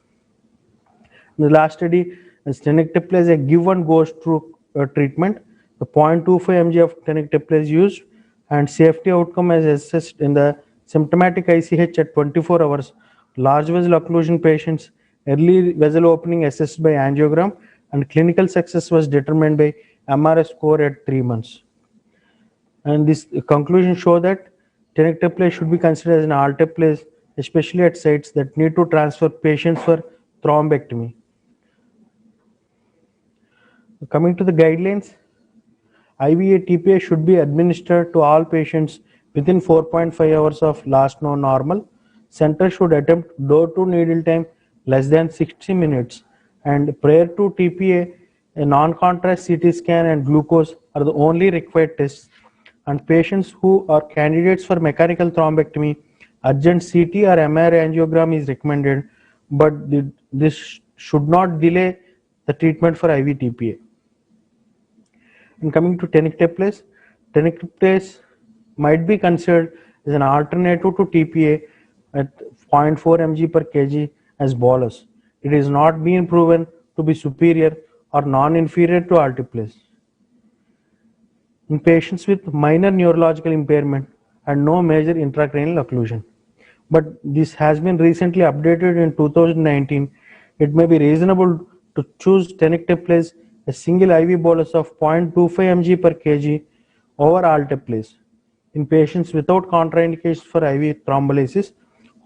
In the last study, tenecteplase a given goes through treatment, the 0.25 mg of tenecteplase used, and safety outcome as assessed in the symptomatic ICH at 24 hours, large vessel occlusion patients, early vessel opening assessed by angiogram, and clinical success was determined by MRS score at 3 months. And this conclusion show that tenecteplase should be considered as an alteplase, especially at sites that need to transfer patients for thrombectomy. Coming to the guidelines, IVA TPA should be administered to all patients within 4.5 hours of last known normal. Center should attempt door to needle time less than 60 minutes, and prior to TPA, a non-contrast CT scan and glucose are the only required tests, and patients who are candidates for mechanical thrombectomy, urgent CT or MRI angiogram is recommended, but this should not delay the treatment for IV TPA. And coming to tenecteplase, tenecteplase might be considered as an alternative to TPA at 0.4 mg per kg as bolus. It is not been proven to be superior or non-inferior to alteplase. In patients with minor neurological impairment and no major intracranial occlusion. But this has been recently updated in 2019. It may be reasonable to choose tenecteplase a single IV bolus of 0.25 mg per kg over alteplase in patients without contraindications for IV thrombolysis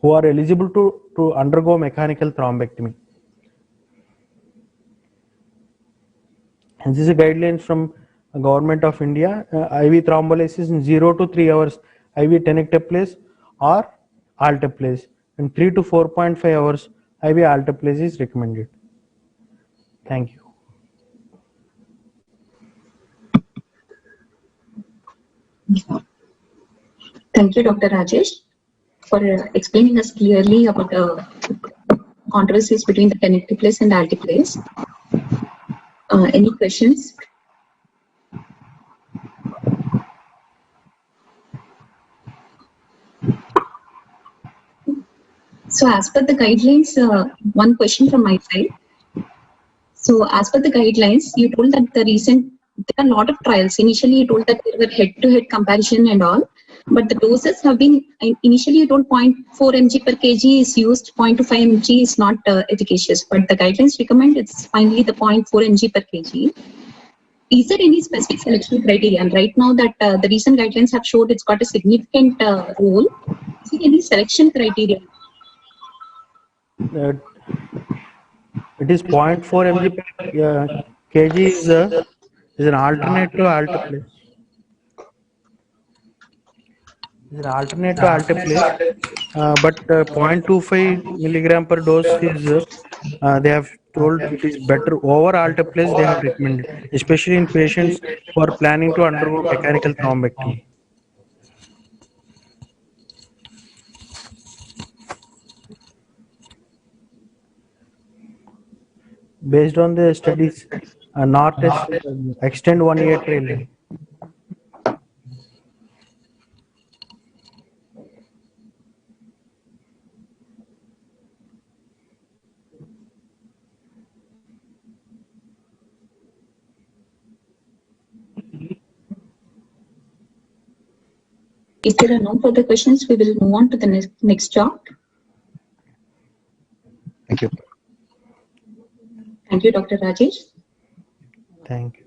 who are eligible to undergo mechanical thrombectomy. And this is a guidelines from Government of India, IV thrombolysis in 0 to 3 hours, IV tenecteplase or alteplase, and 3 to 4.5 hours, IV alteplase is recommended. Thank you. Thank you, Dr. Rajesh, for explaining us clearly about controversies between the tenecteplase and alteplase. Any questions? So as per the guidelines, one question from my side. So as per the guidelines, you told that there are a lot of trials. Initially, you told that there were head-to-head comparison and all, but the doses have been, initially you told 0.4 mg per kg is used, 0.25 mg is not efficacious, but the guidelines recommend it's finally the 0.4 mg per kg. Is there any specific selection criteria? And right now that the recent guidelines have showed it's got a significant role. Is there any selection criteria? It is 0.4 mg per kg is an alternate to alteplase. Is an alternate to alteplase, but 0.25 milligram per dose is they have told it is better over alteplase. They have recommended, especially in patients who are planning to undergo mechanical thrombectomy. Based on the studies, NORTES extend 1 year trial. If there are no further questions, we will move on to the next chart. Thank you. Thank you, Dr. Rajesh. Thank you.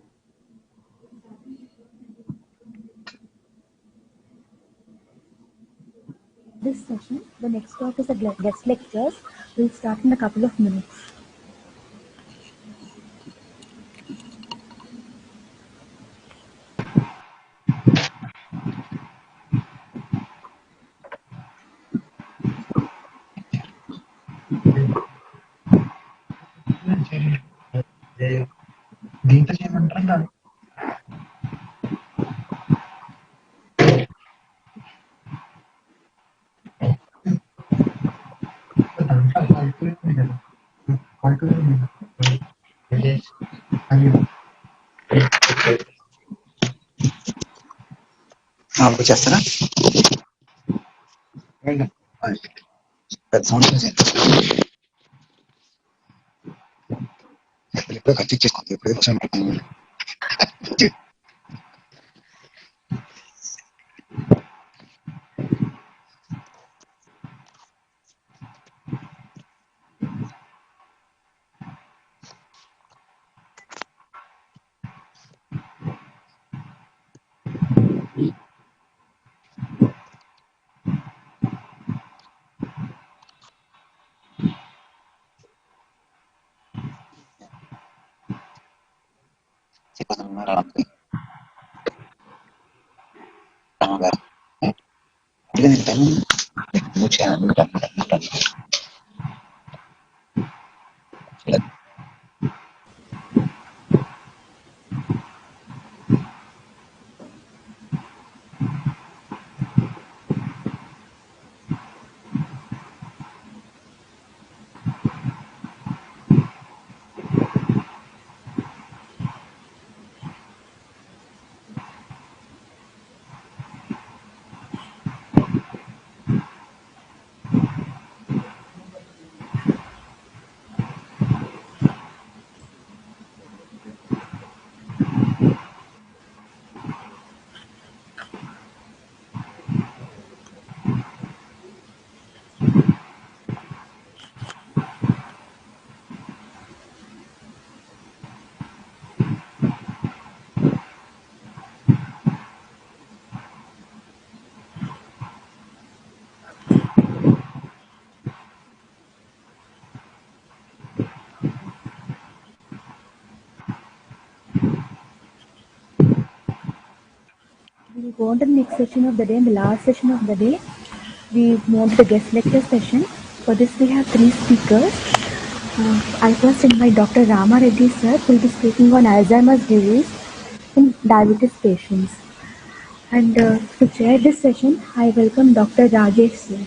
This session, the next talk is the guest lectures. Will start in a couple of minutes. దీంతో చేయమంటారా దాంట్లో అయిపోయింది కదా చేస్తారా పెద్ద sound ఎప్పుడో ఖర్చు ఇచ్చేసుకోండి ఎప్పుడో వచ్చాను We will go on to the next session of the day and the last session of the day. We move on to the guest lecture session. For this we have 3 speakers. I first invite Dr. Rama Reddy sir who will be speaking on Alzheimer's disease in diabetes patients. And to chair this session, I welcome Dr. Rajesh sir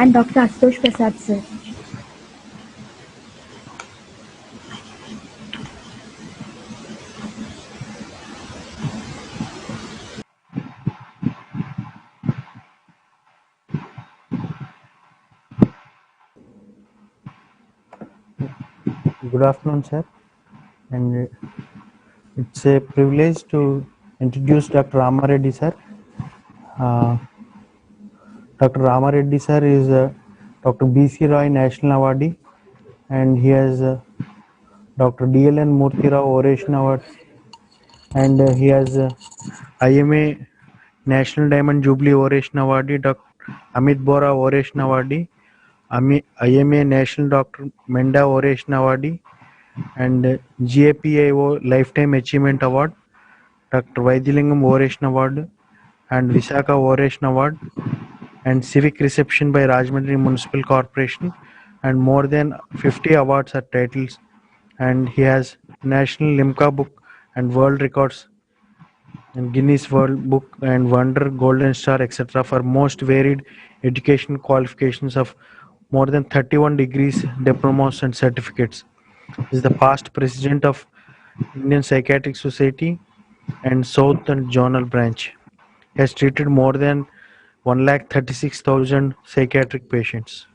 and Dr. Ashutosh Prasad sir. Good afternoon, sir. And it's a privilege to introduce Dr. Ramareddy, sir. Dr. Ramareddy, sir, is Dr. B.C. Roy National Awardee, and he has Dr. D.L.N. Murthy Rao Oration Award, and he has IMA National Diamond Jubilee Oration Awardee, Dr. Amit Bora Oration Awardee, IMA National Dr. Menda Oration Awardee, and GAPIO Lifetime Achievement Award, Dr. Vaidilingam Oration Award, and Visakha Oration Award, and Civic Reception by Rajahmundry Municipal Corporation, and more than 50 awards or titles. And he has National Limca Book and World Records and Guinness World Book and Wonder, Golden Star, etc. for most varied education qualifications of more than 31 degrees, diplomas and certificates. He is the past president of Indian Psychiatric Society and Southern Journal Branch. He has treated more than 136,000 psychiatric patients.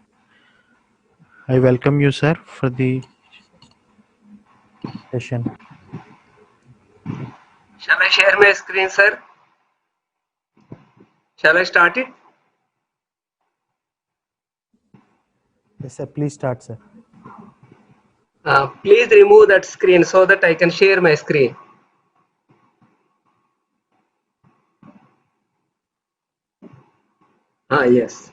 I welcome you, sir, for the session. Shall I share my screen, sir? Shall I start it? Yes, sir. Please start, sir. Please remove that screen so that I can share my screen. Yes.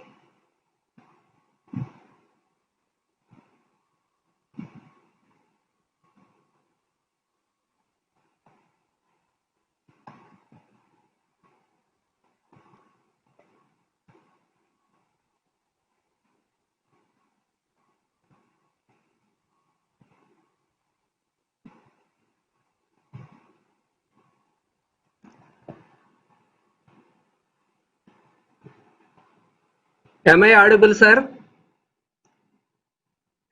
Am I audible, sir?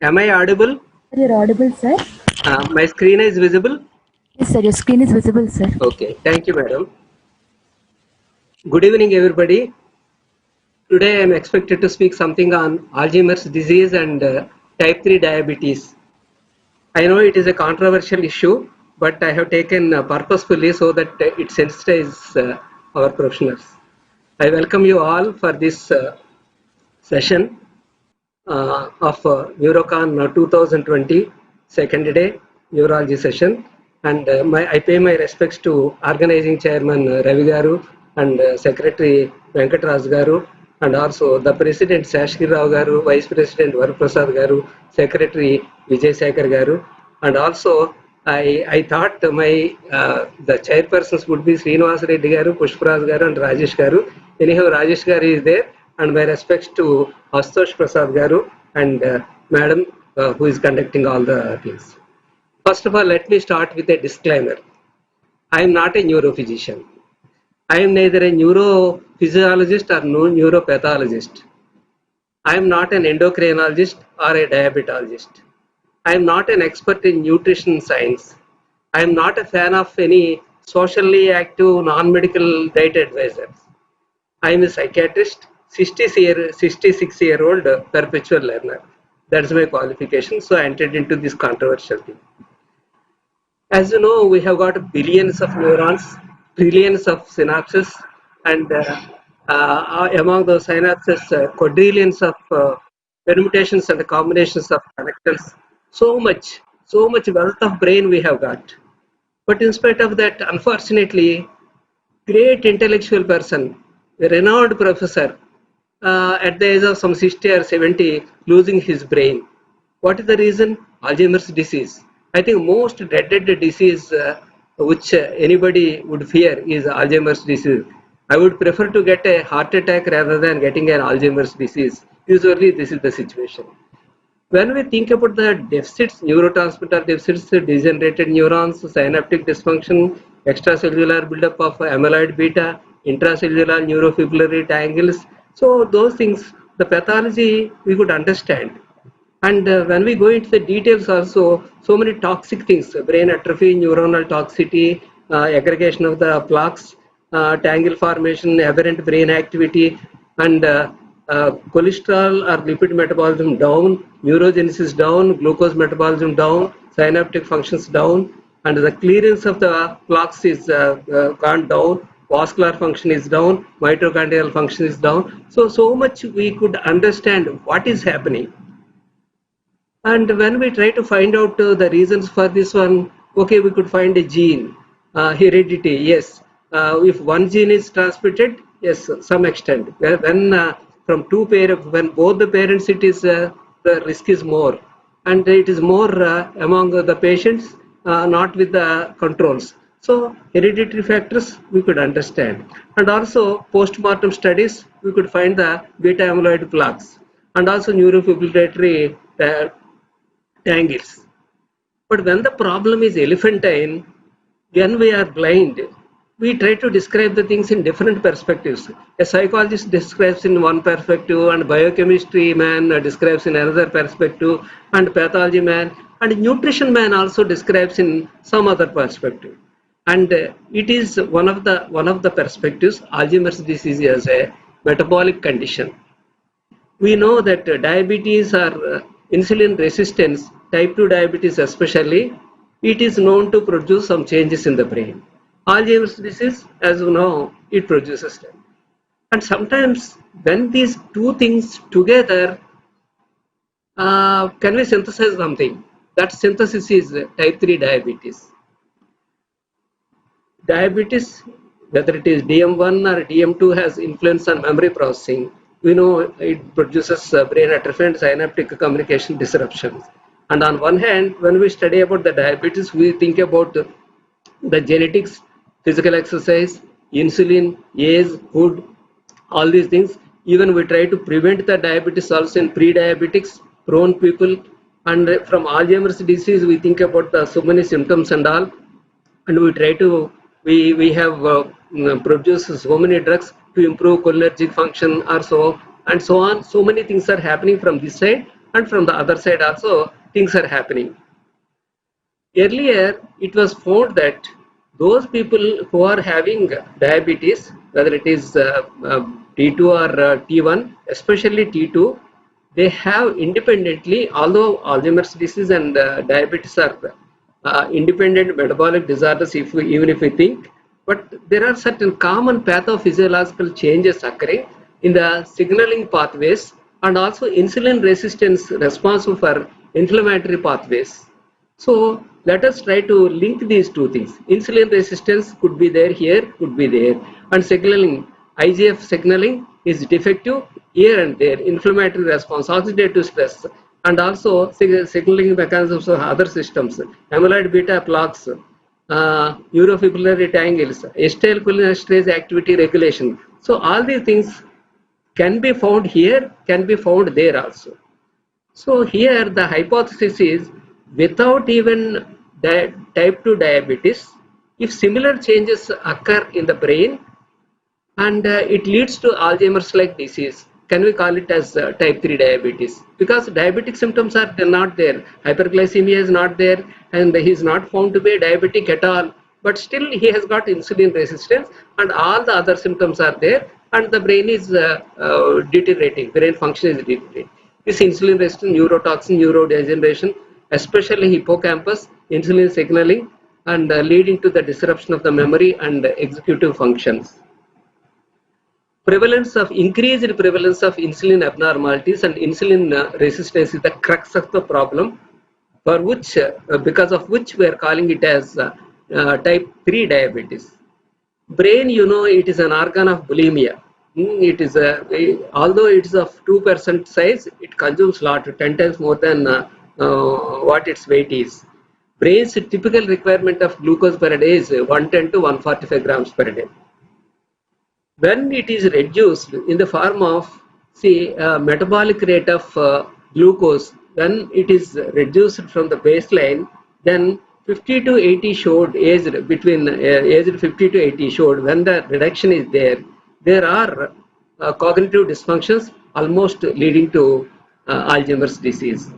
Am I audible? You're audible, sir. My screen is visible? Yes, sir. Your screen is visible, sir. Okay. Thank you, madam. Good evening, everybody. Today I am expected to speak something on Alzheimer's disease and type 3 diabetes. I know it is a controversial issue, but I have taken purposefully so that it sensitizes our professionals. I welcome you all for this session of Neurocon 2020 second day neurology session, and I pay my respects to organizing chairman Ravi Garu and secretary Venkatraj Garu, and also the president Sashkir Rao Garu, vice president Varaprasad Garu, secretary Vijay Sekhar Garu, and also I thought the chairpersons would be Srinivas Reddy Garu, Pushparaj Garu, and Rajesh Garu. Anyhow, Rajesh Garu is there, and my respects to Astosh Prasad Garu and Madam who is conducting all the things. First of all, let me start with a disclaimer. I am not a neurophysician. I am neither a neurophysiologist or neuropathologist. I am not an endocrinologist or a diabetologist. I am not an expert in nutrition science. I am not a fan of any socially active non-medical diet advisors. I am a psychiatrist, 66-year-old perpetual learner. That's my qualification. So I entered into this controversial thing. As you know, we have got billions of neurons, trillions of synapses, and among those synapses, quadrillions of permutations and combinations of connectors. So much wealth of brain we have got. But in spite of that, unfortunately, great intellectual person, a renowned professor, at the age of some 60 or 70, losing his brain. What is the reason? Alzheimer's disease. I think most dreaded disease which anybody would fear is Alzheimer's disease. I would prefer to get a heart attack rather than getting an Alzheimer's disease. Usually this is the situation. When we think about the deficits, neurotransmitter deficits, degenerated neurons, synaptic dysfunction, extracellular buildup of amyloid beta, intracellular neurofibrillary tangles, so those things, the pathology we could understand. And when we go into the details also, so many toxic things, brain atrophy, neuronal toxicity, aggregation of the plaques, tangle formation, aberrant brain activity, and cholesterol or lipid metabolism down, neurogenesis down, glucose metabolism down, synaptic functions down, and the clearance of the plaques is gone down, vascular function is down, mitochondrial function is down. So much we could understand what is happening. And when we try to find out the reasons for this one, okay, we could find a gene, heredity, yes. If one gene is transmitted, yes, some extent. When from two parents, when both the parents, it is the risk is more, and it is more among the patients, not with the controls. So hereditary factors we could understand, and also post-mortem studies we could find the beta amyloid plaques, and also neurofibrillatory tangles. But when the problem is elephantine, when we are blind, we try to describe the things in different perspectives. A psychologist describes in one perspective, and biochemistry man describes in another perspective, and pathology man and nutrition man also describes in some other perspective. And it is one of the perspectives. Alzheimer's disease is a metabolic condition. We know that diabetes or insulin resistance, type 2 diabetes especially, it is known to produce some changes in the brain. Alzheimer's disease, as you know, it produces them. And sometimes when these two things together, can we synthesize something? That synthesis is type 3 diabetes. Diabetes, whether it is DM1 or DM2, has influence on memory processing. We know it produces brain atrophy and synaptic communication disruptions. And on one hand, when we study about the diabetes, we think about the genetics, physical exercise, insulin, age, food, all these things. Even we try to prevent the diabetes also in pre-diabetics, prone people. And from Alzheimer's disease, we think about the so many symptoms and all. And we try to, we have produced so many drugs to improve cholinergic function or so, and so on. So many things are happening from this side, and from the other side also things are happening. Earlier, it was found that those people who are having diabetes, whether it is T2 or T1, especially T2, they have independently, although Alzheimer's disease and diabetes are independent metabolic disorders, even if we think, but there are certain common pathophysiological changes occurring in the signaling pathways, and also insulin resistance responsible for inflammatory pathways. So let us try to link these two things. Insulin resistance could be there here, could be there, and signaling, IGF signaling is defective here and there, inflammatory response, oxidative stress, and also signaling mechanisms of other systems, amyloid beta plaques, neurofibrillary tangles, acetylcholinesterase activity regulation. So all these things can be found here, can be found there also. So here the hypothesis is, without even type 2 diabetes, if similar changes occur in the brain and it leads to Alzheimer's like disease, can we call it as type 3 diabetes? Because diabetic symptoms are not there, hyperglycemia is not there, and he is not found to be a diabetic at all, but still he has got insulin resistance and all the other symptoms are there, and the brain is deteriorating, brain function is deteriorating. This insulin resistant neurotoxin, neurodegeneration, especially hippocampus, insulin signaling, and leading to the disruption of the memory and executive functions. Increased prevalence of insulin abnormalities and insulin resistance is the crux of the problem, for which, because of which we are calling it as type 3 diabetes. Brain, you know, it is an organ of bulimia. It is although it is of 2% size, it consumes lot, 10 times more than what its weight is. Brain's typical requirement of glucose per day is 110 to 145 grams per day. When it is reduced in the form of, say, metabolic rate of glucose, when it is reduced from the baseline, then 50 to 80 showed, aged between aged 50 to 80 showed, when the reduction is there, there are cognitive dysfunctions almost leading to Alzheimer's disease.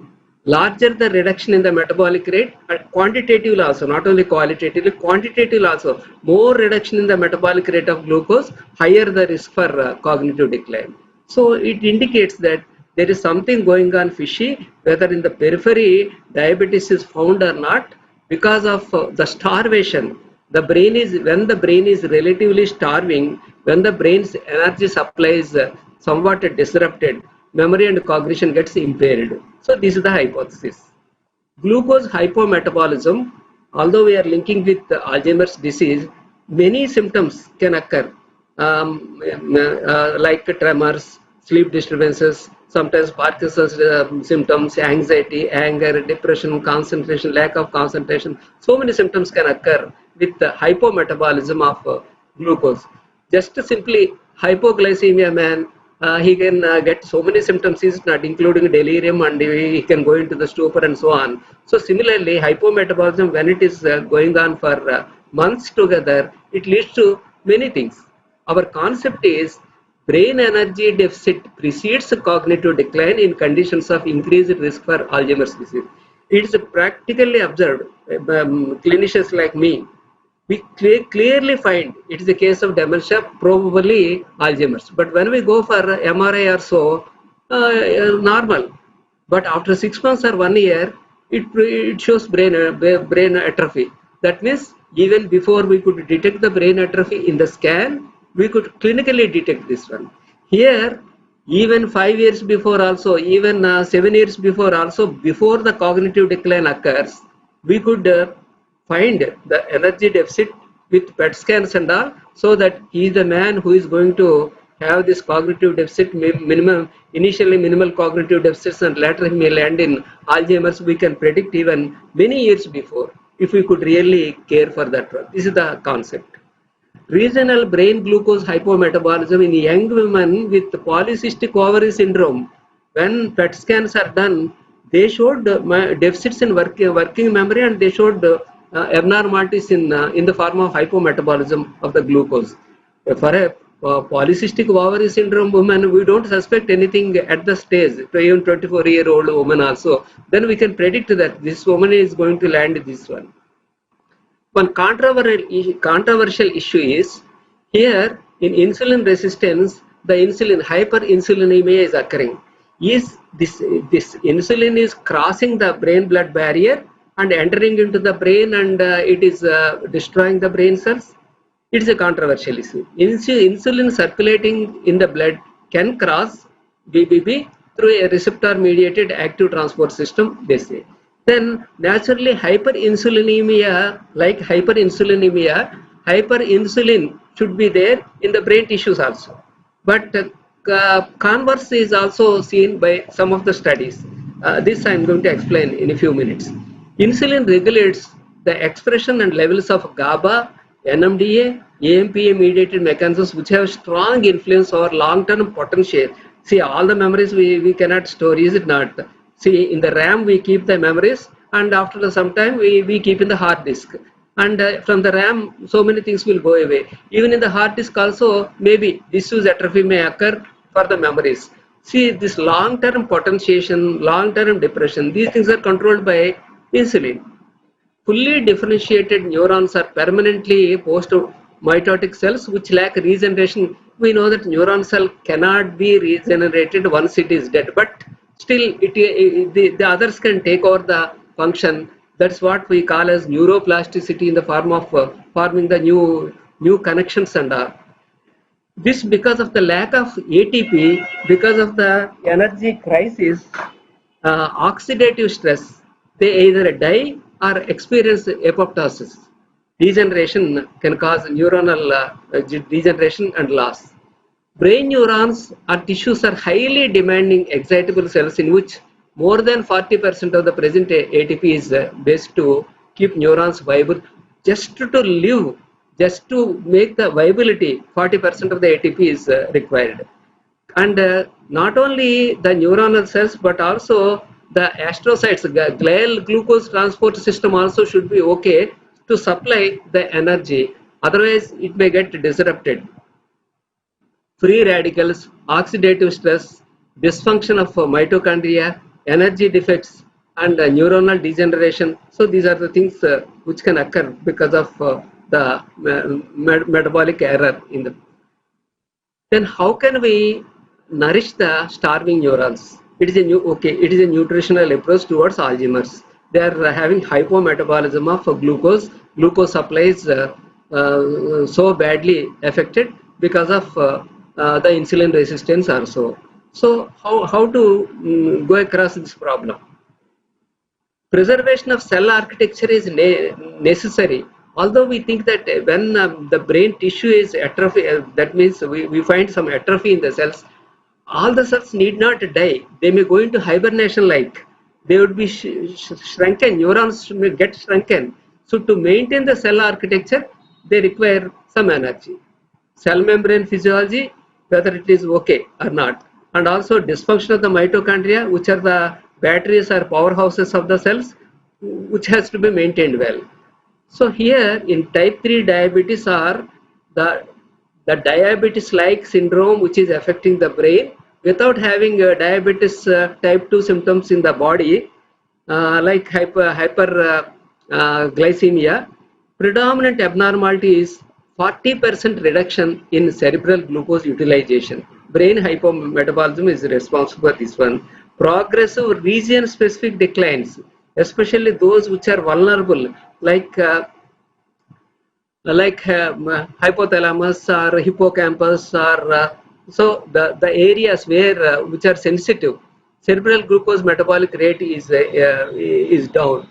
Larger the reduction in the metabolic rate, and quantitatively also, not only qualitatively, quantitatively also, more reduction in the metabolic rate of glucose, higher the risk for cognitive decline. So it indicates that there is something going on fishy, whether in the periphery diabetes is found or not, because of the starvation. The brain is, when the brain is relatively starving, when the brain's energy supply is somewhat disrupted, memory and cognition gets impaired. So this is the hypothesis. Glucose hypometabolism, although we are linking with Alzheimer's disease, many symptoms can occur, like tremors, sleep disturbances, sometimes Parkinson's symptoms, anxiety, anger, depression, concentration, lack of concentration. So many symptoms can occur with the hypometabolism of glucose. Just simply hypoglycemia man, he can get so many symptoms, is not including delirium, and he can go into the stupor and so on. So similarly, hypometabolism, when it is going on for months together, it leads to many things. Our concept is brain energy deficit precedes cognitive decline in conditions of increased risk for Alzheimer's disease. It is practically observed. Clinicians like me, we clearly find it is a case of dementia, probably Alzheimer's. But when we go for MRI or so, normal. But after 6 months or 1 year, it shows brain atrophy. That means even before we could detect the brain atrophy in the scan, we could clinically detect this one. Here, even 5 years before also, even 7 years before also, before the cognitive decline occurs, we could find the energy deficit with PET scans and all, so that he is the man who is going to have this cognitive deficit, initially minimal cognitive deficits, and later he may land in Alzheimer's. We can predict even many years before if we could really care for that one. This is the concept. Regional brain glucose hypometabolism in young women with polycystic ovary syndrome. When PET scans are done, they showed deficits in working memory, and they showed abnormalities in the form of hypometabolism of the glucose. For a polycystic ovary syndrome woman, we don't suspect anything at the stage, even 24-year-old woman also. Then we can predict that this woman is going to land this one. One controversial issue is here in insulin resistance, the hyperinsulinemia is occurring. Is this insulin is crossing the brain-blood barrier and entering into the brain, and it is destroying the brain cells? It is a controversial issue. Insulin circulating in the blood can cross BBB through a receptor-mediated active transport system, they say. Then naturally hyperinsulinemia, hyperinsulin should be there in the brain tissues also. But converse is also seen by some of the studies. This I am going to explain in a few minutes. Insulin regulates the expression and levels of GABA, NMDA, AMPA mediated mechanisms which have strong influence over long-term potential. See, all the memories we cannot store, is it not? See, in the RAM we keep the memories, and after some time we keep in the hard disk. And from the RAM, so many things will go away. Even in the hard disk also, maybe disuse atrophy may occur for the memories. See, this long-term potentiation, long-term depression, these things are controlled by insulin. Fully differentiated neurons are permanently post-mitotic cells which lack regeneration. We know that neuron cell cannot be regenerated once it is dead, but still the others can take over the function. That's what we call as neuroplasticity in the form of forming the new connections and all. This because of the lack of ATP, because of the energy crisis, oxidative stress, they either die or experience apoptosis. Degeneration can cause neuronal degeneration and loss. Brain neurons or tissues are highly demanding excitable cells in which more than 40% of the present ATP is based to keep neurons viable. Just to live, just to make the viability, 40% of the ATP is required. And not only the neuronal cells, but also the astrocytes, glial glucose transport system also should be okay to supply the energy. Otherwise, it may get disrupted. Free radicals, oxidative stress, dysfunction of mitochondria, energy defects, and neuronal degeneration. So these are the things which can occur because of the metabolic error in the. Then how can we nourish the starving neurons. It is a it is a nutritional approach towards Alzheimer's. They are having hypometabolism of glucose. Glucose supply is so badly affected because of the insulin resistance also. So how to go across this problem? Preservation of cell architecture is necessary. Although we think that when the brain tissue is atrophy, that means we find some atrophy in the cells, all the cells need not die. They may go into hibernation like. They would be shrunken, neurons may get shrunken. So to maintain the cell architecture, they require some energy. Cell membrane physiology, whether it is okay or not. And also dysfunction of the mitochondria, which are the batteries or powerhouses of the cells, which has to be maintained well. So here in type 3 diabetes are the diabetes-like syndrome which is affecting the brain without having diabetes type 2 symptoms in the body, like hyperglycemia. Predominant abnormality is 40% reduction in cerebral glucose utilization. Brain hypometabolism is responsible for this one. Progressive region-specific declines, especially those which are vulnerable, like hypothalamus or hippocampus, or so the areas where which are sensitive, cerebral glucose metabolic rate is down.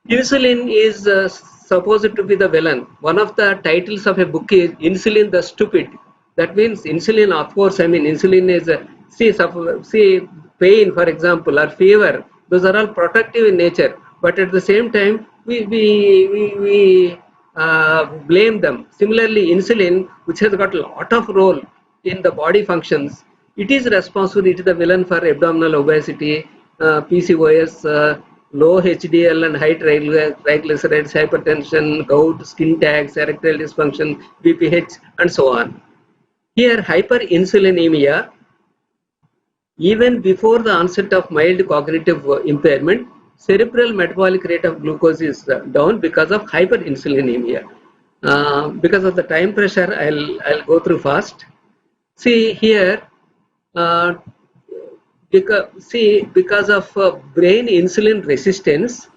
Insulin is supposed to be the villain. One of the titles of a book is Insulin the Stupid. That means insulin, of course, I mean insulin is see pain, for example, or fever. Those are all protective in nature, but at the same time we blame them. Similarly, insulin, which has got a lot of role in the body functions, it is responsible. It is the villain for abdominal obesity, PCOS, low HDL and high triglycerides, hypertension, gout, skin tags, erectile dysfunction, BPH, and so on. Here, hyperinsulinemia, even before the onset of mild cognitive impairment, cerebral metabolic rate of glucose is down because of hyperinsulinemia. Because of the time pressure, I'll go through fast. See here, because of brain insulin resistance,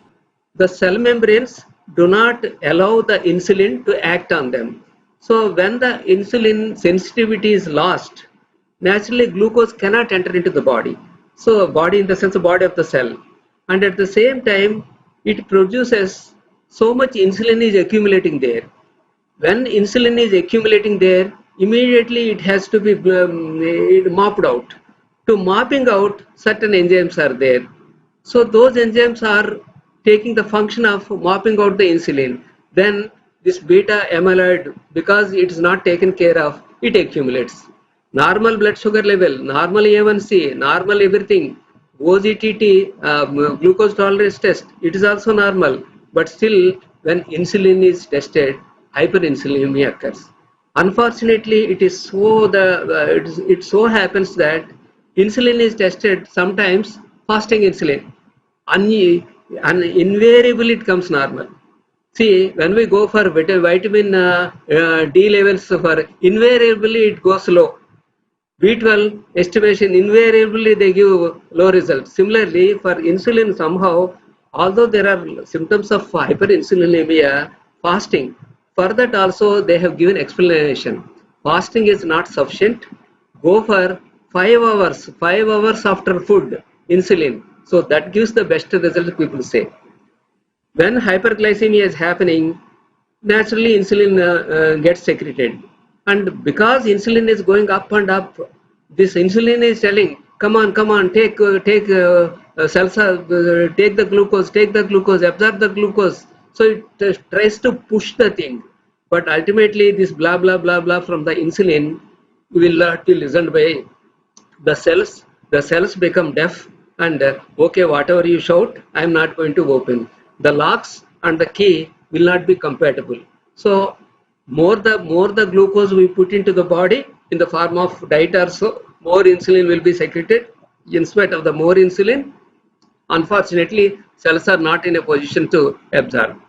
the cell membranes do not allow the insulin to act on them. So when the insulin sensitivity is lost, naturally glucose cannot enter into the body. So body in the sense of body of the cell. And at the same time, it produces so much insulin is accumulating there. When insulin is accumulating there, immediately it has to be mopped out. To mopping out, certain enzymes are there. So those enzymes are taking the function of mopping out the insulin. Then this beta amyloid, because it is not taken care of, it accumulates. Normal blood sugar level, normal A1C, normal everything, OGTT, glucose tolerance test, it is also normal. But still, when insulin is tested, hyperinsulinemia occurs. Unfortunately, it is so it so happens that insulin is tested sometimes fasting insulin, and invariably it comes normal. See, when we go for vitamin D levels, for invariably it goes low. B12 estimation, invariably they give low results. Similarly, for insulin, somehow, although there are symptoms of hyperinsulinemia, fasting, for that also they have given explanation. Fasting is not sufficient. Go for 5 hours after food, insulin. So that gives the best result, people say. When hyperglycemia is happening, naturally insulin gets secreted. And because insulin is going up and up, this insulin is telling, come on, take cells, take the glucose, absorb the glucose. So it tries to push the thing. But ultimately this blah, blah, blah, blah from the insulin will not be listened by the cells. The cells become deaf and okay, whatever you shout, I am not going to open. The locks and the key will not be compatible. So more the glucose we put into the body in the form of diet or so, more insulin will be secreted. In spite of the more insulin, unfortunately, cells are not in a position to absorb.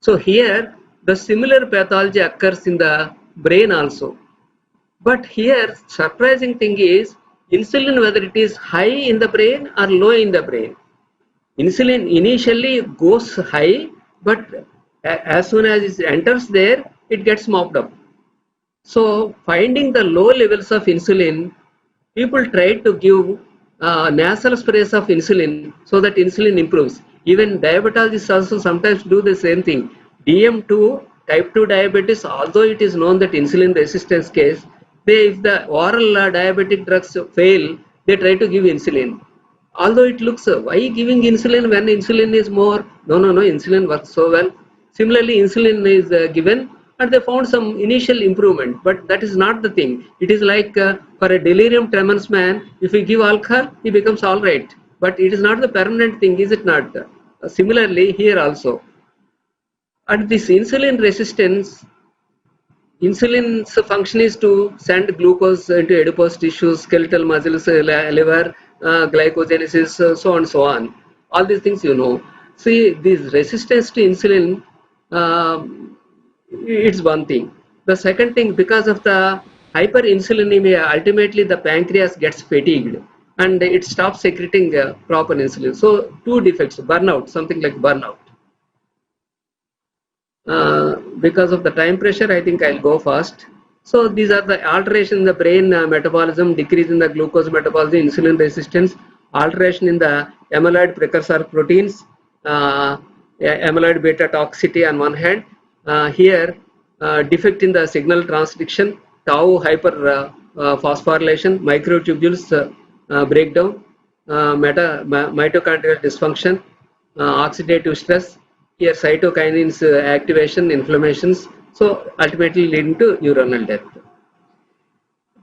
So here, the similar pathology occurs in the brain also. But here, surprising thing is insulin, whether it is high in the brain or low in the brain. Insulin initially goes high, but as soon as it enters there, it gets mopped up. So finding the low levels of insulin, people try to give nasal sprays of insulin so that insulin improves. Even diabetologists also sometimes do the same thing. DM2, type 2 diabetes, although it is known that insulin resistance case, if the oral diabetic drugs fail, they try to give insulin. Although it looks, why giving insulin when insulin is more? No, insulin works so well. Similarly, insulin is given and they found some initial improvement, but that is not the thing. It is like for a delirium tremens man, if we give alcohol, he becomes all right. But it is not the permanent thing, is it not? Similarly, here also. And this insulin resistance, insulin's function is to send glucose into adipose tissues, skeletal muscles, liver, glycogenesis, so on and so on. All these things you know. See, this resistance to insulin, it's one thing. The second thing, because of the hyperinsulinemia, ultimately the pancreas gets fatigued and it stops secreting proper insulin. So two defects, burnout, something like burnout. Because of the time pressure, I think I'll go fast. So these are the alteration in the brain metabolism, decrease in the glucose metabolism, insulin resistance, alteration in the amyloid precursor proteins, amyloid beta toxicity on one hand. Here, defect in the signal transduction, tau hyper phosphorylation, microtubules breakdown, mitochondrial dysfunction, oxidative stress. Here cytokinins activation, inflammations, so ultimately leading to neuronal death.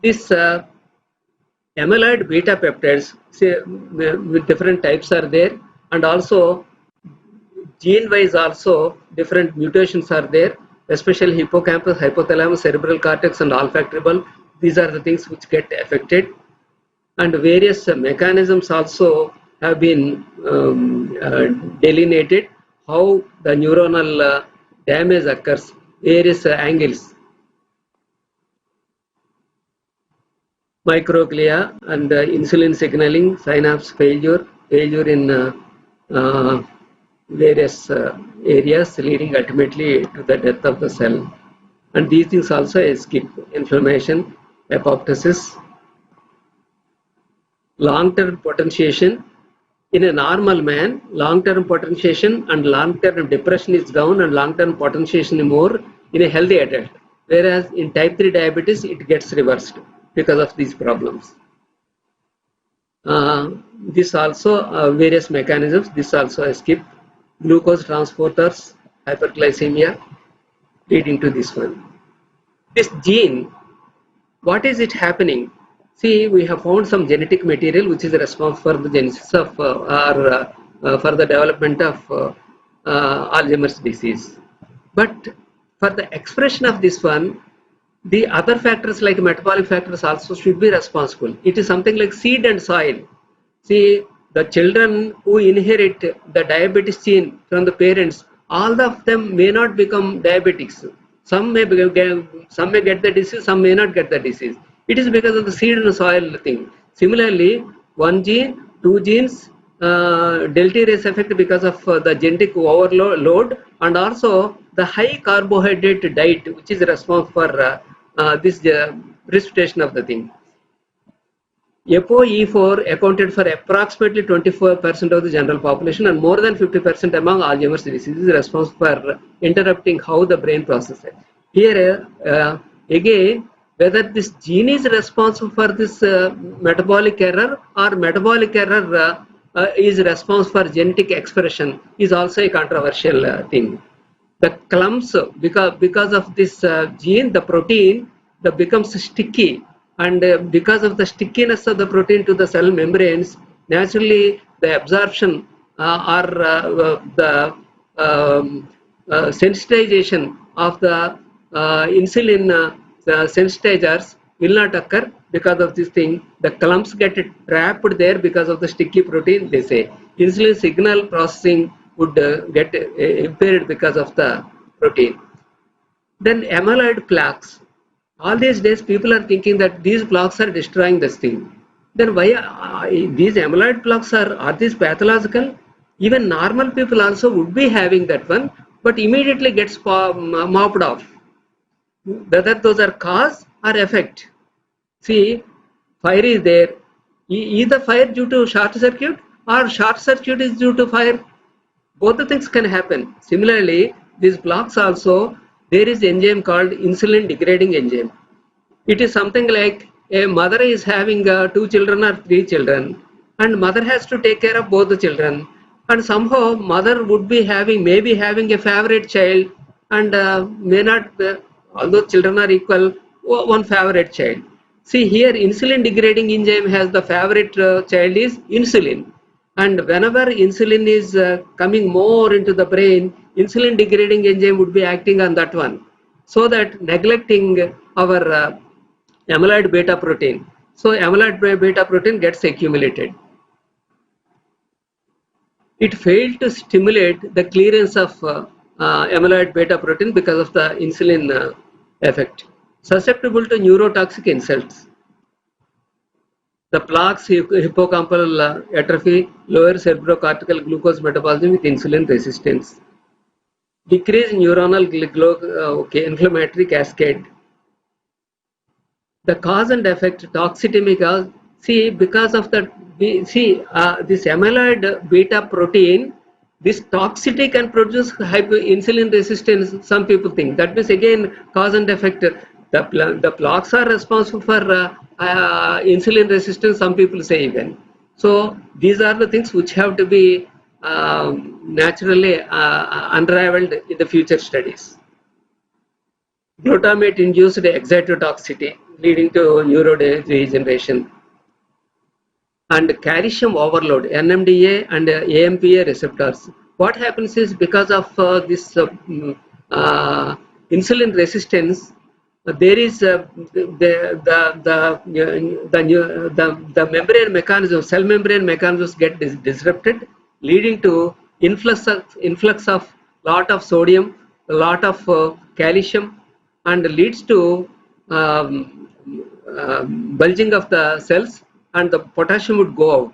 This amyloid beta peptides, say, with different types are there, and also gene wise also different mutations are there, especially hippocampus, hypothalamus, cerebral cortex and olfactory bulb. These are the things which get affected, and various mechanisms also have been delineated how the neuronal damage occurs, various angles, microglia and insulin signaling, synapse failure, failure in various areas leading ultimately to the death of the cell. And these things also escape inflammation, apoptosis, long-term potentiation. In a normal man, long-term potentiation and long-term depression is down and long-term potentiation is more in a healthy adult. Whereas in type 3 diabetes, it gets reversed because of these problems. This also, various mechanisms, this also escape. Glucose transporters, hyperglycemia, leading to this one. This gene, what is it happening? See, we have found some genetic material which is responsible for the genesis of for the development of Alzheimer's disease. But for the expression of this one, the other factors like metabolic factors also should be responsible. It is something like seed and soil. See, the children who inherit the diabetes gene from the parents, all of them may not become diabetics. Some may get the disease, some may not get the disease. It is because of the seed and soil thing. Similarly, one gene, two genes, deleterious effect because of the genetic overload, and also the high carbohydrate diet, which is responsible for this precipitation of the thing. ApoE4 accounted for approximately 24% of the general population and more than 50% among Alzheimer's disease, is responsible for interrupting how the brain processes. Here, again, whether this gene is responsible for this metabolic error or metabolic error is responsible for genetic expression is also a controversial thing. The clumps, because of this gene, the protein that becomes sticky, and because of the stickiness of the protein to the cell membranes, naturally the absorption or the sensitization of the insulin sensitizers will not occur because of this thing. The clumps get trapped there because of the sticky protein, they say. Insulin signal processing would get impaired because of the protein. Then amyloid plaques. all these days people are thinking that these blocks are destroying this thing. Then why these amyloid plaques are these pathological? Even normal people also would be having that one, but immediately gets mopped off. Whether those are cause or effect. See, fire is there. Either fire due to short circuit or short circuit is due to fire. Both the things can happen. Similarly, these blocks also, there is enzyme called insulin degrading enzyme. It is something like a mother is having 2 children or 3 children, and mother has to take care of both the children, and somehow mother would be maybe having a favorite child, and may not, although children are equal, one favorite child. See here, insulin degrading enzyme has the favorite child is insulin, and whenever insulin is coming more into the brain, insulin degrading enzyme would be acting on that one, so that neglecting our amyloid beta protein. So amyloid beta protein gets accumulated. It failed to stimulate the clearance of amyloid beta protein because of the insulin effect. Susceptible to neurotoxic insults. The plaques, hippocampal atrophy, lower cerebrocortical glucose metabolism with insulin resistance. Decrease neuronal inflammatory cascade. The cause and effect, toxicity cause, see, because of the, this amyloid beta protein, this toxicity can produce insulin resistance, some people think. That means again, cause and effect. The plaques are responsible for insulin resistance, some people say even. So these are the things which have to be naturally unraveled in the future studies. Glutamate induced excitotoxicity leading to neurodegeneration, and calcium overload, NMDA and AMPA receptors. What happens is because of this insulin resistance, there is the membrane mechanism, cell membrane mechanisms get disrupted, leading to influx of lot of sodium, a lot of calcium, and leads to bulging of the cells, and the potassium would go out.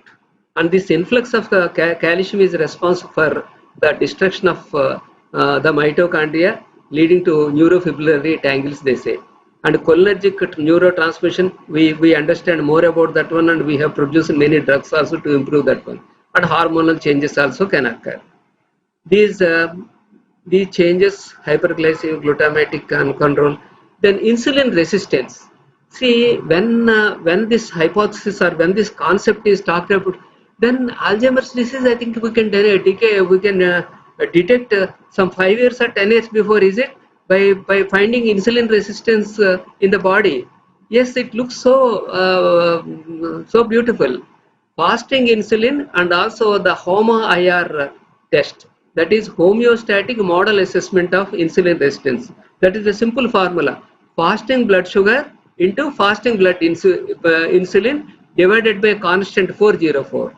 And this influx of the calcium is responsible for the destruction of the mitochondria, leading to neurofibrillary tangles, they say. And cholinergic neurotransmission, we understand more about that one, and we have produced many drugs also to improve that one. And hormonal changes also can occur. These changes, hyperglycemia, glutamatic uncontrol, then insulin resistance. See, when this hypothesis or when this concept is talked about, then Alzheimer's disease, I think we can detect some 5 years or 10 years before, is it? By finding insulin resistance in the body. Yes, it looks so beautiful. Fasting insulin and also the HOMA-IR test, that is homeostatic model assessment of insulin resistance. That is a simple formula: fasting blood sugar into fasting blood insulin divided by constant 404,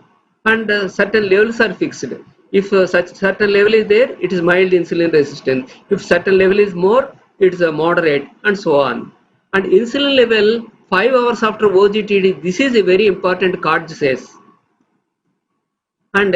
and certain levels are fixed. If such certain level is there, it is mild insulin resistant. If certain level is more, it is a moderate, and so on. And insulin level 5 hours after OGTD, this is a very important, Card says. And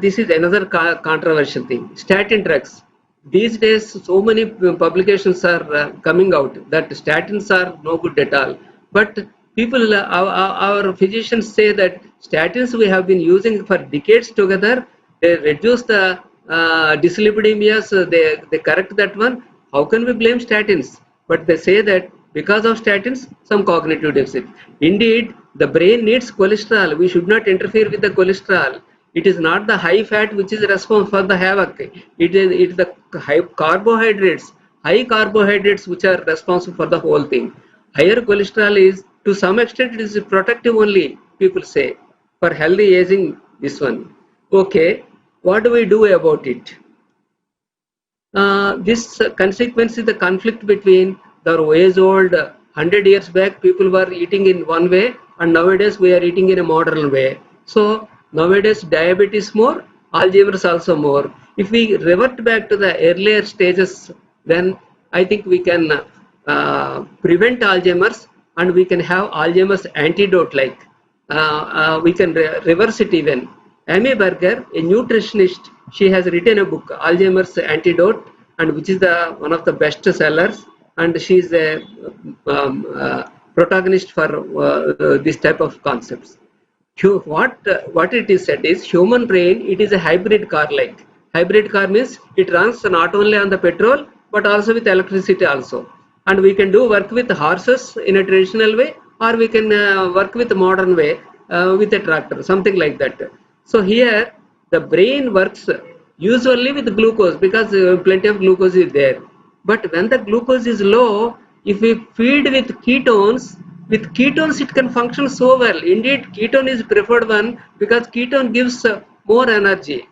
this is another controversial thing, statin drugs. These days, so many publications are coming out that statins are no good at all. But people, our physicians say that statins we have been using for decades together, they reduce the dyslipidemias, they correct that one. How can we blame statins? But they say that because of statins, some cognitive deficit. Indeed, the brain needs cholesterol. We should not interfere with the cholesterol. It is not the high fat which is responsible for the havoc. It is the high carbohydrates which are responsible for the whole thing. Higher cholesterol is, to some extent, it is protective only, people say, for healthy aging, this one. Okay, what do we do about it? This consequence is the conflict between the age-old 100 years back, people were eating in one way, and nowadays we are eating in a modern way. So nowadays diabetes more, Alzheimer's also more. If we revert back to the earlier stages, then I think we can prevent Alzheimer's, and we can have Alzheimer's antidote, like we can reverse it even. Amy Berger, a nutritionist, she has written a book, Alzheimer's Antidote, and which is one of the best sellers, and she is a protagonist for this type of concepts. What it is said is, human brain, it is a hybrid car. Like hybrid car means it runs not only on the petrol but also with electricity also, and we can do work with horses in a traditional way, or we can work with modern way with a tractor, something like that. So here the brain works usually with glucose, because plenty of glucose is there. But when the glucose is low, if we feed with ketones it can function so well. Indeed, ketone is preferred one, because ketone gives more energy.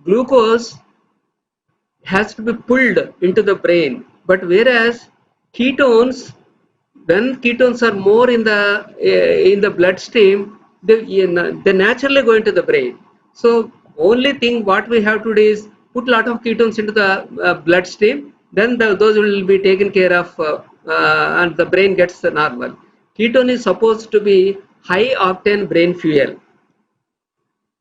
Glucose has to be pulled into the brain, but whereas ketones, when ketones are more in the bloodstream, they naturally go into the brain. So only thing what we have to do is put lot of ketones into the bloodstream, then those will be taken care of, and the brain gets normal. Ketone is supposed to be high octane brain fuel.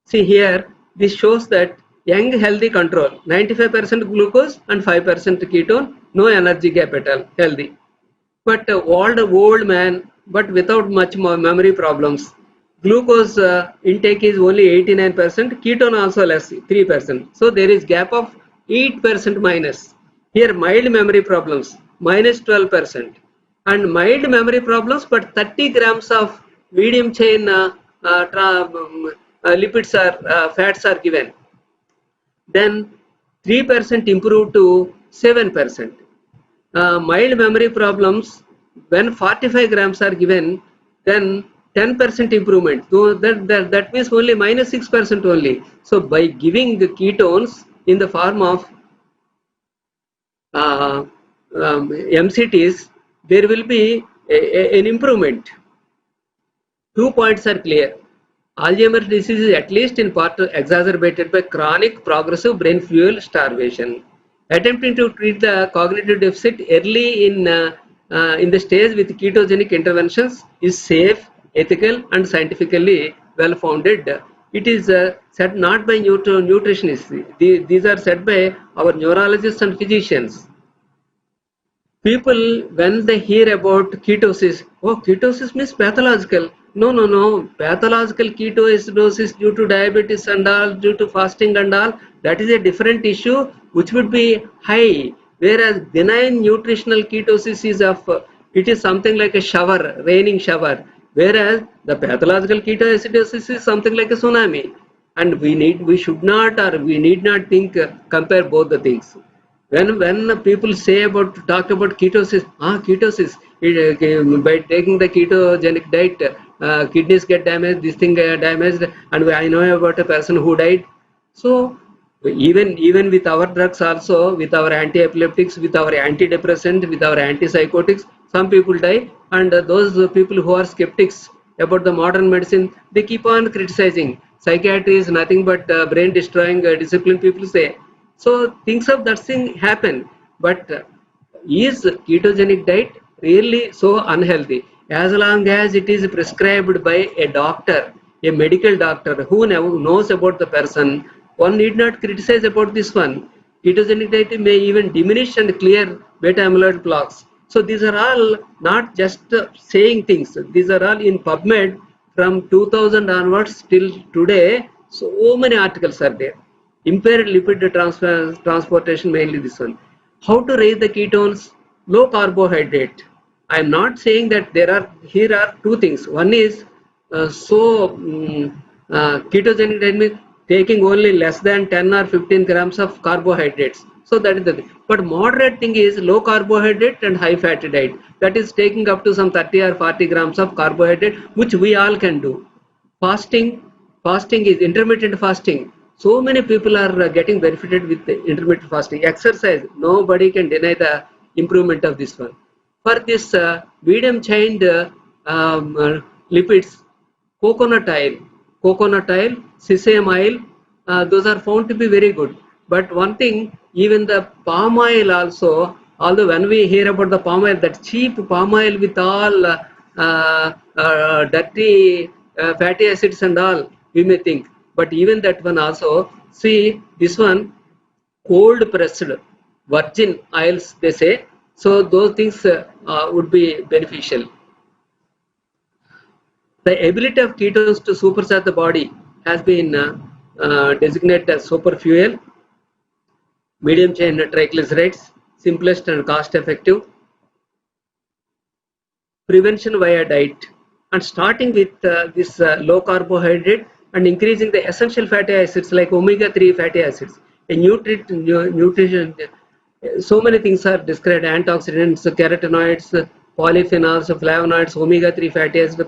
See here, this shows that young healthy control, 95% glucose and 5% ketone, no energy gap at all, healthy. But old man, but without much more memory problems. Glucose intake is only 89%, ketone also less, 3%. So there is gap of 8% minus. Here mild memory problems, minus 12%. And mild memory problems, but 30 grams of medium chain lipids are fats are given. Then 3% improve to 7%. Mild memory problems, when 45 grams are given, then 10% improvement. So that means only minus 6% only. So by giving the ketones in the form of MCTs, there will be an improvement. 2 points are clear. Alzheimer's disease is at least in part exacerbated by chronic progressive brain fuel starvation. Attempting to treat the cognitive deficit early in the stage with ketogenic interventions is safe, ethical, and scientifically well founded. It is said not by nutritionists. These are said by our neurologists and physicians. People, when they hear about ketosis, oh, ketosis means pathological. No. Pathological ketoacidosis due to diabetes and all, due to fasting and all, that is a different issue which would be high. Whereas benign nutritional ketosis is it is something like a shower, raining shower. Whereas the pathological ketoacidosis is something like a tsunami. And we should not, or we need not think, compare both the things. When people talk about ketosis, by taking the ketogenic diet, kidneys get damaged, this thing get damaged, and I know about a person who died. So even with our drugs also, with our anti-epileptics, with our antidepressant, with our antipsychotics, some people die, and those people who are skeptics about the modern medicine, they keep on criticizing. Psychiatry is nothing but brain destroying discipline, people say. So things of that thing happen, but is ketogenic diet really so unhealthy? As long as it is prescribed by a doctor, a medical doctor who knows about the person, one need not criticize about this one. Ketogenic diet may even diminish and clear beta amyloid plaques. So these are all not just saying things. These are all in PubMed from 2000 onwards till today. So many articles are there. Impaired lipid transportation, mainly this one. How to raise the ketones? Low carbohydrate. I am not saying that here are two things. One is ketogenic diet means taking only less than 10 or 15 grams of carbohydrates. So that is the thing. But moderate thing is low carbohydrate and high fat diet. That is taking up to some 30 or 40 grams of carbohydrate, which we all can do. Fasting is intermittent fasting. So many people are getting benefited with the intermittent fasting. Exercise, nobody can deny the improvement of this one. For this medium chain lipids, coconut oil, sesame oil, those are found to be very good. But one thing, even the palm oil also Although when we hear about the palm oil, that cheap palm oil with all dirty fatty acids and all, we may think. But even that one also, see this one, cold pressed virgin oils, they say. So those things would be beneficial. The ability of ketones to supercharge the body has been designated as super fuel, medium chain triglycerides, simplest and cost effective, prevention via diet, and starting with this low carbohydrate and increasing the essential fatty acids like omega-3 fatty acids. A nutrition, so many things are described: antioxidants, carotenoids, polyphenols, flavonoids, omega-3 fatty acids.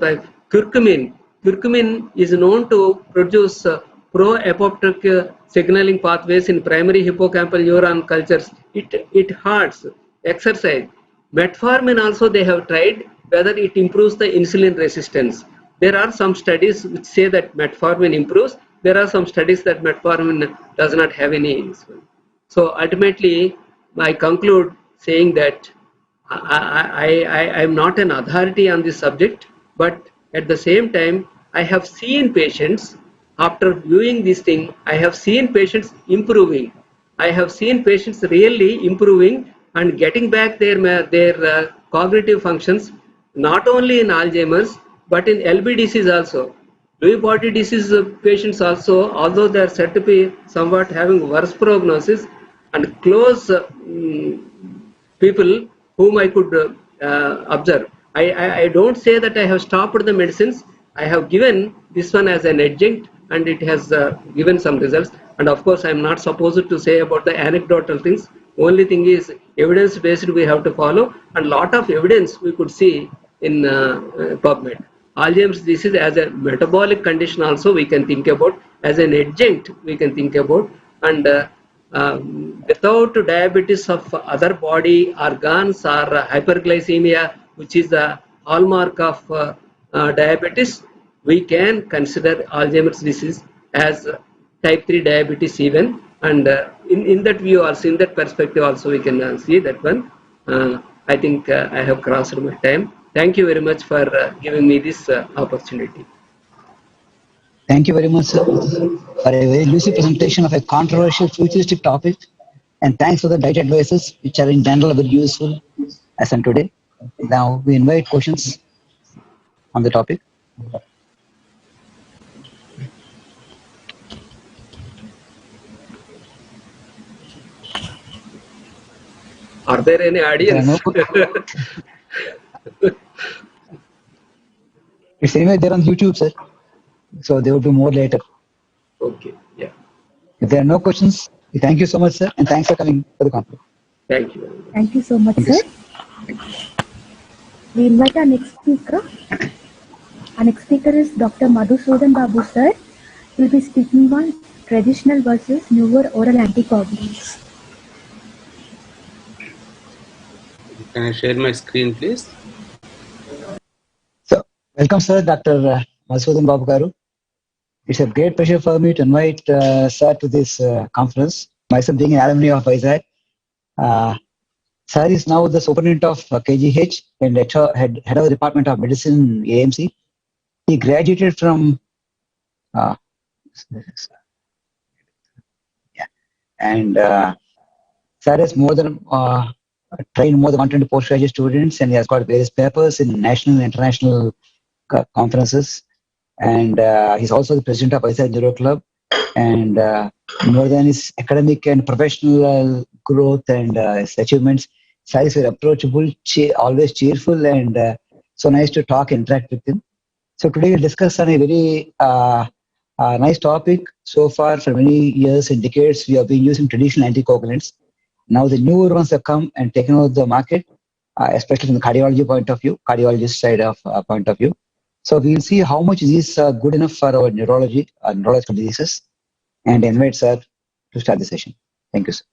Curcumin. Curcumin is known to produce pro-apoptotic signaling pathways in primary hippocampal neuron cultures. It hurts. Exercise. Metformin also they have tried whether it improves the insulin resistance. There are some studies which say that metformin improves. There are some studies that metformin does not have any insulin. So ultimately, I conclude saying that I am not an authority on this subject, but at the same time, I have seen patients after viewing this thing. I have seen patients improving. I have seen patients really improving and getting back their cognitive functions, not only in Alzheimer's but in LB disease also. Lewy body disease patients also, although they are said to be somewhat having worse prognosis, and close people whom I could observe. I don't say that I have stopped the medicines. I have given this one as an adjunct and it has given some results. And of course, I am not supposed to say about the anecdotal things. Only thing is evidence based we have to follow, and lot of evidence we could see in PubMed. Alzheimer's disease as a metabolic condition also we can think about, as an adjunct we can think about, and without diabetes of other body organs or hyperglycemia, which is the hallmark of diabetes, we can consider Alzheimer's disease as type 3 diabetes even. And in that view also, in that perspective also, we can see that one. I think I have crossed my time. Thank you very much for giving me this opportunity. Thank you very much, sir, for a very lucid presentation of a controversial futuristic topic. And thanks for the diet advices, which are in general very useful as on today. Now we invite questions on the topic. Are there any audience? It's anyway there on YouTube, sir. So there will be more later. Okay, yeah. If there are no questions, we thank you so much, sir, and thanks for coming for the conference. Thank you. Thank you so much, sir. We invite our next speaker. Our next speaker is Dr. Madhusudan Babu, sir. He will be speaking on traditional versus newer oral anticoagulants. Can I share my screen, please? So, welcome, sir, Dr. Madhusudan Babu Garu. It's a great pleasure for me to invite sir to this conference. Myself being an alumni of Vizag. Sir is now the superintendent of KGH and head of the Department of Medicine, AMC. He graduated from and sir has more than trained more than 120 postgraduate students, and he has got various papers in national and international conferences. And he's also the president of Vizag Neuro Club. And more than his academic and professional growth and his achievements, sir is very approachable, always cheerful, and so nice to talk and interact with him. So today we'll discuss on a very nice topic. So far, for many years and decades, we have been using traditional anticoagulants. Now the newer ones have come and taken over the market, especially from the cardiology point of view, cardiologist side of point of view. So we'll see how much is this good enough for our neurological diseases, and invite sir to start the session. Thank you, sir.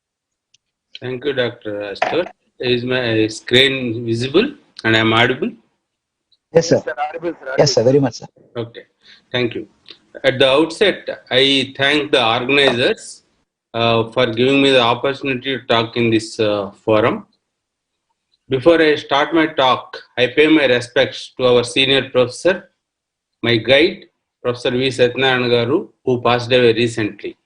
Thank you, Dr. Astor. Is my screen visible and I'm audible? Yes, sir. Yes, sir. Very much, sir. Okay. Thank you. At the outset, I thank the organizers for giving me the opportunity to talk in this forum. Before I start my talk, I pay my respects to our senior professor, my guide, Professor V. Satyanarayana Garu, who passed away recently.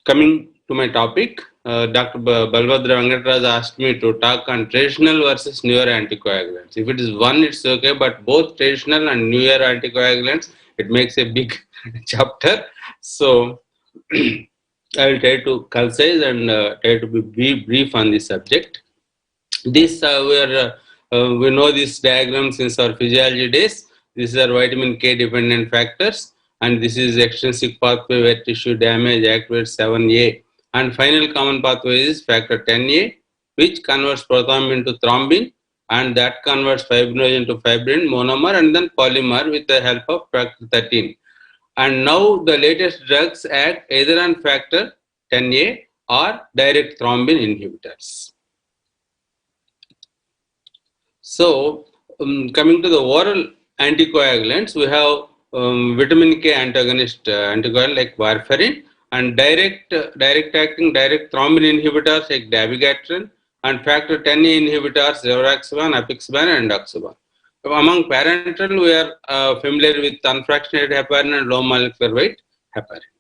Coming to my topic, Dr. Balbhadra Venkatraj asked me to talk on traditional versus newer anticoagulants. If it is one, it's okay, but both traditional and newer anticoagulants, it makes a big chapter. So I will try to concise and try to be brief on this subject. This we know this diagram since our physiology days. These are vitamin K dependent factors, and this is extrinsic pathway where tissue damage activates 7A. And final common pathway is factor 10A, which converts prothrombin to thrombin, and that converts fibrinogen to fibrin monomer and then polymer with the help of factor 13. And now the latest drugs act either on factor 10A or direct thrombin inhibitors. So, coming to the oral anticoagulants, we have vitamin K antagonist anticoagulant like warfarin, and direct thrombin inhibitors like dabigatran, and factor 10A inhibitors rivaroxaban, apixaban, and endoxaban. Among parenteral, we are familiar with unfractionated heparin and low molecular weight heparin.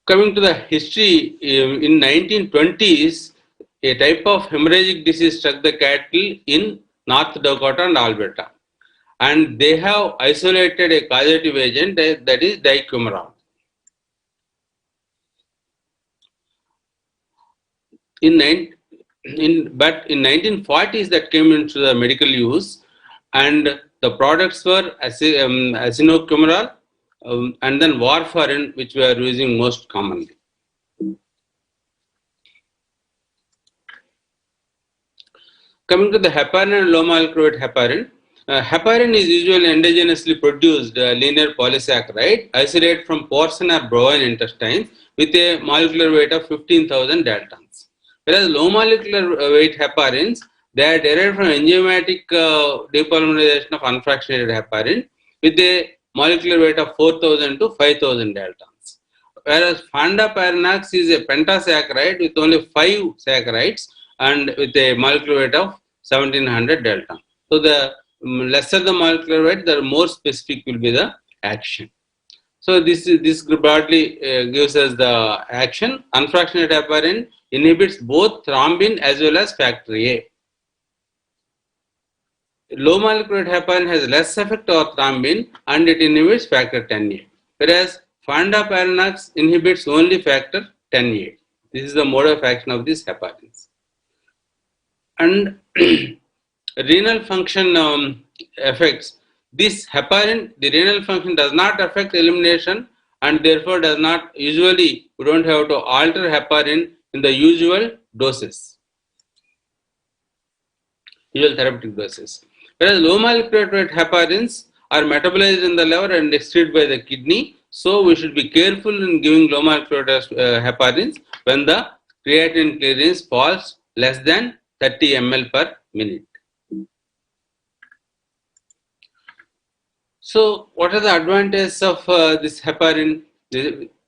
Coming to the history, in 1920s, a type of hemorrhagic disease struck the cattle in North Dakota and Alberta, and they have isolated a causative agent that is dicumarol. But in 1940s that came into the medical use, and the products were azinocumarol and then warfarin, which we are using most commonly. Coming to the heparin and low molecular weight heparin, heparin is usually endogenously produced linear polysaccharide isolated from porcine or bovine intestines with a molecular weight of 15,000 daltons. Whereas low molecular weight heparins, they are derived from enzymatic depolymerization of unfractionated heparin with a molecular weight of 4,000 to 5,000 daltons. Whereas fondaparinux is a pentasaccharide with only 5 saccharides and with a molecular weight of 1700 dalton. So the lesser the molecular weight, the more specific will be the action. So this broadly gives us the action. Unfractionated heparin inhibits both thrombin as well as factor A. Low molecular weight heparin has less effect on thrombin and it inhibits factor 10A. Whereas fondaparinux inhibits only factor 10A. This is the mode of action of these heparins. And renal function effects. This heparin, the renal function does not affect elimination and therefore does not usually, we don't have to alter heparin in the usual doses, usual therapeutic doses. Whereas low molecular weight heparins are metabolized in the liver and excreted by the kidney. So we should be careful in giving low molecular heparins when the creatinine clearance falls less than 30 ml per minute. So what are the advantages of this heparin?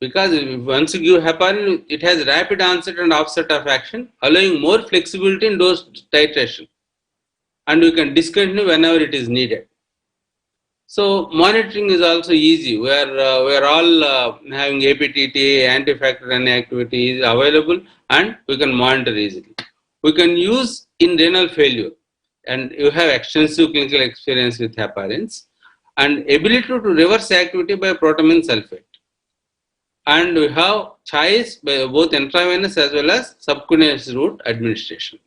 Because once you give heparin, it has rapid onset and offset of action, allowing more flexibility in dose titration. And you can discontinue whenever it is needed. So monitoring is also easy. We are all having APTT, anti-factor N activity is available and we can monitor easily. We can use in renal failure, and you have extensive clinical experience with heparins, and ability to reverse activity by protamine sulfate. And we have choice by both intravenous as well as subcutaneous route administration.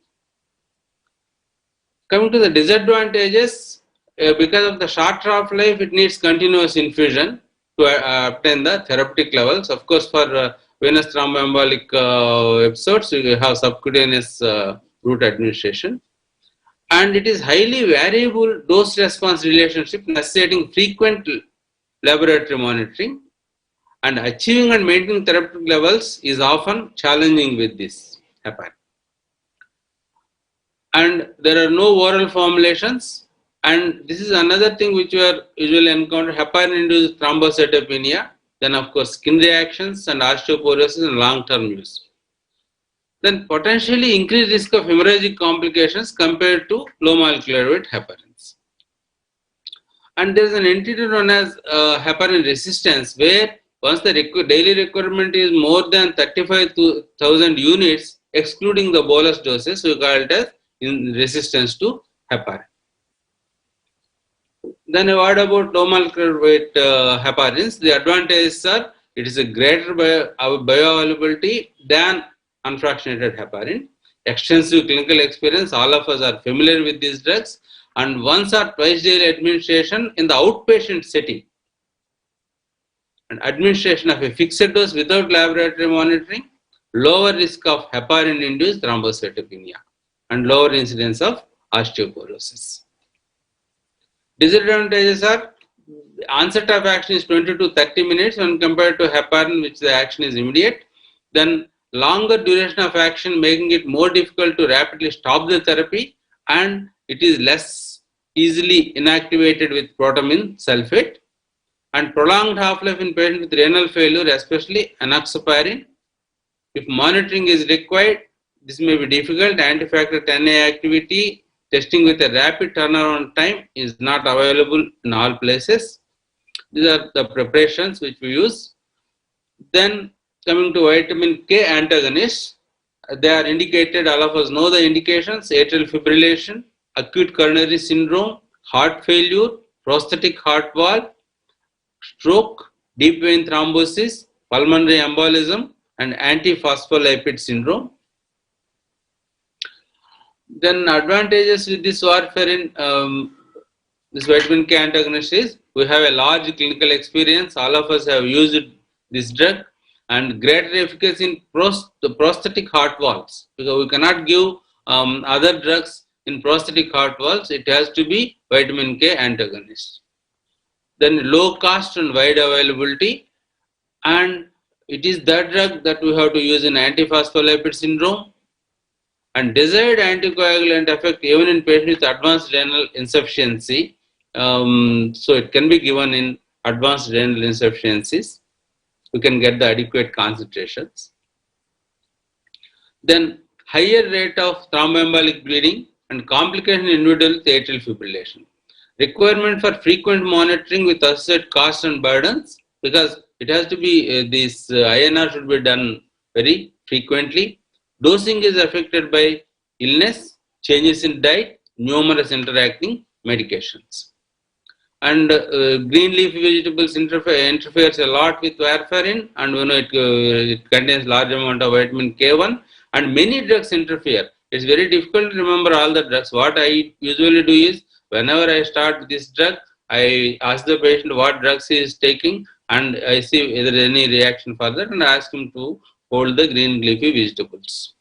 Coming to the disadvantages, because of the short half-life, it needs continuous infusion to obtain the therapeutic levels. Of course, for venous thromboembolic episodes, you have subcutaneous route administration. And it is highly variable dose-response relationship necessitating frequent laboratory monitoring. And achieving and maintaining therapeutic levels is often challenging with this heparin. And there are no oral formulations. And this is another thing which you are usually encounter, heparin-induced thrombocytopenia, then of course skin reactions and osteoporosis in long-term use. then potentially increased risk of hemorrhagic complications compared to low molecular weight heparins. And there is an entity known as heparin resistance, where once the daily requirement is more than 35,000 units, excluding the bolus doses, we call it as in resistance to heparin. Then a word about low molecular weight heparins. The advantages are it is a greater bioavailability than unfractionated heparin. Extensive clinical experience, all of us are familiar with these drugs, and once or twice daily administration in the outpatient setting. And administration of a fixed dose without laboratory monitoring, lower risk of heparin-induced thrombocytopenia and lower incidence of osteoporosis. Disadvantages are onset of action is 20 to 30 minutes when compared to heparin, which the action is immediate. Then longer duration of action, making it more difficult to rapidly stop the therapy, and it is less easily inactivated with protamine sulfate. And prolonged half-life in patients with renal failure, especially enoxaparin. If monitoring is required, this may be difficult. Anti-factor 10A activity testing with a rapid turnaround time is not available in all places. These are the preparations which we use. Then coming to vitamin K antagonists, they are indicated, all of us know the indications: atrial fibrillation, acute coronary syndrome, heart failure, prosthetic heart valve, stroke, deep vein thrombosis, pulmonary embolism, and antiphospholipid syndrome. Then advantages with this warfarin, this vitamin K antagonist is we have a large clinical experience. All of us have used this drug, and greater efficacy in the prosthetic heart valves, because we cannot give other drugs in prosthetic heart valves. It has to be vitamin K antagonist. Then low cost and wide availability, and it is that drug that we have to use in antiphospholipid syndrome, and desired anticoagulant effect even in patients with advanced renal insufficiency. So it can be given in advanced renal insufficiencies. We can get the adequate concentrations. Then higher rate of thromboembolic bleeding and complication in individual with atrial fibrillation. Requirement for frequent monitoring with associated costs and burdens, because it has to be this INR should be done very frequently. Dosing is affected by illness, changes in diet, numerous interacting medications. And green leafy vegetables interferes a lot with warfarin, and we know it contains large amount of vitamin K1, and many drugs interfere. It's very difficult to remember all the drugs. What I usually do is, whenever I start this drug, I ask the patient what drugs he is taking, and I see whether there is any reaction for that, and I ask him to hold the green leafy vegetables.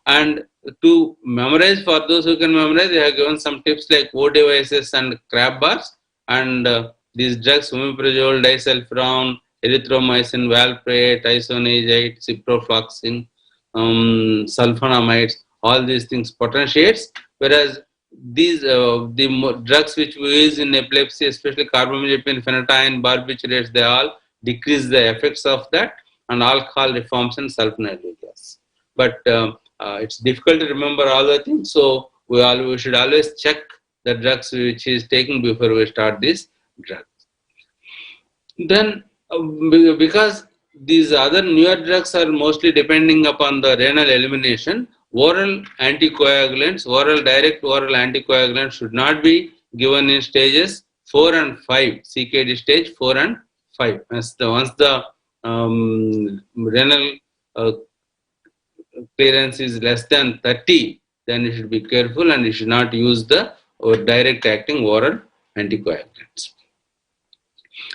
And to memorize, for those who can memorize, they have given some tips like O devices and crab bars, and these drugs, omeprazole, disulfiram, erythromycin, valproate, isoniazid, ciprofloxacin, sulfonamides, all these things potentiates, whereas these the drugs which we use in epilepsy, especially carbamazepine, phenytoin, barbiturates, they all decrease the effects of that, and alcohol reforms and sulfonamic gas. But it's difficult to remember all the things, so we should always check the drugs which he is taking before we start this drug. Then because these other newer drugs are mostly depending upon the renal elimination, oral anticoagulants, direct oral anticoagulants should not be given in stages 4 and 5, CKD stage 4 and 5. Once the renal clearance is less than 30, then you should be careful, and you should not use the direct acting oral anticoagulants.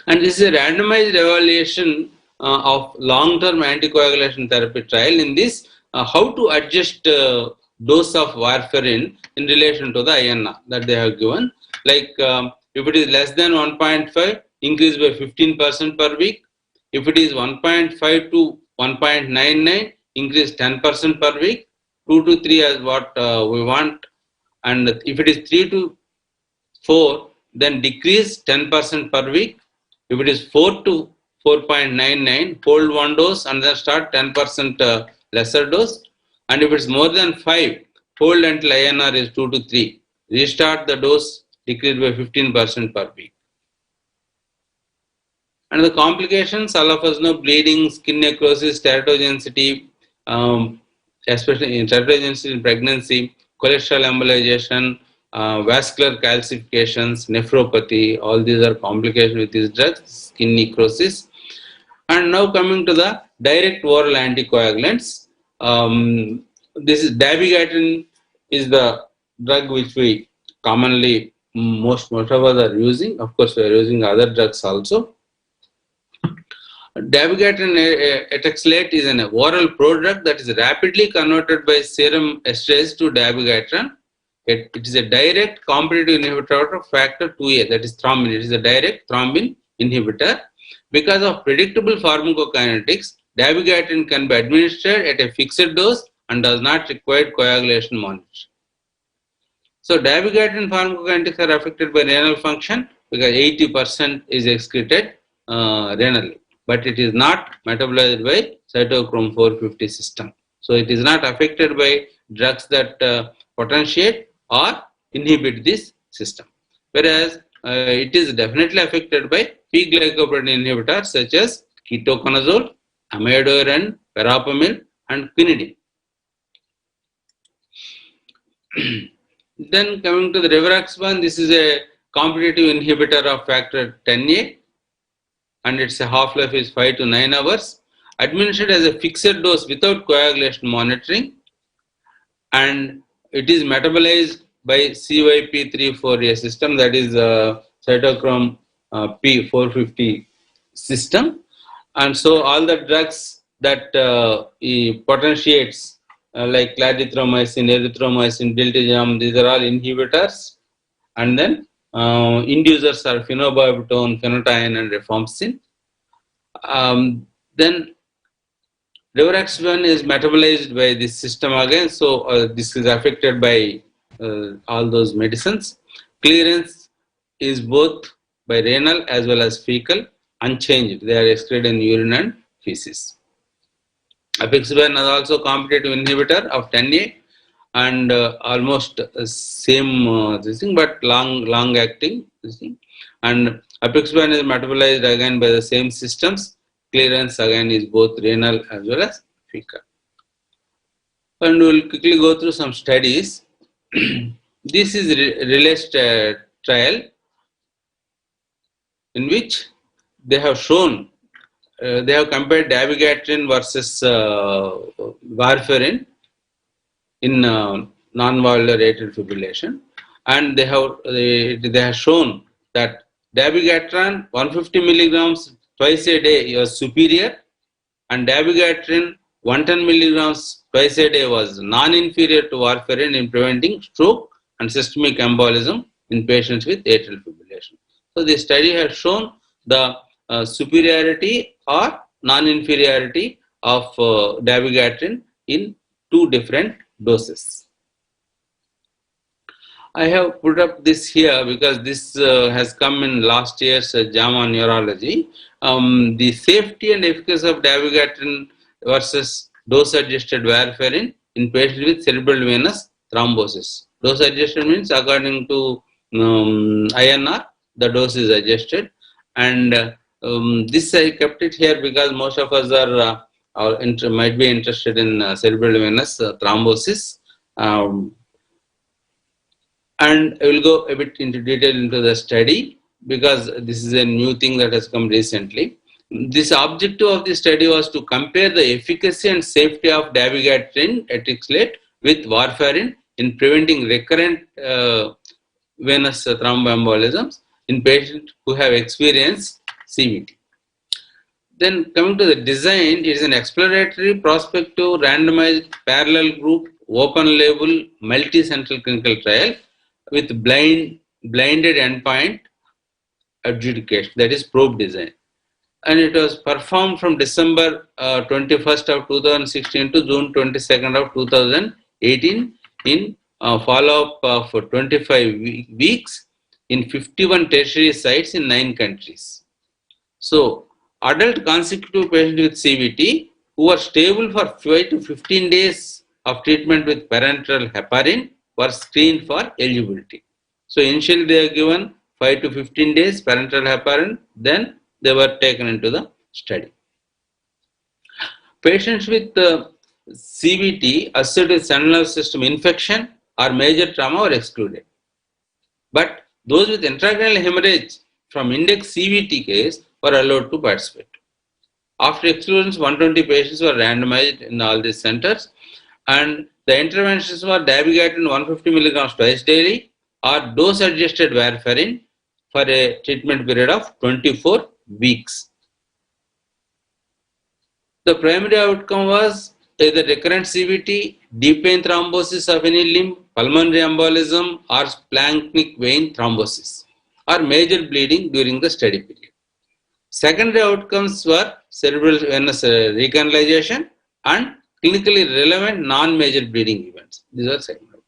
And this is a randomized evaluation of long-term anticoagulation therapy trial. In this, how to adjust dose of warfarin in relation to the INR that they have given. Like if it is less than 1.5, increase by 15% per week. If it is 1.5 to 1.99, increase 10% per week. 2 to 3 is what we want. And if it is 3 to 4, then decrease 10% per week. If it is 4 to 4.99, hold one dose and then start 10% lesser dose. And if it's more than 5, hold until INR is 2 to 3. Restart the dose, decrease by 15% per week. And the complications, all of us know, bleeding, skin necrosis, teratogenicity, especially in teratogenicity in pregnancy, cholesterol embolization, vascular calcifications, nephropathy, all these are complications with these drugs, skin necrosis. And now coming to the direct oral anticoagulants, this is dabigatran is the drug which we commonly, most of us are using. Of course, we are using other drugs also. Dabigatran etoxalate is an oral prodrug that is rapidly converted by serum esterase to dabigatran. It is a direct competitive inhibitor of factor 2A, that is thrombin. It is a direct thrombin inhibitor. Because of predictable pharmacokinetics, dabigatran can be administered at a fixed dose and does not require coagulation monitoring. So dabigatran pharmacokinetics are affected by renal function because 80% is excreted renally, but it is not metabolized by cytochrome 450 system. So it is not affected by drugs that potentiate or inhibit this system. Whereas it is definitely affected by P-glycoprotein inhibitors such as ketoconazole, amiodarone, verapamil, and quinidine. Then coming to the rivaroxaban, this is a competitive inhibitor of factor 10A, and its half-life is 5 to 9 hours. Administered as a fixed dose without coagulation monitoring, and it is metabolized by CYP348 system, that is cytochrome P450 system. And so all the drugs that potentiates like clarithromycin, erythromycin, diltiazem, these are all inhibitors. And then inducers are phenobarbital, phenytoin, and rifampicin. Then rivaroxaban is metabolized by this system again, so this is affected by all those medicines. Clearance is both by renal as well as fecal, unchanged. They are excreted in urine and feces. Apixaban is also competitive inhibitor of 10A and almost same this thing, but long acting this thing. And apixaban is metabolized again by the same systems. Clearance again is both renal as well as fecal. And we will quickly go through some studies. This is released trial in which they have shown, they have compared dabigatran versus warfarin in non-valvular atrial fibrillation, and they have shown that dabigatran 150 milligrams twice a day was superior, and dabigatran 110 milligrams twice a day was non-inferior to warfarin in preventing stroke and systemic embolism in patients with atrial fibrillation. So the study has shown the superiority or non-inferiority of dabigatran in 2 different doses. I have put up this here because this has come in last year's JAMA Neurology. The safety and efficacy of dabigatran versus dose-adjusted warfarin in patients with cerebral venous thrombosis. Dose-adjusted means according to INR, the dose is adjusted. And this I kept it here because most of us are might be interested in cerebral venous thrombosis. And I will go a bit into detail into the study because this is a new thing that has come recently. This objective of the study was to compare the efficacy and safety of dabigatran etoxalate with warfarin in preventing recurrent venous thromboembolisms in patients who have experienced CVT. Then coming to the design, it is an exploratory, prospective, randomized, parallel group, open label, multi-central clinical trial with blinded endpoint adjudication, that is probe design. And it was performed from December 21st of 2016 to June 22nd of 2018 in follow-up for 25 weeks in 51 tertiary sites in 9 countries. So, adult consecutive patients with CVT who are stable for 5 to 15 days of treatment with parenteral heparin were screened for eligibility. So initially they are given 5 to 15 days parenteral heparin, then they were taken into the study. Patients with CVT associated with central nervous system infection or major trauma were excluded. But those with intracranial hemorrhage from index CVT case were allowed to participate. After exclusions, 120 patients were randomized in all these centers, and the interventions were dabigatran 150 milligrams twice daily or dose-adjusted warfarin for a treatment period of 24 weeks. The primary outcome was either recurrent CVT, deep vein thrombosis of any limb, pulmonary embolism, or splanchnic vein thrombosis, or major bleeding during the study period. Secondary outcomes were cerebral venous recanalization and clinically relevant non-major bleeding events. These are secondary.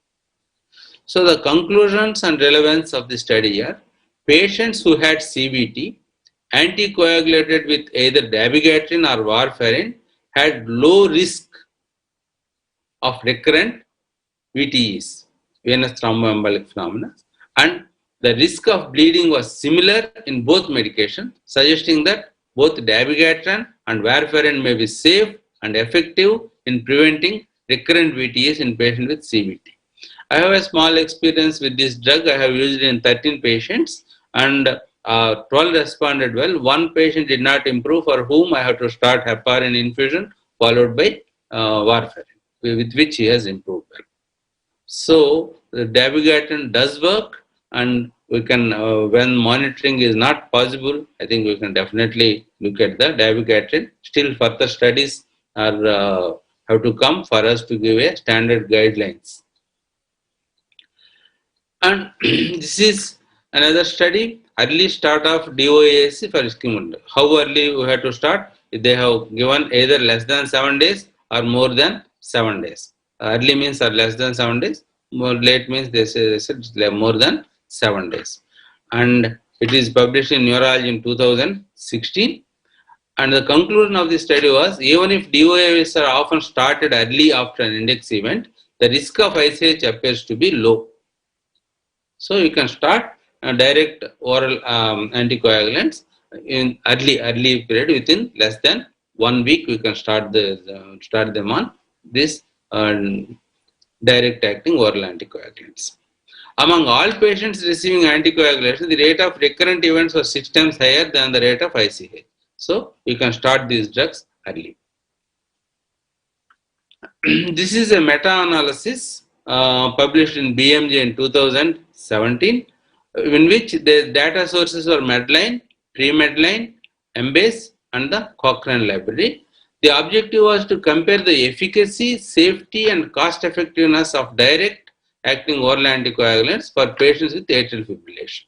So the conclusions and relevance of the study are: patients who had CVT anticoagulated with either dabigatran or warfarin had low risk of recurrent VTEs, venous thromboembolic phenomena, and the risk of bleeding was similar in both medications, suggesting that both dabigatran and warfarin may be safe and effective in preventing recurrent VTEs in patients with CVT. I have a small experience with this drug. I have used it in 13 patients, and 12 responded well. One patient did not improve, for whom I have to start heparin infusion followed by warfarin, with which he has improved well. So the dabigatran does work, and we can, when monitoring is not possible, I think we can definitely look at the dabigatran. Still further studies are have to come for us to give a standard guidelines. And this is another study, early start of DOAC for ischemic. How early we have to start? They have given either less than 7 days or more than 7 days. Early means are less than 7 days. More late means they said more than 7 days. And it is published in Neurology in 2016. And the conclusion of the study was, even if DOAs are often started early after an index event, the risk of ICH appears to be low. So you can start direct oral anticoagulants in early period. Within less than 1 week, we can start them on this direct acting oral anticoagulants. Among all patients receiving anticoagulation, the rate of recurrent events was 6 times higher than the rate of ICH. So you can start these drugs early. This is a meta-analysis published in BMJ in 2017, in which the data sources were Medline, pre-Medline, Embase, and the Cochrane library. The objective was to compare the efficacy, safety, and cost effectiveness of direct acting oral anticoagulants for patients with atrial fibrillation.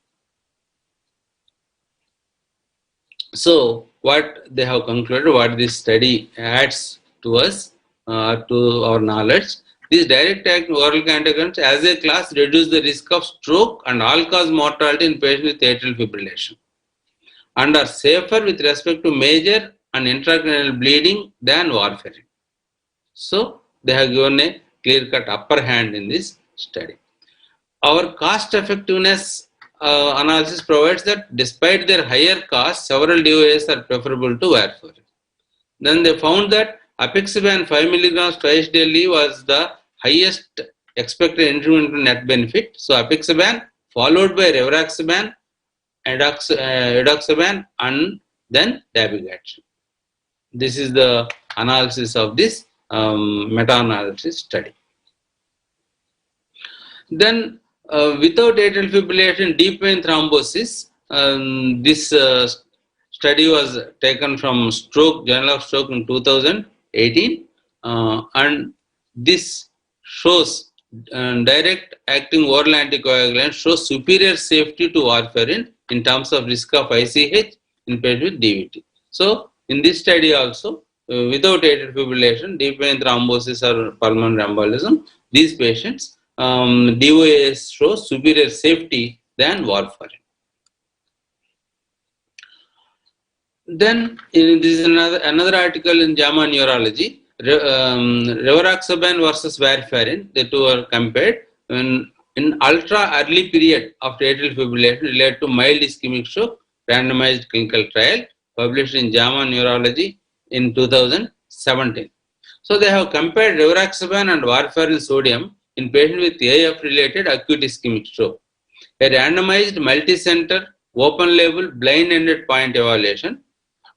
So what they have concluded, what this study adds to us, to our knowledge, these direct acting oral anticoagulants as a class reduce the risk of stroke and all-cause mortality in patients with atrial fibrillation, and are safer with respect to major and intracranial bleeding than warfarin. So they have given a clear-cut upper hand in this study. Our cost effectiveness analysis provides that despite their higher cost, several DOAs are preferable to warfarin. Then they found that apixaban 5 milligrams twice daily was the highest expected incremental net benefit. So apixaban followed by rivaroxaban, edoxaban, and then dabigatran. This is the analysis of this meta-analysis study. Then without atrial fibrillation, deep vein thrombosis, this study was taken from Stroke, Journal of Stroke in 2018, and this shows direct acting oral anticoagulant shows superior safety to warfarin in terms of risk of ICH in patients with DVT. So in this study also, without atrial fibrillation, deep vein thrombosis or pulmonary embolism, these patients DOAs show superior safety than warfarin. Then this is another article in JAMA Neurology. rivaroxaban versus warfarin, the two are compared. In ultra early period of atrial fibrillation related to mild ischemic stroke, randomized clinical trial published in JAMA Neurology in 2017. So they have compared rivaroxaban and warfarin sodium in patients with AF-related acute ischemic stroke. A randomized multi-center open-label blind-ended point evaluation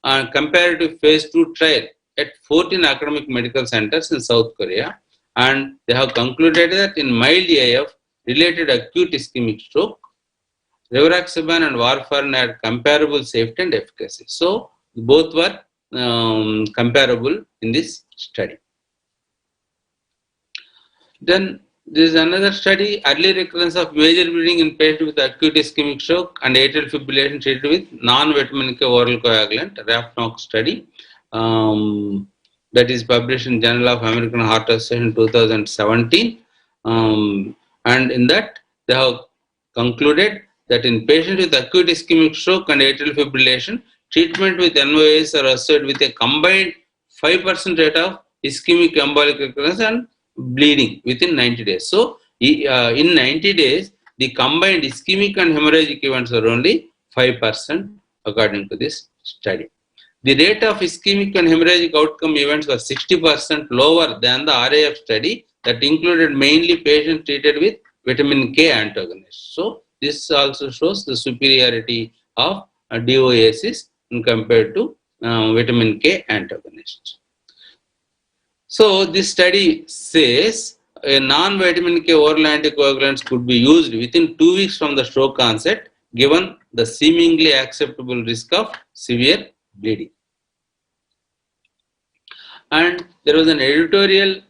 and comparative phase 2 trial at 14 academic medical centers in South Korea, and they have concluded that in mild AF related acute ischemic stroke, rivaroxaban and warfarin had comparable safety and efficacy. So both were comparable in this study. Then there is another study, early recurrence of major bleeding in patients with acute ischemic stroke and atrial fibrillation treated with non-vitamin K oral coagulant, RAFNOC study. That is published in Journal of American Heart Association in 2017. And in that, they have concluded that in patients with acute ischemic stroke and atrial fibrillation, treatment with NOAs are associated with a combined 5% rate of ischemic embolic recurrence and bleeding within 90 days. So, in 90 days, the combined ischemic and hemorrhagic events are only 5% according to this study. The rate of ischemic and hemorrhagic outcome events was 60% lower than the RAF study that included mainly patients treated with vitamin K antagonists. So, this also shows the superiority of DOACs compared to vitamin K antagonists. So, this study says a non-vitamin K oral anticoagulants could be used within 2 weeks from the stroke onset given the seemingly acceptable risk of severe bleeding. And there was an editorial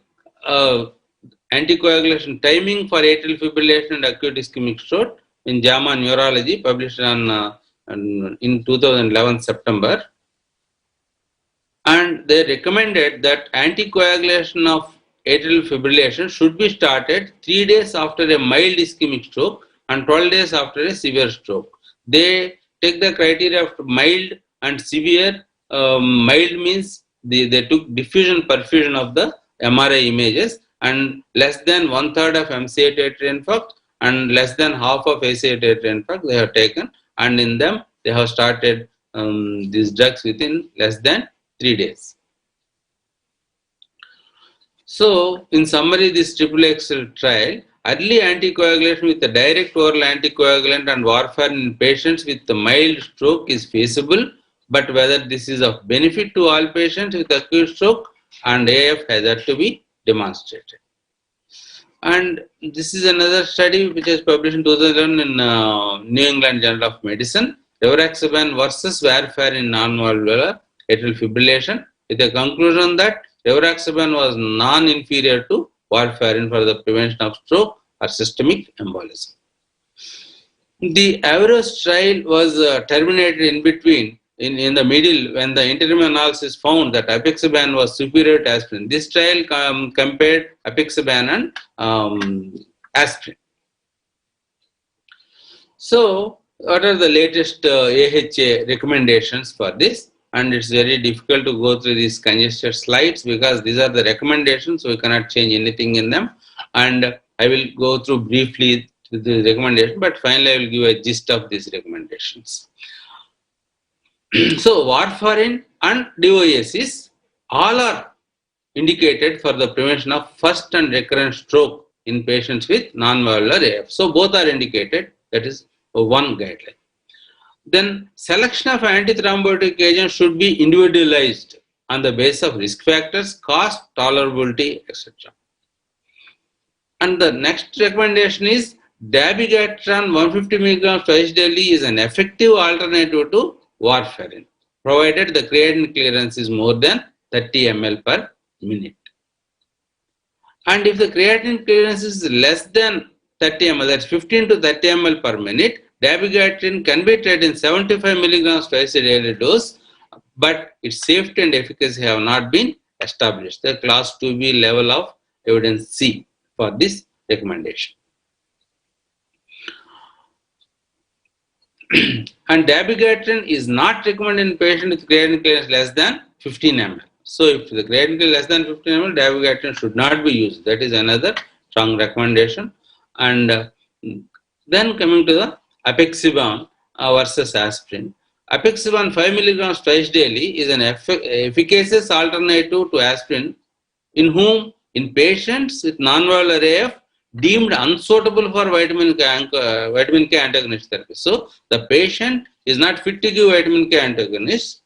anticoagulation timing for atrial fibrillation and acute ischemic stroke in JAMA Neurology published in 2011 September. And they recommended that anticoagulation of atrial fibrillation should be started 3 days after a mild ischemic stroke and 12 days after a severe stroke. They take the criteria of mild and severe. Mild means they took diffusion perfusion of the MRI images, and less than 1/3 of MCA atrial infarct and less than half of ACA atrial infarct they have taken, and in them they have started these drugs within less than 3 days. So, in summary, this XXXL trial, early anticoagulation with the direct oral anticoagulant and warfarin in patients with the mild stroke is feasible, but whether this is of benefit to all patients with acute stroke and AF has had to be demonstrated. And this is another study which was published in 2011 in New England Journal of Medicine, rivaroxaban versus warfarin in non-valvular atrial fibrillation, with a conclusion that rivaroxaban was non-inferior to warfarin for the prevention of stroke or systemic embolism. The AVEROS trial was terminated in between, in the middle, when the interim analysis found that apixaban was superior to aspirin. This trial compared apixaban and aspirin. So, what are the latest AHA recommendations for this? And it's very difficult to go through these congested slides because these are the recommendations, so we cannot change anything in them. And I will go through briefly the recommendation, but finally I will give a gist of these recommendations. So, warfarin and DOACs all are indicated for the prevention of first and recurrent stroke in patients with non-valvular AF. So, both are indicated, that is one guideline. Then selection of antithrombotic agents should be individualized on the basis of risk factors, cost, tolerability, etc. And the next recommendation is dabigatran 150 mg twice daily is an effective alternative to warfarin, provided the creatinine clearance is more than 30 ml per minute. And if the creatinine clearance is less than 30 ml, that's 15 to 30 ml per minute, dabigatran can be treated in 75 milligrams twice a daily dose, but its safety and efficacy have not been established. The class 2B level of evidence C for this recommendation. And dabigatran is not recommended in patients with creatinine clearance less than 15 ml. So if the creatinine is less than 15 ml, dabigatran should not be used. That is another strong recommendation. And then coming to the apixaban versus aspirin. Apixaban 5 milligrams twice daily is an efficacious alternative to aspirin in patients with non-valvular AF deemed unsuitable for vitamin K antagonist therapy. So the patient is not fit to give vitamin K antagonist.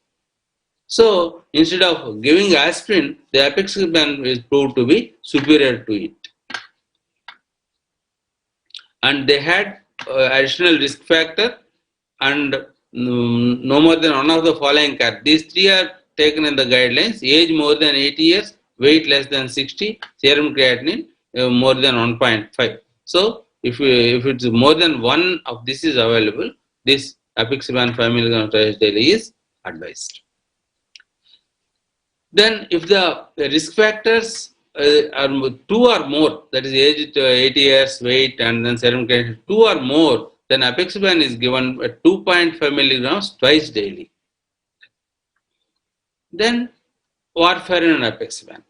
So instead of giving aspirin, the apixaban is proved to be superior to it. And they had additional risk factor and no more than one of the following. These three are taken in the guidelines: age more than 80 years, weight less than 60, serum creatinine more than 1.5. So if it's more than one of this is available, this apixaban 5 milligrams twice daily is advised. Then if the risk factors are 2 or more, that is age 80 years, weight, and then serum creatinine 2 or more, then apixaban is given at 2.5 milligrams twice daily. Then warfarin and apixaban.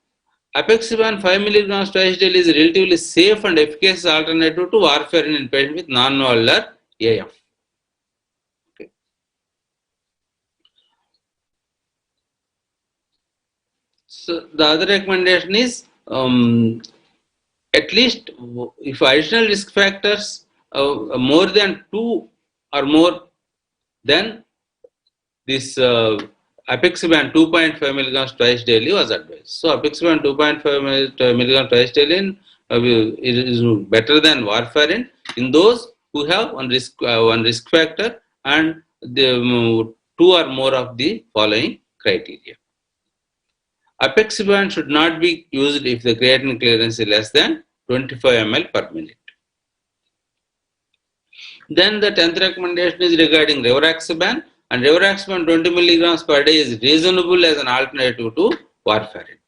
Apixaban 5 milligrams twice daily is a relatively safe and efficacious alternative to warfarin in patients with non-valvular AF. Okay. So the other recommendation is at least if additional risk factors more than 2 or more, then this apixaban 2.5 milligrams twice daily was advised. So apixaban 2.5 milligrams twice daily is better than warfarin in those who have one risk factor and the 2 or more of the following criteria. Apixaban should not be used if the creatinine clearance is less than 25 ml per minute. Then the 10th recommendation is regarding rivaroxaban, and rivaroxaban 20 milligrams per day is reasonable as an alternative to warfarin.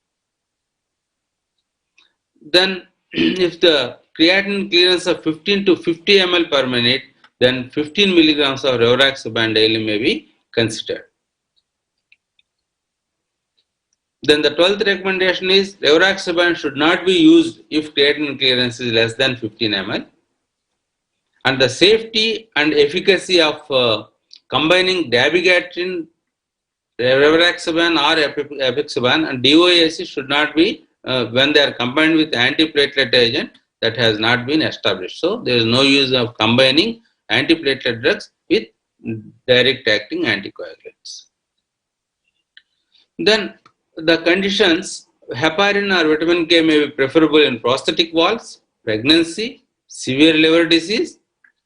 Then if the creatinine clearance of 15 to 50 ml per minute, then 15 milligrams of rivaroxaban daily may be considered. Then the 12th recommendation is rivaroxaban should not be used if creatinine clearance is less than 15 ml. And the safety and efficacy of combining dabigatran, rivaroxaban or apixaban and DOAC should not be when they are combined with antiplatelet agent, that has not been established. So there is no use of combining antiplatelet drugs with direct acting anticoagulants. Then the conditions, heparin or vitamin K may be preferable in prosthetic valves, pregnancy, severe liver disease,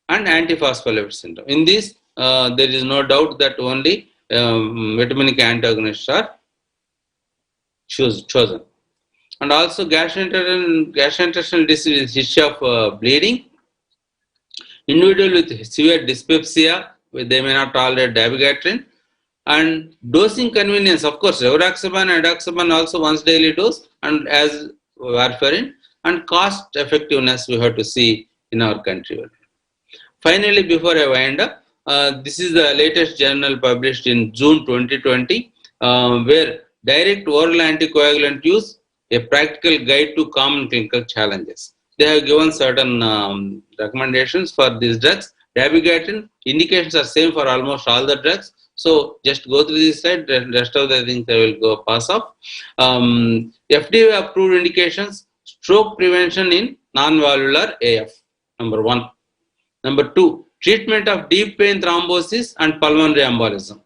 and antiphospholipid syndrome. In this, there is no doubt that only vitamin K antagonists are chosen. And also gastrointestinal disease, history of bleeding, individual with severe dyspepsia, they may not tolerate dabigatran, and dosing convenience, of course, rivaroxaban and edoxaban also once daily dose, and as warfarin, and cost effectiveness we have to see in our country. Finally, before I wind up, this is the latest journal published in June 2020, where direct oral anticoagulant use, a practical guide to common clinical challenges. They have given certain recommendations for these drugs. Dabigatran indications are same for almost all the drugs. So just go through this slide, the rest of the things I will go pass off. FDA approved indications, stroke prevention in non-valvular AF, number 1. Number 2, treatment of deep vein thrombosis and pulmonary embolism.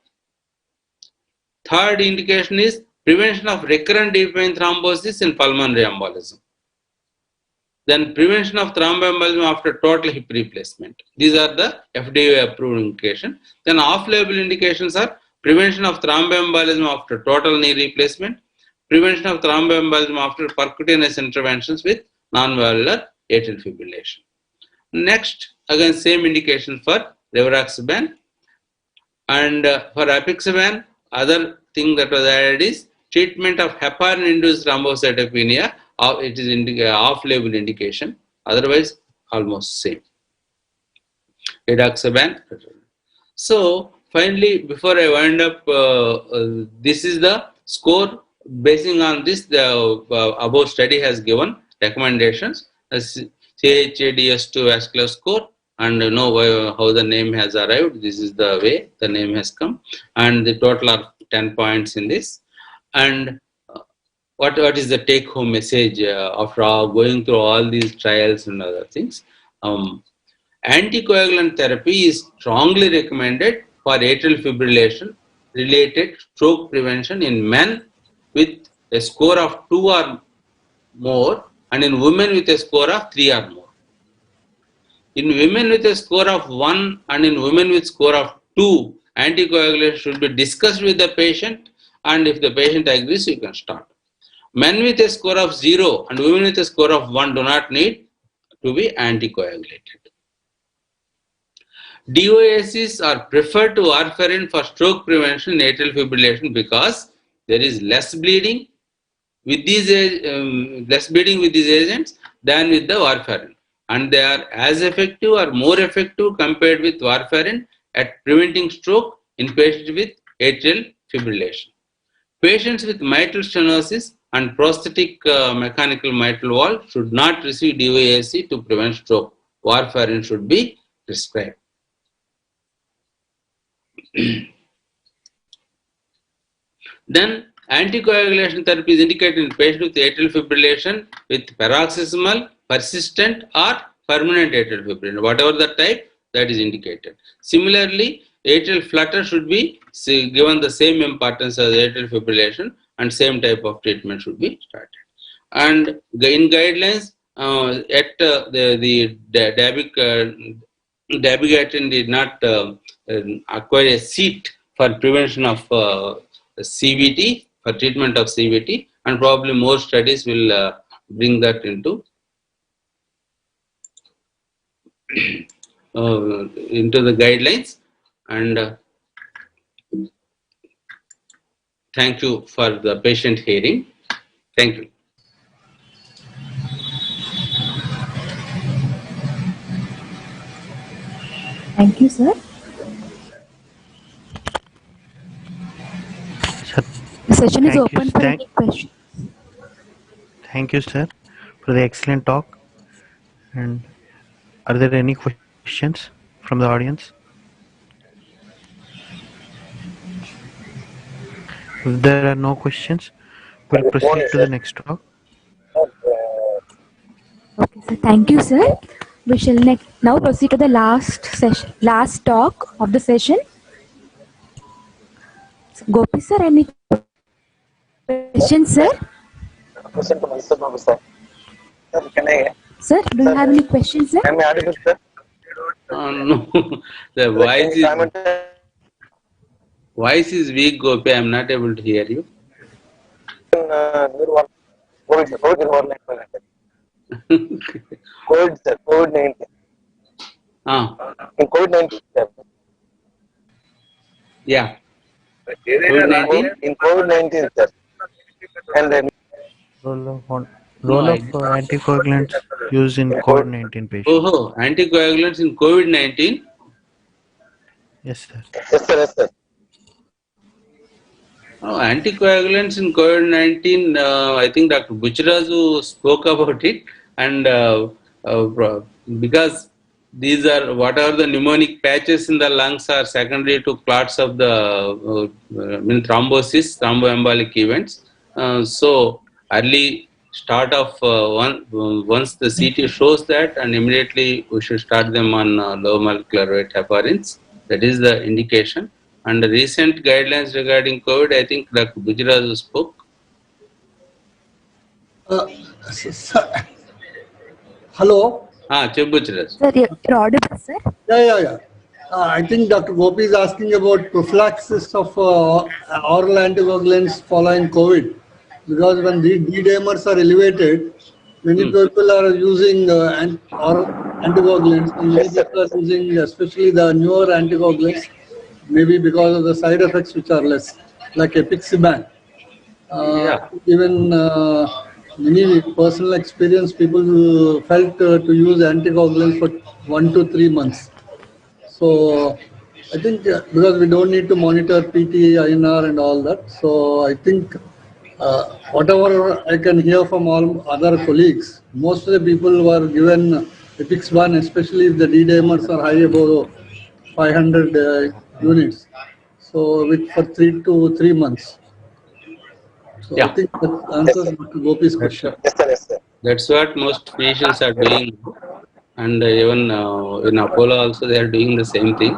Third indication is prevention of recurrent deep vein thrombosis and pulmonary embolism. Then prevention of thromboembolism after total hip replacement. These are the FDA approved indications. Then off-label indications are prevention of thromboembolism after total knee replacement, prevention of thromboembolism after percutaneous interventions with non-valvular atrial fibrillation. Next, again same indication for rivaroxaban, and for apixaban, other thing that was added is treatment of heparin-induced thrombocytopenia. It is off-label indication. Otherwise, almost same. Edoxaban. So finally, before I wind up, this is the score basing on this, the above study has given recommendations. CHADS2 vascular score, and know how the name has arrived. This is the way the name has come, and the total are 10 points in this. And what is the take home message after going through all these trials and other things? Anticoagulant therapy is strongly recommended for atrial fibrillation related stroke prevention in men with a score of 2 or more, and in women with a score of 3 or more. In women with a score of 1 and in women with score of 2, anticoagulation should be discussed with the patient, and if the patient agrees, you can start. Men with a score of 0 and women with a score of 1 do not need to be anticoagulated. DOACs are preferred to warfarin for stroke prevention in atrial fibrillation because there is less bleeding with these agents than with the warfarin, and they are as effective or more effective compared with warfarin at preventing stroke in patients with atrial fibrillation. Patients with mitral stenosis and prosthetic mechanical mitral valve should not receive DOAC to prevent stroke. Warfarin should be prescribed. Then anticoagulation therapy is indicated in patients with atrial fibrillation with paroxysmal, persistent or permanent atrial fibrillation. Whatever the type, that is indicated. Similarly, atrial flutter should be given the same importance as atrial fibrillation, and same type of treatment should be started. And in guidelines, the dabigatran did not acquire a seat for prevention of CVT, for treatment of CVT, and probably more studies will bring that into the guidelines. And thank you for the patient hearing. Thank you. Thank you, sir. The session is open for any questions. Thank you, sir, for the excellent talk. And are there any questions from the audience? If there are no questions, we'll proceed to the next talk. Okay, sir. Thank you, sir. We shall now proceed to the last talk of the session. Gopi, sir, any questions, sir? Question to Mr. Babu, sir. Sir, can I? Sir, do you have any questions, sir? Am I audible, sir? No, the voice is weak, Gopi. I am not able to hear you. COVID, sir. COVID-19. In COVID-19, sir. Yeah. COVID-19? In COVID-19, sir. And then Role of anticoagulants used in COVID-19 patients. Oh, anticoagulants in COVID-19? Yes, sir. Yes, sir. Yes, sir. Anticoagulants in COVID-19, I think Dr. Buchrazu spoke about it, and because these are whatever the pneumonic patches in the lungs are secondary to clots of the thrombosis, thromboembolic events. So early start of once the CT shows that, and immediately we should start them on low molecular weight heparins. That is the indication. And the recent guidelines regarding COVID, I think Dr. Bujraju spoke. Hello. Bujraju. Sir, you're audible, sir? Yeah. I think Dr. Gopi is asking about prophylaxis of oral anticoagulants following COVID. Because when the D-dimers are elevated, many people are using oral anticoagulants, and many people are using especially the newer anticoagulants, maybe because of the side effects which are less, like apixaban. Even many personal experience, people who felt to use anticoagulants for 1 to 3 months. So I think because we don't need to monitor PT, INR and all that, so I think Whatever I can hear from all other colleagues, most of the people were given Epix-1, especially if the D-dimers are high above 500 units. So for 3 to 3 months. So I Yeah. think that answers Dr. Gopi's question. That's what most patients are doing. And even in Apollo also they are doing the same thing.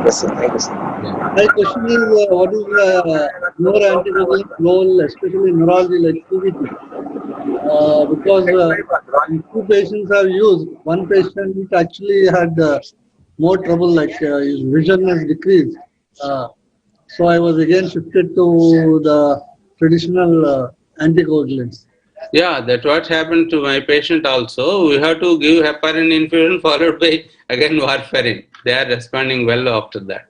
Yes, sir. Thank you, sir. My question is, what is the neuroanticoagulant role, especially in neurology like CVT? Because two patients have used, one patient actually had more trouble, like his vision has decreased. So I was again shifted to the traditional anticoagulants. Yeah, that's what happened to my patient also. We have to give heparin infusion followed by again warfarin. They are responding well after that.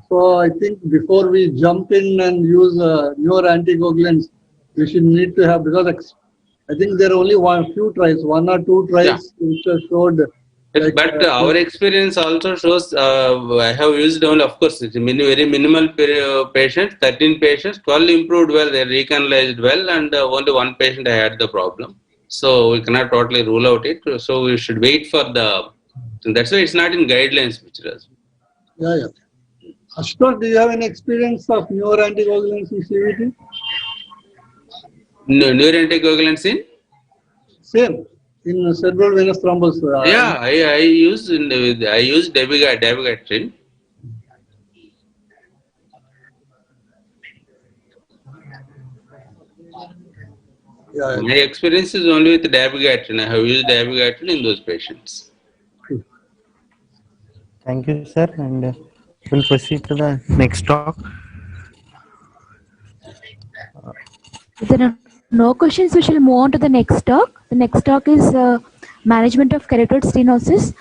So I think before we jump in and use newer anticoagulants, we should need to have, because I think there are only few trials, 1 or 2 trials which have showed. But our experience also shows, I have used only, of course, it's very minimal patients, 13 patients, 12 improved well, they recanalized well, and only one patient had the problem. So we cannot totally rule out it. So we should wait for that's why it's not in guidelines, which does. Yeah. Ashutosh, do you have any experience of newer anticoagulants in CVT? Newer anticoagulants in? Same, in cerebral venous thrombus. Yeah, I use dabigatran. Yeah. My experience is only with dabigatran. I have used dabigatran in those patients. Thank you, sir, and we'll proceed to the next talk. If there are no questions, we shall move on to the next talk. The next talk is Management of Carotid Stenosis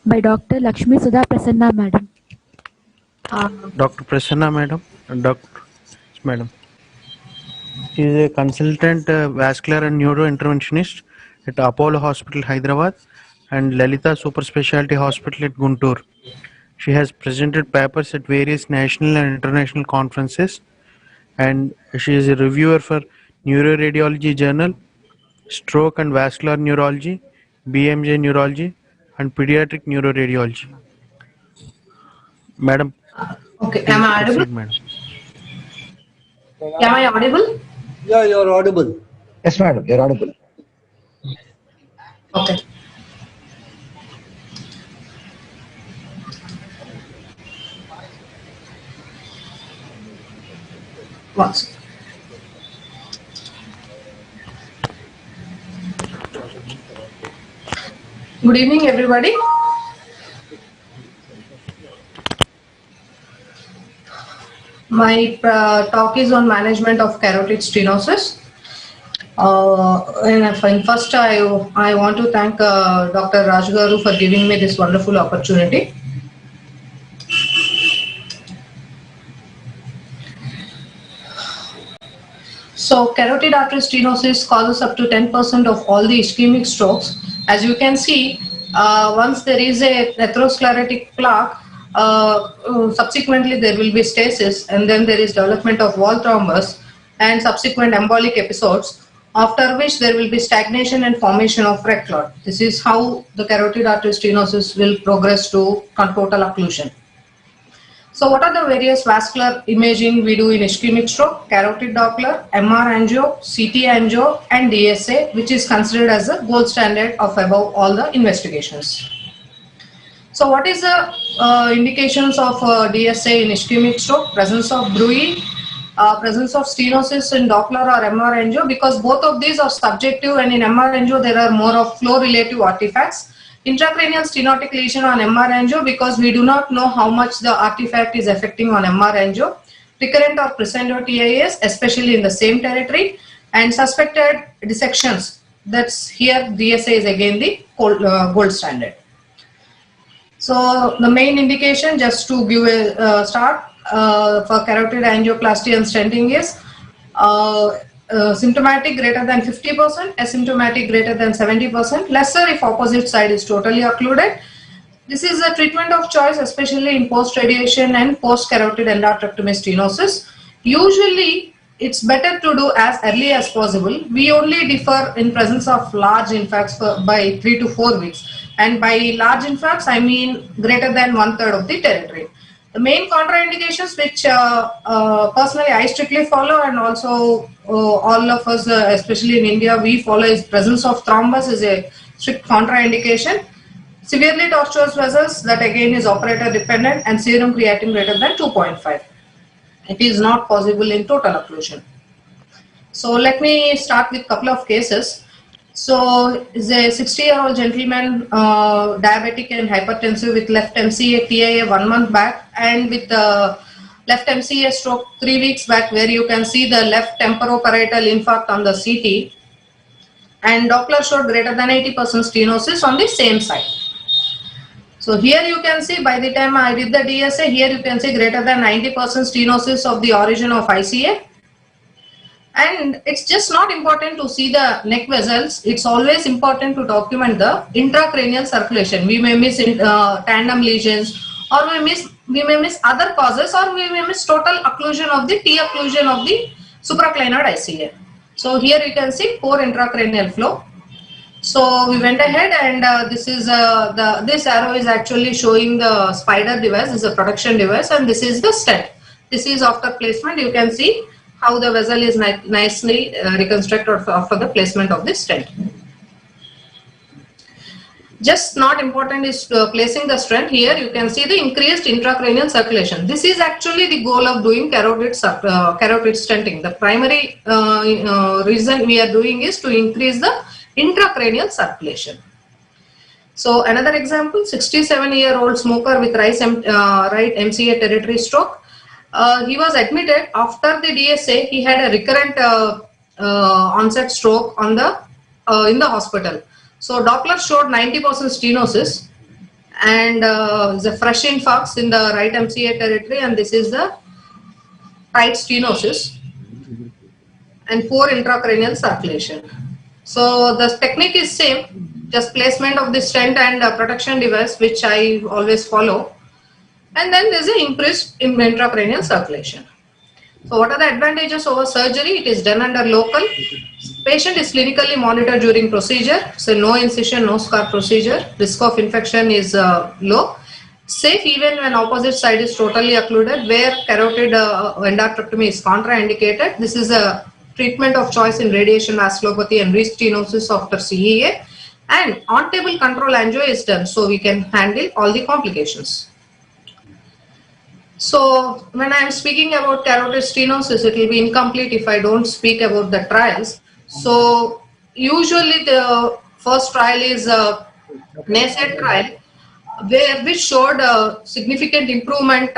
by Dr. Lakshmi Sudha Prasanna, Madam. Dr. Prasanna, Madam. She is a consultant vascular and neuro interventionist at Apollo Hospital, Hyderabad, and Lalita Super Specialty Hospital at Guntur. She has presented papers at various national and international conferences, and she is a reviewer for Neuroradiology Journal, Stroke and Vascular Neurology, BMJ Neurology, and Pediatric Neuroradiology. Madam. Okay, am I audible? Proceed, madam. Am I audible? Yeah, you are audible. Yes, madam, you are audible. Okay. Once. Good evening, everybody. My talk is on management of carotid stenosis. And first, I want to thank Dr. Rajgaru for giving me this wonderful opportunity. So, carotid artery stenosis causes up to 10% of all the ischemic strokes. As you can see, once there is a atherosclerotic plaque, subsequently there will be stasis, and then there is development of wall thrombus and subsequent embolic episodes, after which there will be stagnation and formation of red clot. This is how the carotid artery stenosis will progress to total occlusion. So what are the various vascular imaging we do in ischemic stroke? Carotid Doppler, MR angio, CT angio, and DSA, which is considered as the gold standard of above all the investigations. So what is the indications of DSA in ischemic stroke? Presence of bruit, presence of stenosis in Doppler or MR angio, because both of these are subjective, and in MR angio there are more of flow relative artifacts. Intracranial stenotic lesion on MR angio, because we do not know how much the artifact is affecting on MR angio. Recurrent or crescendo TIS, especially in the same territory, and suspected dissections. That's here DSA is again the gold standard. So the main indication, just to give a start, for carotid angioplasty and stenting is symptomatic greater than 50%, asymptomatic greater than 70%, lesser if opposite side is totally occluded. This is a treatment of choice, especially in post-radiation and post-carotid endarterectomy stenosis. Usually, it's better to do as early as possible. We only differ in presence of large infarcts by 3 to 4 weeks. And by large infarcts, I mean greater than 1/3 of the territory. The main contraindications which personally I strictly follow, and also all of us, especially in India, we follow, is presence of thrombus is a strict contraindication. Severely tortuous vessels, that again is operator dependent, and serum creatinine greater than 2.5. It is not possible in total occlusion. So let me start with a couple of cases. So is a 60-year-old gentleman, diabetic and hypertensive, with left MCA TIA 1 month back, and with left MCA stroke 3 weeks back, where you can see the left temporoparietal infarct on the CT, and Doppler showed greater than 80% stenosis on the same side. So here you can see, by the time I did the DSA, here you can see greater than 90% stenosis of the origin of ICA. And it's just not important to see the neck vessels. It's always important to document the intracranial circulation. We may miss tandem lesions, or we may miss other causes, or we may miss total occlusion of the T occlusion of the supraclinoid ICA. So here you can see poor intracranial flow. So we went ahead, and this is this arrow is actually showing the spider device. This is a protection device, and this is the stent. This is after placement. You can see how the vessel is nicely reconstructed after the placement of this stent. Just not important is placing the stent. Here you can see the increased intracranial circulation. This is actually the goal of doing carotid stenting. The primary reason we are doing is to increase the intracranial circulation. So another example, 67-year-old smoker with right MCA territory stroke. He was admitted after the DSA. He had a recurrent onset stroke on the in the hospital. So Doppler showed 90% stenosis, and the fresh infarcts in the right MCA territory, and this is the right stenosis, and poor intracranial circulation. So the technique is same, just placement of the stent and protection device, which I always follow. And then there is an increased intracranial circulation. So what are the advantages over surgery? It is done under local. Patient is clinically monitored during procedure. So no incision, no scar procedure. Risk of infection is low. Safe even when opposite side is totally occluded, where carotid endarterectomy is contraindicated. This is a treatment of choice in radiation vasculopathy and restenosis after CEA. And on-table control angio is done, so we can handle all the complications. So when I am speaking about carotid stenosis, it will be incomplete if I don't speak about the trials. So usually the first trial is a NACET trial, which showed a significant improvement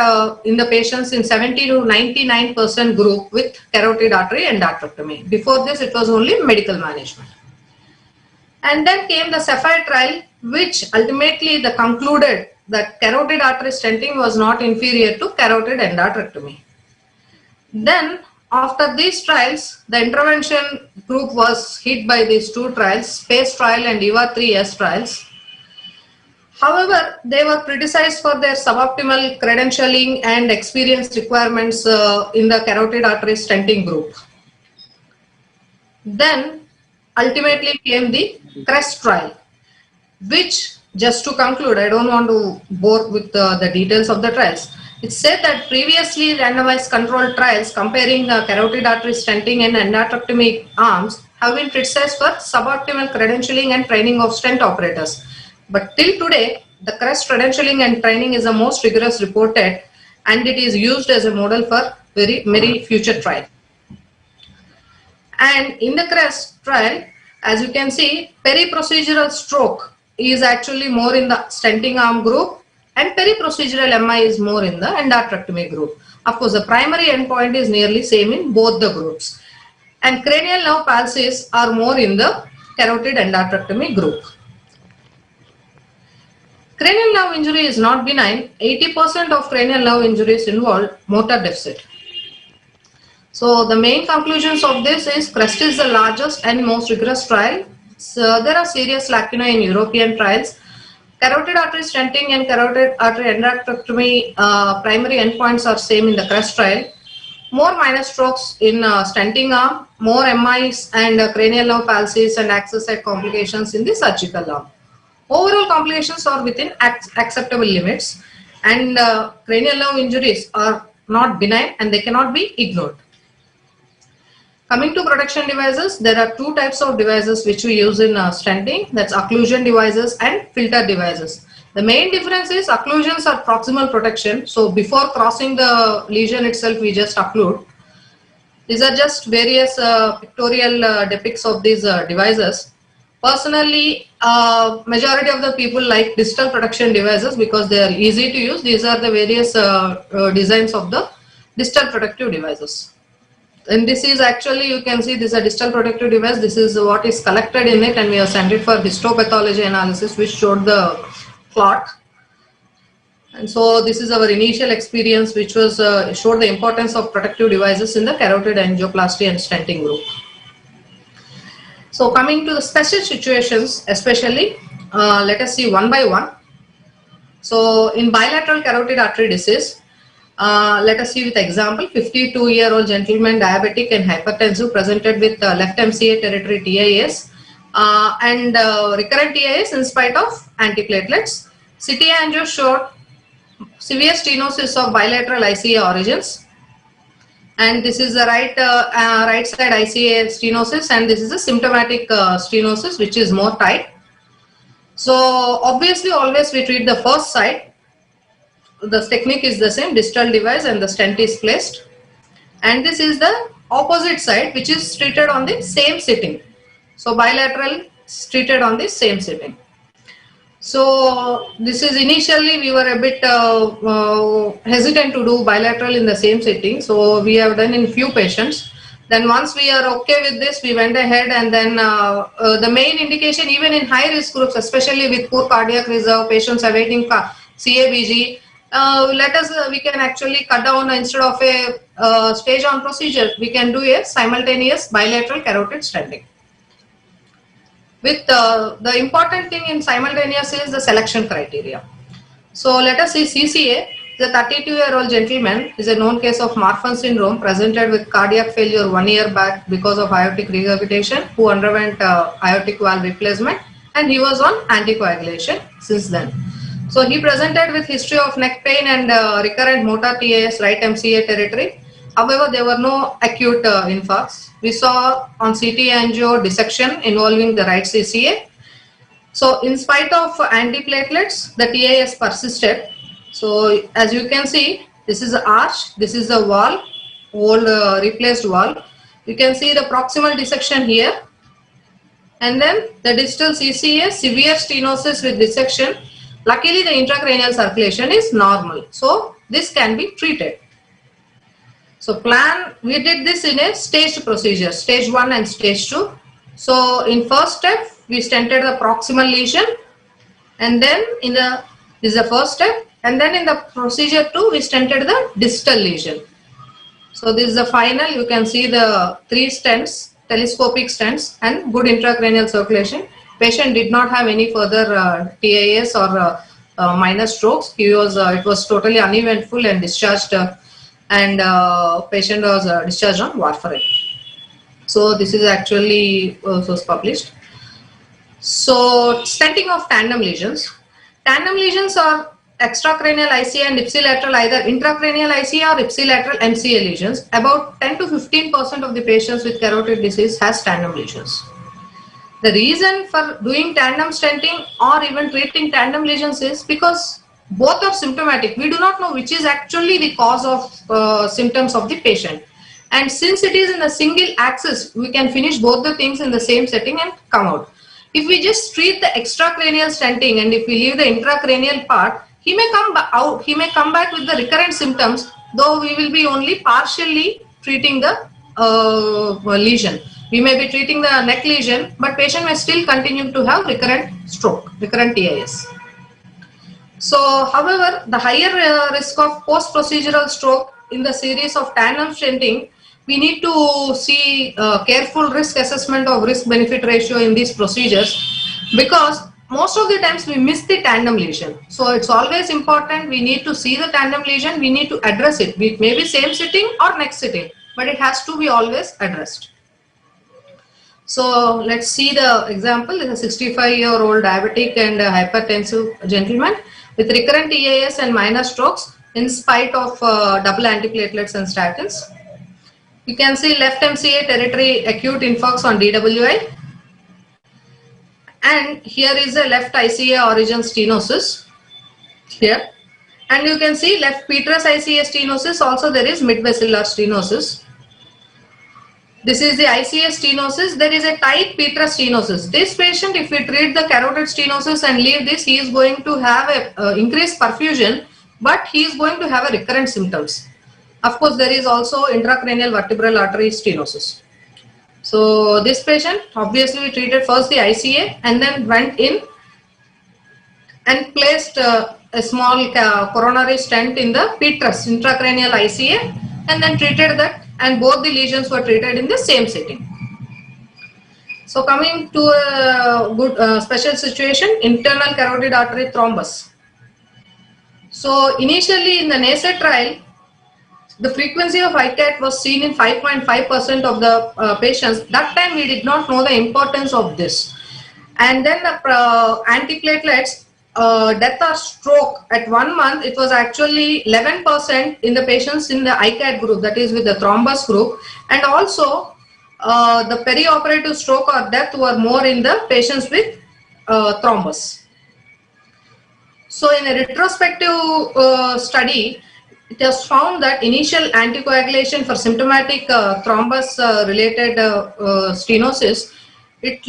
in the patients in 70 to 99% group with carotid artery endarterectomy. Before this, it was only medical management. And then came the SAPPHIRE trial, which ultimately concluded that carotid artery stenting was not inferior to carotid endarterectomy. Then after these trials, the intervention group was hit by these two trials, SPACE trial and EVA3S trials. However, they were criticized for their suboptimal credentialing and experience requirements in the carotid artery stenting group. Then ultimately came the CREST trial, which, just to conclude, I don't want to bore with the details of the trials. It said that previously randomized controlled trials comparing carotid artery stenting and endarterectomy arms have been criticized for suboptimal credentialing and training of stent operators. But till today, the CREST credentialing and training is the most rigorous reported, and it is used as a model for many future trials. And in the CREST trial, as you can see, periprocedural stroke is actually more in the stenting arm group, and periprocedural MI is more in the endarterectomy group. Of course, the primary endpoint is nearly same in both the groups. And cranial nerve palsies are more in the carotid endarterectomy group. Cranial nerve injury is not benign. 80% of cranial nerve injuries involve motor deficit. So the main conclusions of this is CREST is the largest and most rigorous trial. So there are serious lacunae in European trials. Carotid artery stenting and carotid artery endarterectomy primary endpoints are same in the CREST trial. more minor strokes in stenting arm, more MIs and cranial nerve palsies and access site complications in the surgical arm. Overall complications are within acceptable limits, and cranial nerve injuries are not benign and they cannot be ignored. Coming to protection devices, there are two types of devices which we use in stenting, that's occlusion devices and filter devices. The main difference is occlusions are proximal protection, so before crossing the lesion itself we just occlude. These are just various pictorial depicts of these devices. Personally, majority of the people like distal protection devices because they are easy to use. These are the various designs of the distal protective devices. And this is actually, you can see this is a distal protective device. This is what is collected in it and we have sent it for histopathology analysis which showed the clot. And so this is our initial experience which was showed the importance of protective devices in the carotid angioplasty and stenting group. So coming to the special situations, especially, let us see one by one. So in bilateral carotid artery disease, let us see with example, 52-year-old gentleman, diabetic and hypertensive, presented with left MCA territory TIS and recurrent TIS in spite of antiplatelets. CT angio showed severe stenosis of bilateral ICA origins. And this is the right side ICA stenosis, and this is a symptomatic stenosis which is more tight. So obviously always we treat the first side. The technique is the same, distal device and the stent is placed. And this is the opposite side which is treated on the same sitting. So bilateral is treated on the same sitting. So this is initially we were a bit hesitant to do bilateral in the same sitting. So we have done in few patients. Then once we are okay with this, we went ahead and then the main indication even in high risk groups, especially with poor cardiac reserve, patients awaiting CABG, we can actually cut down instead of a stage on procedure, we can do a simultaneous bilateral carotid stenting. With the important thing in simultaneous is the selection criteria. So let us see CCA. The 32-year-old gentleman is a known case of Marfan syndrome, presented with cardiac failure 1 year back because of aortic regurgitation, who underwent aortic valve replacement, and he was on anticoagulation since then. So he presented with history of neck pain and recurrent motor TAS, right MCA territory. However, there were no acute infarcts. We saw on CT angio dissection involving the right CCA. So in spite of antiplatelets, the TAS persisted. So as you can see, this is the arch, this is the wall, old replaced wall. You can see the proximal dissection here. And then the distal CCA, severe stenosis with dissection. Luckily, the intracranial circulation is normal. So this can be treated. So we did this in a staged procedure, stage 1 and stage 2. So in first step, we stented the proximal lesion, and then this is the first step, and then in the procedure 2, we stented the distal lesion. So this is the final, you can see the 3 stents, telescopic stents and good intracranial circulation. Patient did not have any further TIS or minor strokes. It was totally uneventful and discharged. Patient was discharged on warfarin. So this is actually was published. So stenting of tandem lesions. Tandem lesions are extracranial ICA and ipsilateral, either intracranial ICA or ipsilateral MCA lesions. About 10 to 15% of the patients with carotid disease has tandem lesions. The reason for doing tandem stenting or even treating tandem lesions is because both are symptomatic. We do not know which is actually the cause of symptoms of the patient. And since it is in a single axis, we can finish both the things in the same setting and come out. If we just treat the extracranial stenting and if we leave the intracranial part, he may come out. He may come back with the recurrent symptoms, though we will be only partially treating the lesion. We may be treating the neck lesion, but patient may still continue to have recurrent stroke, recurrent TIS. So, however, the higher risk of post-procedural stroke in the series of tandem stenting, we need to see careful risk assessment of risk-benefit ratio in these procedures, because most of the times we miss the tandem lesion. So it's always important. We need to see the tandem lesion. We need to address it. It may be same sitting or next sitting, but it has to be always addressed. So let's see the example. This is a 65-year-old diabetic and hypertensive gentleman with recurrent EAS and minor strokes in spite of double antiplatelets and statins. You can see left MCA territory acute infarcts on DWI. And here is a left ICA origin stenosis here. And you can see left petrous ICA stenosis. Also there is mid-basilar stenosis. This is the ICA stenosis. There is a tight petrous stenosis. This patient, if we treat the carotid stenosis and leave this, he is going to have a increased perfusion, but he is going to have a recurrent symptoms. Of course, there is also intracranial vertebral artery stenosis. So this patient, obviously we treated first the ICA and then went in and placed a small coronary stent in the petrous intracranial ICA and then treated that, and both the lesions were treated in the same setting. So coming to a good special situation, internal carotid artery thrombus. So initially in the NACET trial, the frequency of ICAT was seen in 5.5% of the patients. That time we did not know the importance of this. And then the antiplatelets, death or stroke at 1 month, it was actually 11% in the patients in the ICAT group, that is with the thrombus group. And also the perioperative stroke or death were more in the patients with thrombus. So in a retrospective study, it has found that initial anticoagulation for symptomatic thrombus related stenosis, it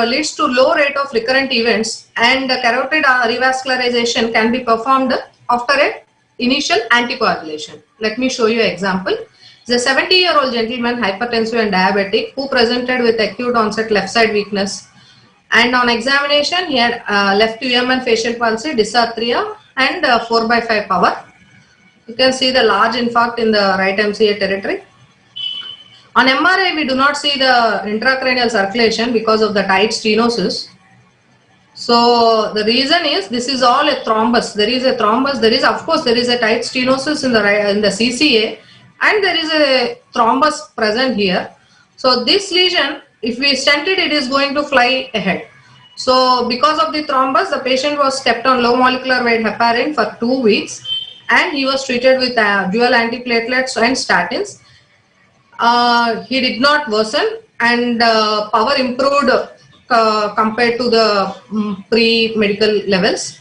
leads to low rate of recurrent events, and carotid revascularization can be performed after an initial anticoagulation. Let me show you an example. It's a 70-year-old gentleman, hypertensive and diabetic, who presented with acute onset left side weakness. And on examination, he had left UM and facial palsy, dysarthria, and 4/5 power. You can see the large infarct in the right MCA territory. On MRI, we do not see the intracranial circulation because of the tight stenosis. So the reason is this is all a thrombus. There is a thrombus. There is, of course, there is a tight stenosis in the CCA, and there is a thrombus present here. So this lesion, if we stent it, it is going to fly ahead. So because of the thrombus, the patient was kept on low molecular weight heparin for 2 weeks, and he was treated with dual antiplatelets and statins. He did not worsen, and power improved compared to the pre-medical levels.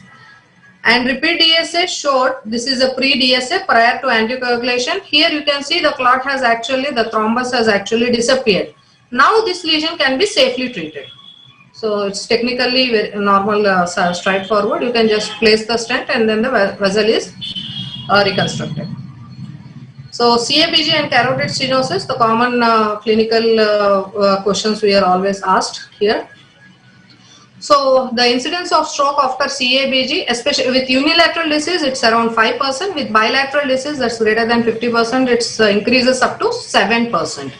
And repeat DSA showed, this is a pre-DSA prior to anticoagulation. Here you can see the clot has actually, the thrombus has actually disappeared. Now this lesion can be safely treated. So it's technically very normal, straightforward. You can just place the stent and then the vessel is reconstructed. So CABG and carotid stenosis, the common clinical questions we are always asked here. So the incidence of stroke after CABG, especially with unilateral disease, it's around 5%. With bilateral disease, that's greater than 50%, it increases up to 7%.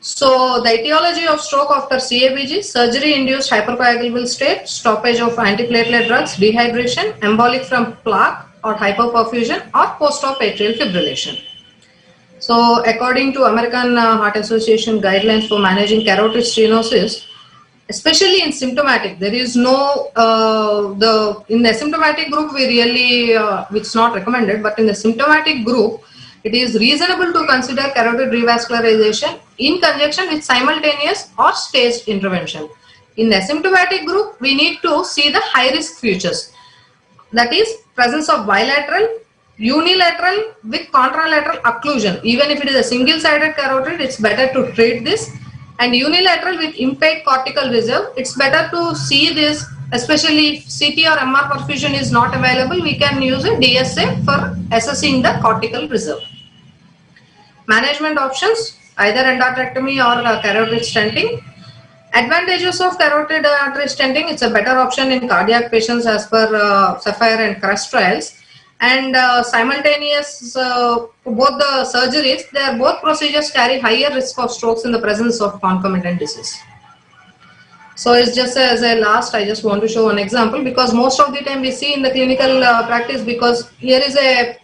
So the etiology of stroke after CABG, surgery-induced hypercoagulable state, stoppage of antiplatelet drugs, dehydration, embolic from plaque or hypoperfusion, or post-op atrial fibrillation. So according to American Heart Association guidelines for managing carotid stenosis, especially in symptomatic, there is no, in the asymptomatic group we really, it's not recommended, but in the symptomatic group, it is reasonable to consider carotid revascularization in conjunction with simultaneous or staged intervention. In the asymptomatic group, we need to see the high risk features. That is presence of bilateral, unilateral with contralateral occlusion. Even if it is a single-sided carotid, it's better to treat this. And unilateral with impaired cortical reserve, it's better to see this, especially if CT or MR perfusion is not available, we can use a DSA for assessing the cortical reserve. Management options, either endarterectomy or carotid stenting. Advantages of carotid artery stenting, it's a better option in cardiac patients as per Sapphire and CRUST trials. And simultaneous, both the surgeries, both procedures carry higher risk of strokes in the presence of concomitant disease. So it's just as a last, I just want to show one example, because most of the time we see in the clinical practice, because here is a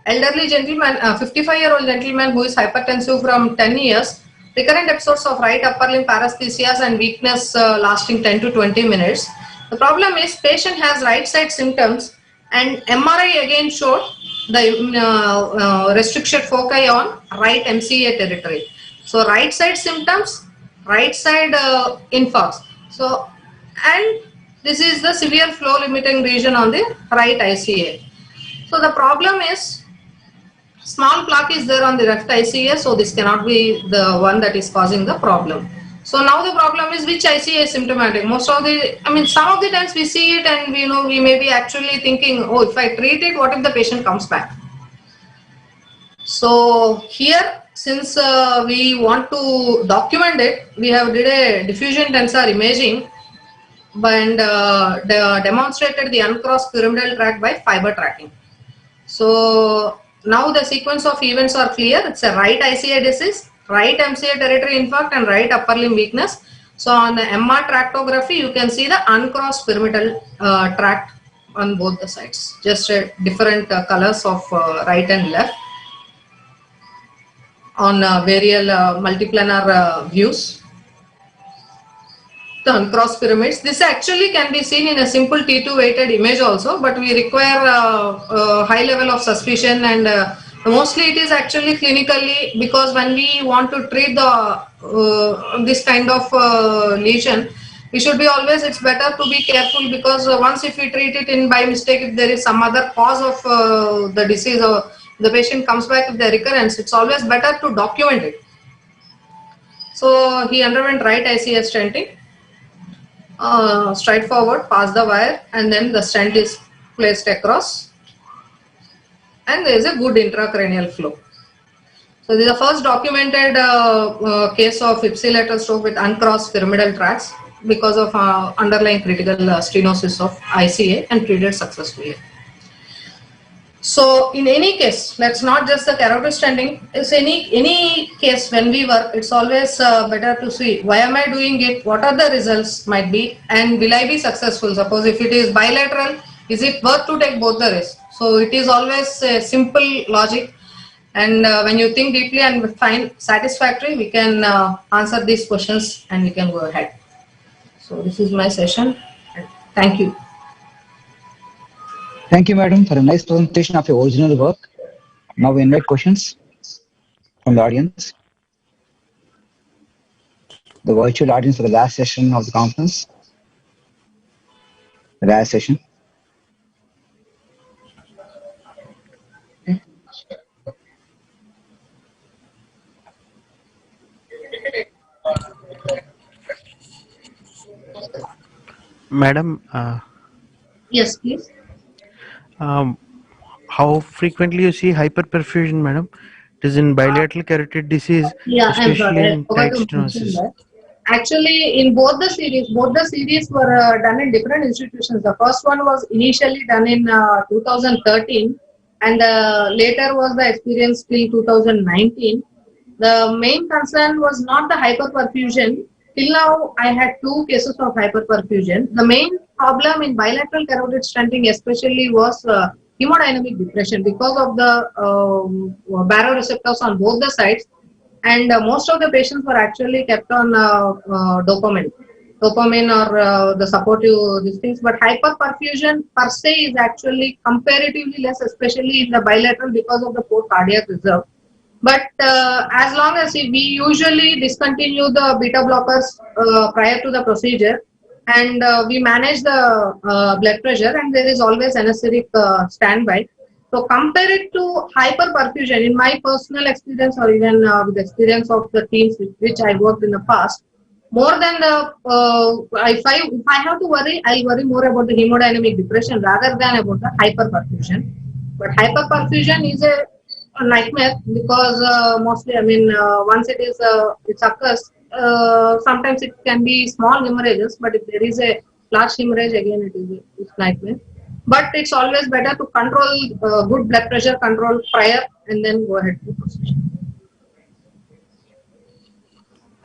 elderly gentleman, 55-year-old gentleman who is hypertensive from 10 years, recurrent episodes of right upper limb paresthesias and weakness lasting 10 to 20 minutes. The problem is patient has right side symptoms, and MRI again showed the restricted foci on right MCA territory. So right side symptoms, right side infarcts. So, and this is the severe flow limiting region on the right ICA. So the problem is small plaque is there on the left ICA, so this cannot be the one that is causing the problem. So now the problem is which ICA is symptomatic. Most of the, I mean, some of the times we see it and we may be actually thinking, oh, if I treat it, what if the patient comes back? So here, since we want to document it, we have did a diffusion tensor imaging and demonstrated the uncrossed pyramidal tract by fiber tracking. So now the sequence of events are clear. It's a right ICA disease, right MCA territory infarct, and right upper limb weakness. So on the MR tractography, you can see the uncrossed pyramidal tract on both the sides, just different colors of right and left on varial multiplanar views. The uncrossed pyramids. This actually can be seen in a simple T2 weighted image also, but we require a high level of suspicion, and mostly it is actually clinically, because when we want to treat the this kind of lesion, we should be always, it's better to be careful, because once if we treat it in by mistake, if there is some other cause of the disease or the patient comes back with the recurrence, it's always better to document it. So he underwent right ICS stenting. Straight forward, pass the wire, and then the stent is placed across, and there is a good intracranial flow. So this is the first documented case of ipsilateral stroke with uncrossed pyramidal tracts because of underlying critical stenosis of ICA, and treated successfully. So in any case, let's not just the carotid stenting. It's any case when we work, it's always better to see why am I doing it, what are the results might be, and will I be successful. Suppose if it is bilateral, is it worth to take both the risks? So it is always a simple logic, and when you think deeply and find satisfactory, we can answer these questions and we can go ahead. So this is my session. Thank you. Thank you, madam, for a nice presentation of your original work. Now we invite questions from the audience. The virtual audience for the last session of the conference. The last session. Madam, Yes, please. How frequently you see hyperperfusion, madam? It is in bilateral carotid disease, Yeah, I'm especially sorry, I in forgot tight to mention stenosis. that. Actually, in both the series were done in different institutions. The first one was initially done in 2013, and later was the experience till 2019. The main concern was not the hyperperfusion. Till now, I had 2 cases of hyperperfusion. The main problem in bilateral carotid stenting especially was hemodynamic depression because of the baroreceptors on both the sides, and most of the patients were actually kept on dopamine or the supportive these things. But hyperperfusion per se is actually comparatively less, especially in the bilateral because of the poor cardiac reserve. But as long as we usually discontinue the beta blockers prior to the procedure, and we manage the blood pressure, and there is always anesthetic standby. So compare it to hyperperfusion. In my personal experience, or even with the experience of the teams with which I worked in the past, more than the if I have to worry, I'll worry more about the hemodynamic depression rather than about the hyperperfusion. But hyperperfusion is a nightmare because mostly, I mean, once it occurs, sometimes it can be small hemorrhages, but if there is a large hemorrhage, again it's nightmare. But it's always better to control good blood pressure control prior, and then go ahead with the procedure.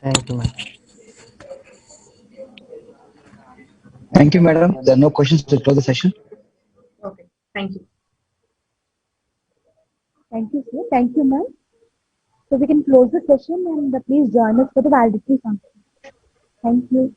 Thank you, ma'am. Thank you, madam. There are no questions to close the session. Okay, thank you. Thank you, sir. Thank you, ma'am. So we can close the session and please join us for the validity function. Thank you.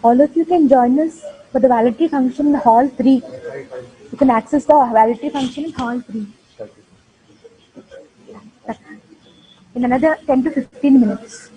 All of you can join us for the validity function in hall 3. You can access the validity function in hall 3 in another 10 to 15 minutes.